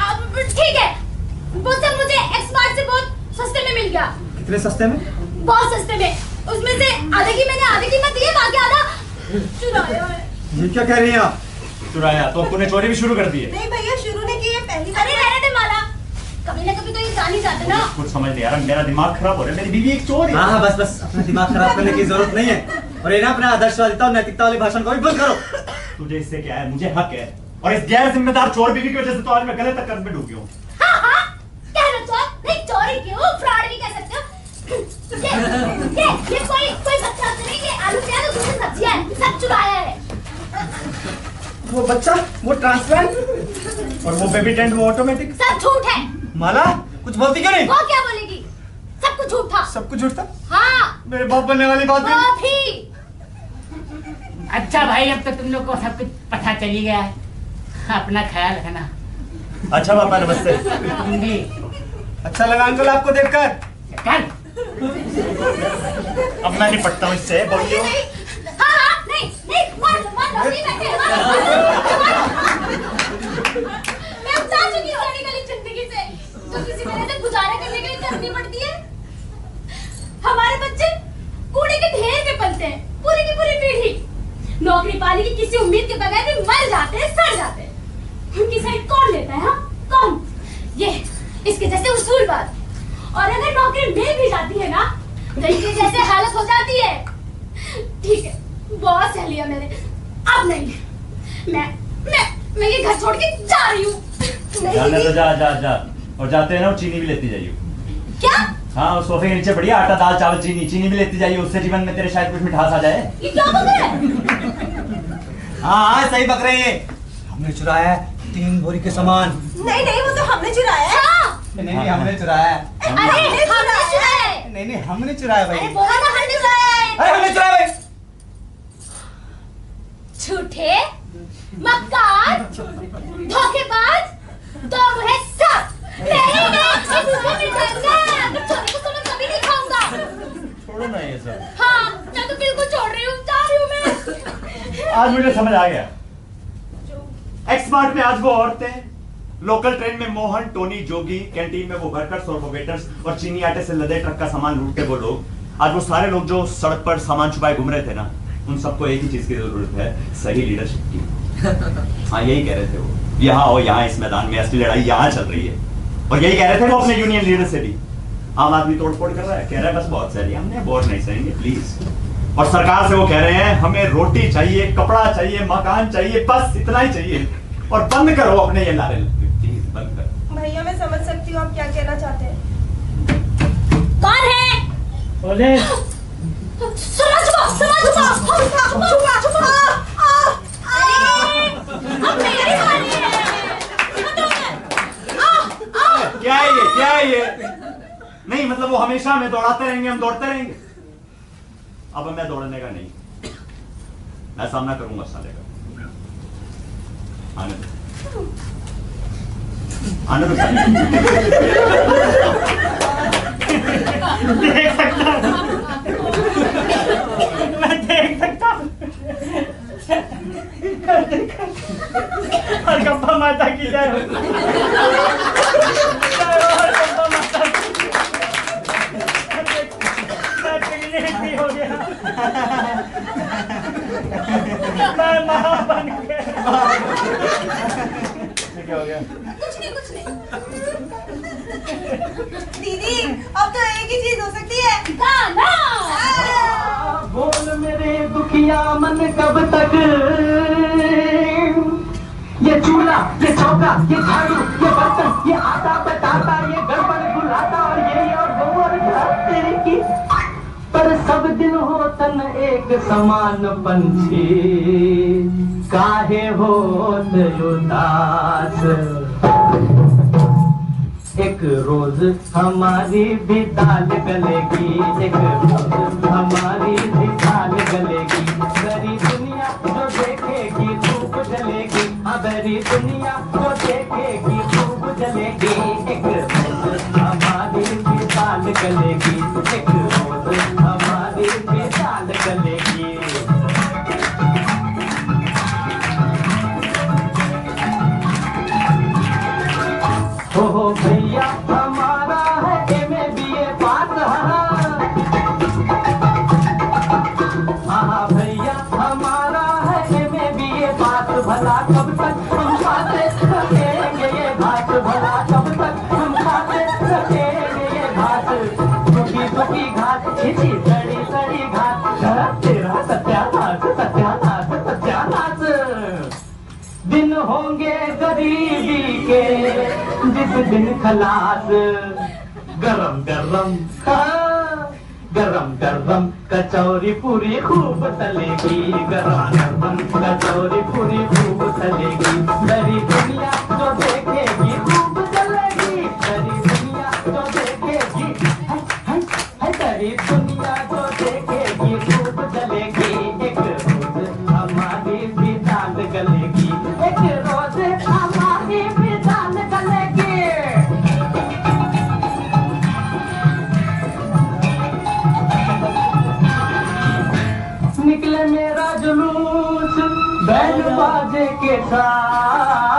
अब ठीक है, वो सब मुझे एक्समार्ट से बहुत सस्ते में मिल गया। कितने सस्ते में? बहुत सस्ते में। उसमें से आधे की मैंने आधे कीमत दी है, बाकी आधा चुराया है। ये क्या कह रही हैं आप? चुराया तो आपने चोरी भी शुरू कर दी है। नहीं भैया, शुरू ने की है, पहली अरे रहने दे माला, कभी ना कभी तो ये जान ही जाते ना। कुछ समझ नहीं आ रहा, मेरा दिमाग खराब हो रहा है। मेरी बीवी एक चोर है। हाँ हाँ, बस बस, अपना दिमाग खराब करने की जरूरत नहीं है। और ये ना अपना आदर्शवादिता और नैतिकता वाले भाषण को भी बंद करो। तुझे इससे क्या है? मुझे हक है, और इस गैर जिम्मेदार चोर बीवी की वजह से तो आज मैं गलत कदम में डूब गया हूँ। हाँ, कह लो चोर, नहीं चोरी क्यों, फ्रॉड भी कह सकते हो। ये कोई बच्चा तो नहीं, ये आलू प्याज और दूसरी सब्जियां हैं, सब चुराया है। वो बच्चा, वो ट्रांसप्लांट और वो बेबी टेंट, वो ऑटोमेटिक। सब झूठ है। माला कुछ बोलती क्यों नहीं? वो क्या बोलेगी, सब कुछ झूठ था। सब कुछ झूठ था। हाँ, मेरे बाप बनने वाली बात वो नहीं। भी। अच्छा भाई, अब तो तुम लोग को सब कुछ पता चली गया है, अपना ख्याल रखना। अच्छा पापा नमस्ते। तुम भी अच्छा लगा अंकल आपको देखकर। चल। अब मैं निपटता हूँ इससे, बोलिए। हाँ, नहीं, मार लो, नहीं बैठे, मैं उतार चुकी हूँ सारी गली जिंदगी से, जो किसी तरह से गुजारा करने के लिए करनी पड़ती है। हमारे बच्चे कूड़े के ढेर पे पलते हैं, पूरी की पूरी पीढ़ी नौकरी पाने की किसी उम्मीद के बगैर भी मर जाते हैं, सड़ जाते हैं। उनकी साइड कौन लेता है? हाँ, कौन? ये इसके जैसे उसूल बात। और अगर नौकरी मिल भी जाती है ना, तो इनके जैसे हालत हो जाती है। ठीक है, बहुत सह लिया मैंने, अब नहीं। मैं ये घर छोड़ के जा रही हूँ। जाने तो जा और जाते हैं ना, वो चीनी भी लेती जाइए। क्या? हाँ, उस सोफे के नीचे बढ़िया आटा दाल चावल चीनी भी लेती जाइए, उससे जीवन में तेरे शायद कुछ मिठास आ जाए। ये क्या बक रहा है? हाँ, सही बक रही है। हमने चुराया है 3 बोरी के सामान। नहीं, वो तो हमने चुराया है। हाँ। नहीं, हमने चुराया है। अरे हमने चुराया है। नहीं, हमने चुराया भाई। अरे बोला ना हमने चुराया है। अरे हमने चुराया भाई। झूठे, मक्कार, धोखेबाज, दो मुहे सब। नहीं, इस मुंह में डरना है। अगर चोरी को सुनो कभी नहीं खाऊंगा। छोड़ो ना ये सब। हाँ, मैं तो बिल्कुल छोड़ रही हूँ, जा रही हूँ मैं। आज मुझे समझ आ गया। एक्समार्ट में आज वो औरतें, लोकल ट्रेन में मोहन, टोनी, जोगी, कैंटीन में वो वर्कर्स और वो वेटर्स, और चीनी आटे से लदे ट्रक का सामान लूटते वो लोग, आज वो सारे लोग जो सड़क पर सामान छुपाए घूम रहे थे ना, उन सबको एक ही चीज की जरूरत है, सही लीडरशिप की। हाँ, यही कह रहे थे वो। यहाँ हो, यहाँ इस मैदान में असली लड़ाई यहाँ चल रही है। और यही कह रहे थे वो अपने यूनियन लीडर से भी। आम आदमी तोड़फोड़ कर रहा है, कह रहा है बस बहुत सही, हमने बोर नहीं सहेंगे प्लीज। और सरकार से वो कह रहे हैं हमें रोटी चाहिए, कपड़ा चाहिए, मकान चाहिए, बस इतना ही चाहिए। और बंद करो अपने ये नारे, प्लीज बंद करो। भैया मैं समझ सकती हूँ आप क्या कहना चाहते हैं। कौन है? बोले अब मेरी बारी है। क्या है ये? नहीं मतलब वो हमेशा हमें दौड़ाते रहेंगे, हम दौड़ते रहेंगे। अब मैं दौड़ने का नहीं, मैं सामना करूंगा साले का। आने दो, आने दो साले। देख सकता हूं, मैं देख सकता हूं। और गप्पा माता की जय हो। हो गया, मैं मां बन गया। क्या हो गया? कुछ नहीं। दीदी अब तो एक ही चीज हो सकती है, गाना। बोल मेरे दुखिया मन कब तक ये चूल्हा, ये चौका, ये झाड़ू, ये बर्तन, ये आता बताता, ये गड़बड़ बुलाता और ये और वो और तेरे की, पर सब दिन हो तन एक समान पंछी, काहे होत उदास। एक रोज हमारी भी दाल गलेगी, एक रोज हमारी भी दाल गलेगी। गरी दुनिया जो देखेगी धूप जलेगी, अबरी दुनिया जो देखेगी धूप जलेगी। एक रोज हमारी भी दाल गलेगी, एक रोज हमारी भी दाल गलेगी। गरीबी के जिस दिन खलास गरम गरम गरम गरम कचौरी पूरी खूब तलेगी गरम गरम कचौरी पूरी खूब तलेगी सारी दुनिया जो देखेगी खूब जलेगी सारी दुनिया जो देखेगी सारी दुनिया जो देखेगी खूब जलेगी एक रोज हमारी भी दाल गलेगी एक रोज हमारी भी दाल गलेगी निकले मेरा जुलूस बैंड बाजे के साथ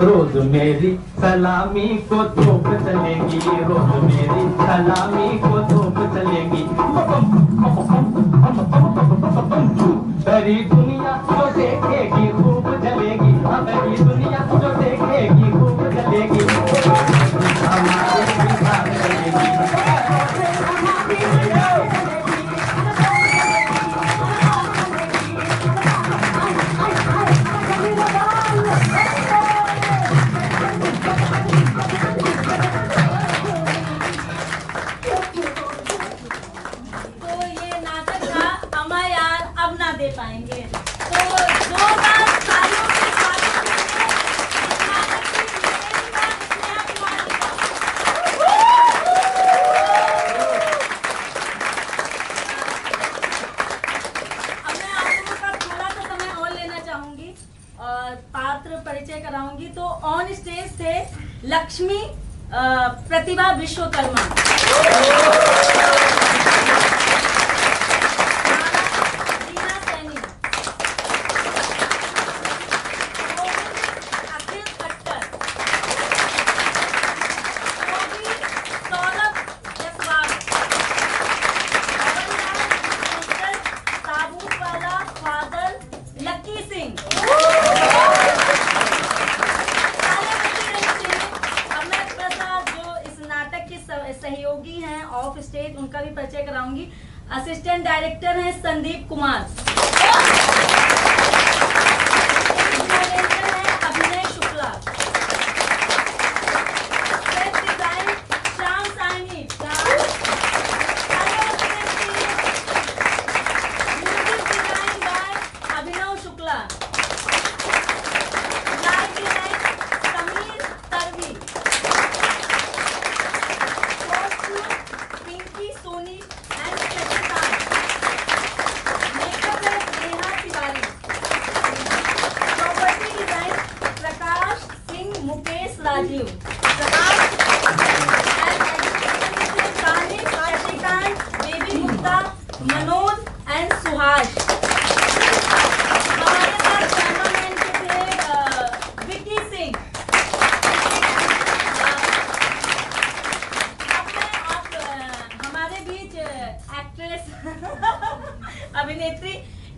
रोज मेरी सलामी को तोप चलेगी रोज मेरी सलामी को तोप चलेगी सारी दुनिया जो देखेगी खूब जलेगी सारी दुनिया जो देखेगी खूब जलेगी हमारे बिहार चलेगी तो ये नाटक था अमर यार अब ना दे पाएंगे। तो 2000 सालों के साथ अब मैं आप लोगों का थोड़ा सा समय और लेना चाहूंगी और पात्र परिचय कराऊंगी। तो ऑन स्टेज थे लक्ष्मी प्रतिभा विश्वकर्मा, रीना सैनी, अखिल खट्टर, सौरभ जसवाल, साबुत वाला फादर लकी सिंह, सहयोगी हैं ऑफ स्टेज, उनका भी परिचय कराऊंगी। असिस्टेंट डायरेक्टर हैं संदीप कुमार, डायरेक्टर हैं Abhinay Shukla, set design Shyam Saini, music design by Abhinav Shukla, light design Sameer Tarvi, Pinky Soni and Shashikant, makeup है Neha Tiwari, property design Prakash Singh Mukesh Rajeev, Prakash and Shashikant Baby Gupta Manoj and Suhas. हमारे साथ कैमरामैन के थे विकी सिंह। हमारे बीच एक्ट्रेस अभिनेत्री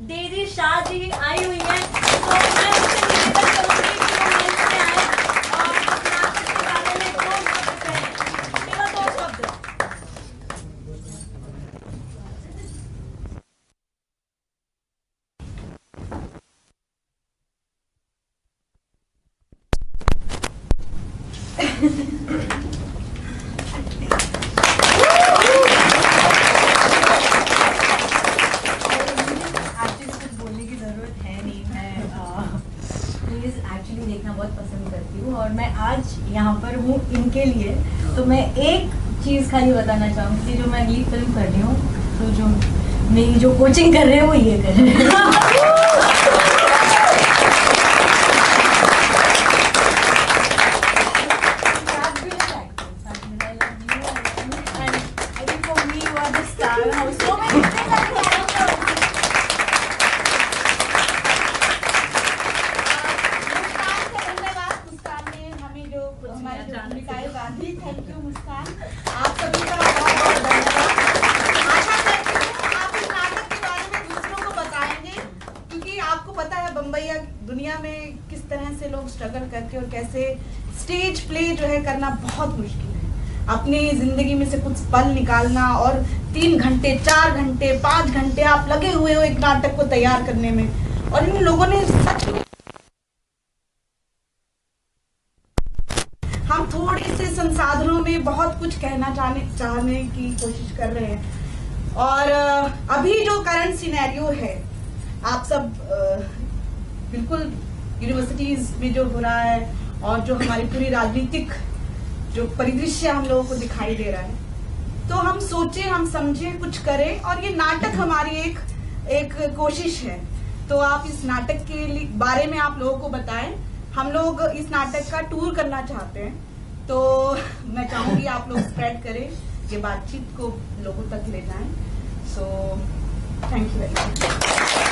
डेजी शाह जी आई हुई हैं, तो मैं उनसे निवेदन करूंगी कि वो मंच पे आए और इस नाटक के बारे में दो शब्द कहें। केवल 2 शब्द। एक्चुअली कुछ बोलने की जरूरत है नहीं। मैं मूवीज एक्चुअली देखना बहुत पसंद करती हूँ और मैं आज यहाँ पर हूँ इनके लिए। तो मैं एक चीज़ खाली बताना चाहूँगी कि जो मैं अगली फिल्म कर रही हूँ, तो जो मेरी जो कोचिंग कर रहे हैं वो ये कर रहे हैं। थैंक यू मुस्कान, आप सभी का बहुत बहुत धन्यवाद। आशा करती हूँ आप इस नाटक के बारे में दूसरों को बताएंगे, क्योंकि आपको पता है बम्बईया दुनिया में किस तरह से लोग स्ट्रगल करके और कैसे स्टेज प्ले जो है करना बहुत मुश्किल है। अपनी जिंदगी में से कुछ पल निकालना और 3 घंटे 4 घंटे 5 घंटे आप लगे हुए हो एक नाटक को तैयार करने में, और इन लोगों ने सच में लिए बहुत कुछ कहना चाहने की कोशिश कर रहे हैं। और अभी जो करंट सिनेरियो है, आप सब बिल्कुल यूनिवर्सिटीज में जो हो रहा है और जो हमारी पूरी राजनीतिक जो परिदृश्य हम लोगों को दिखाई दे रहा है, तो हम सोचें, हम समझें, कुछ करें। और ये नाटक हमारी एक कोशिश है। तो आप इस नाटक के बारे में आप लोगों को बताएं। हम लोग इस नाटक का टूर करना चाहते हैं, तो मैं चाहूंगी आप लोग स्प्रेड करें, ये बातचीत को लोगों तक ले जाएं। So thank you very much.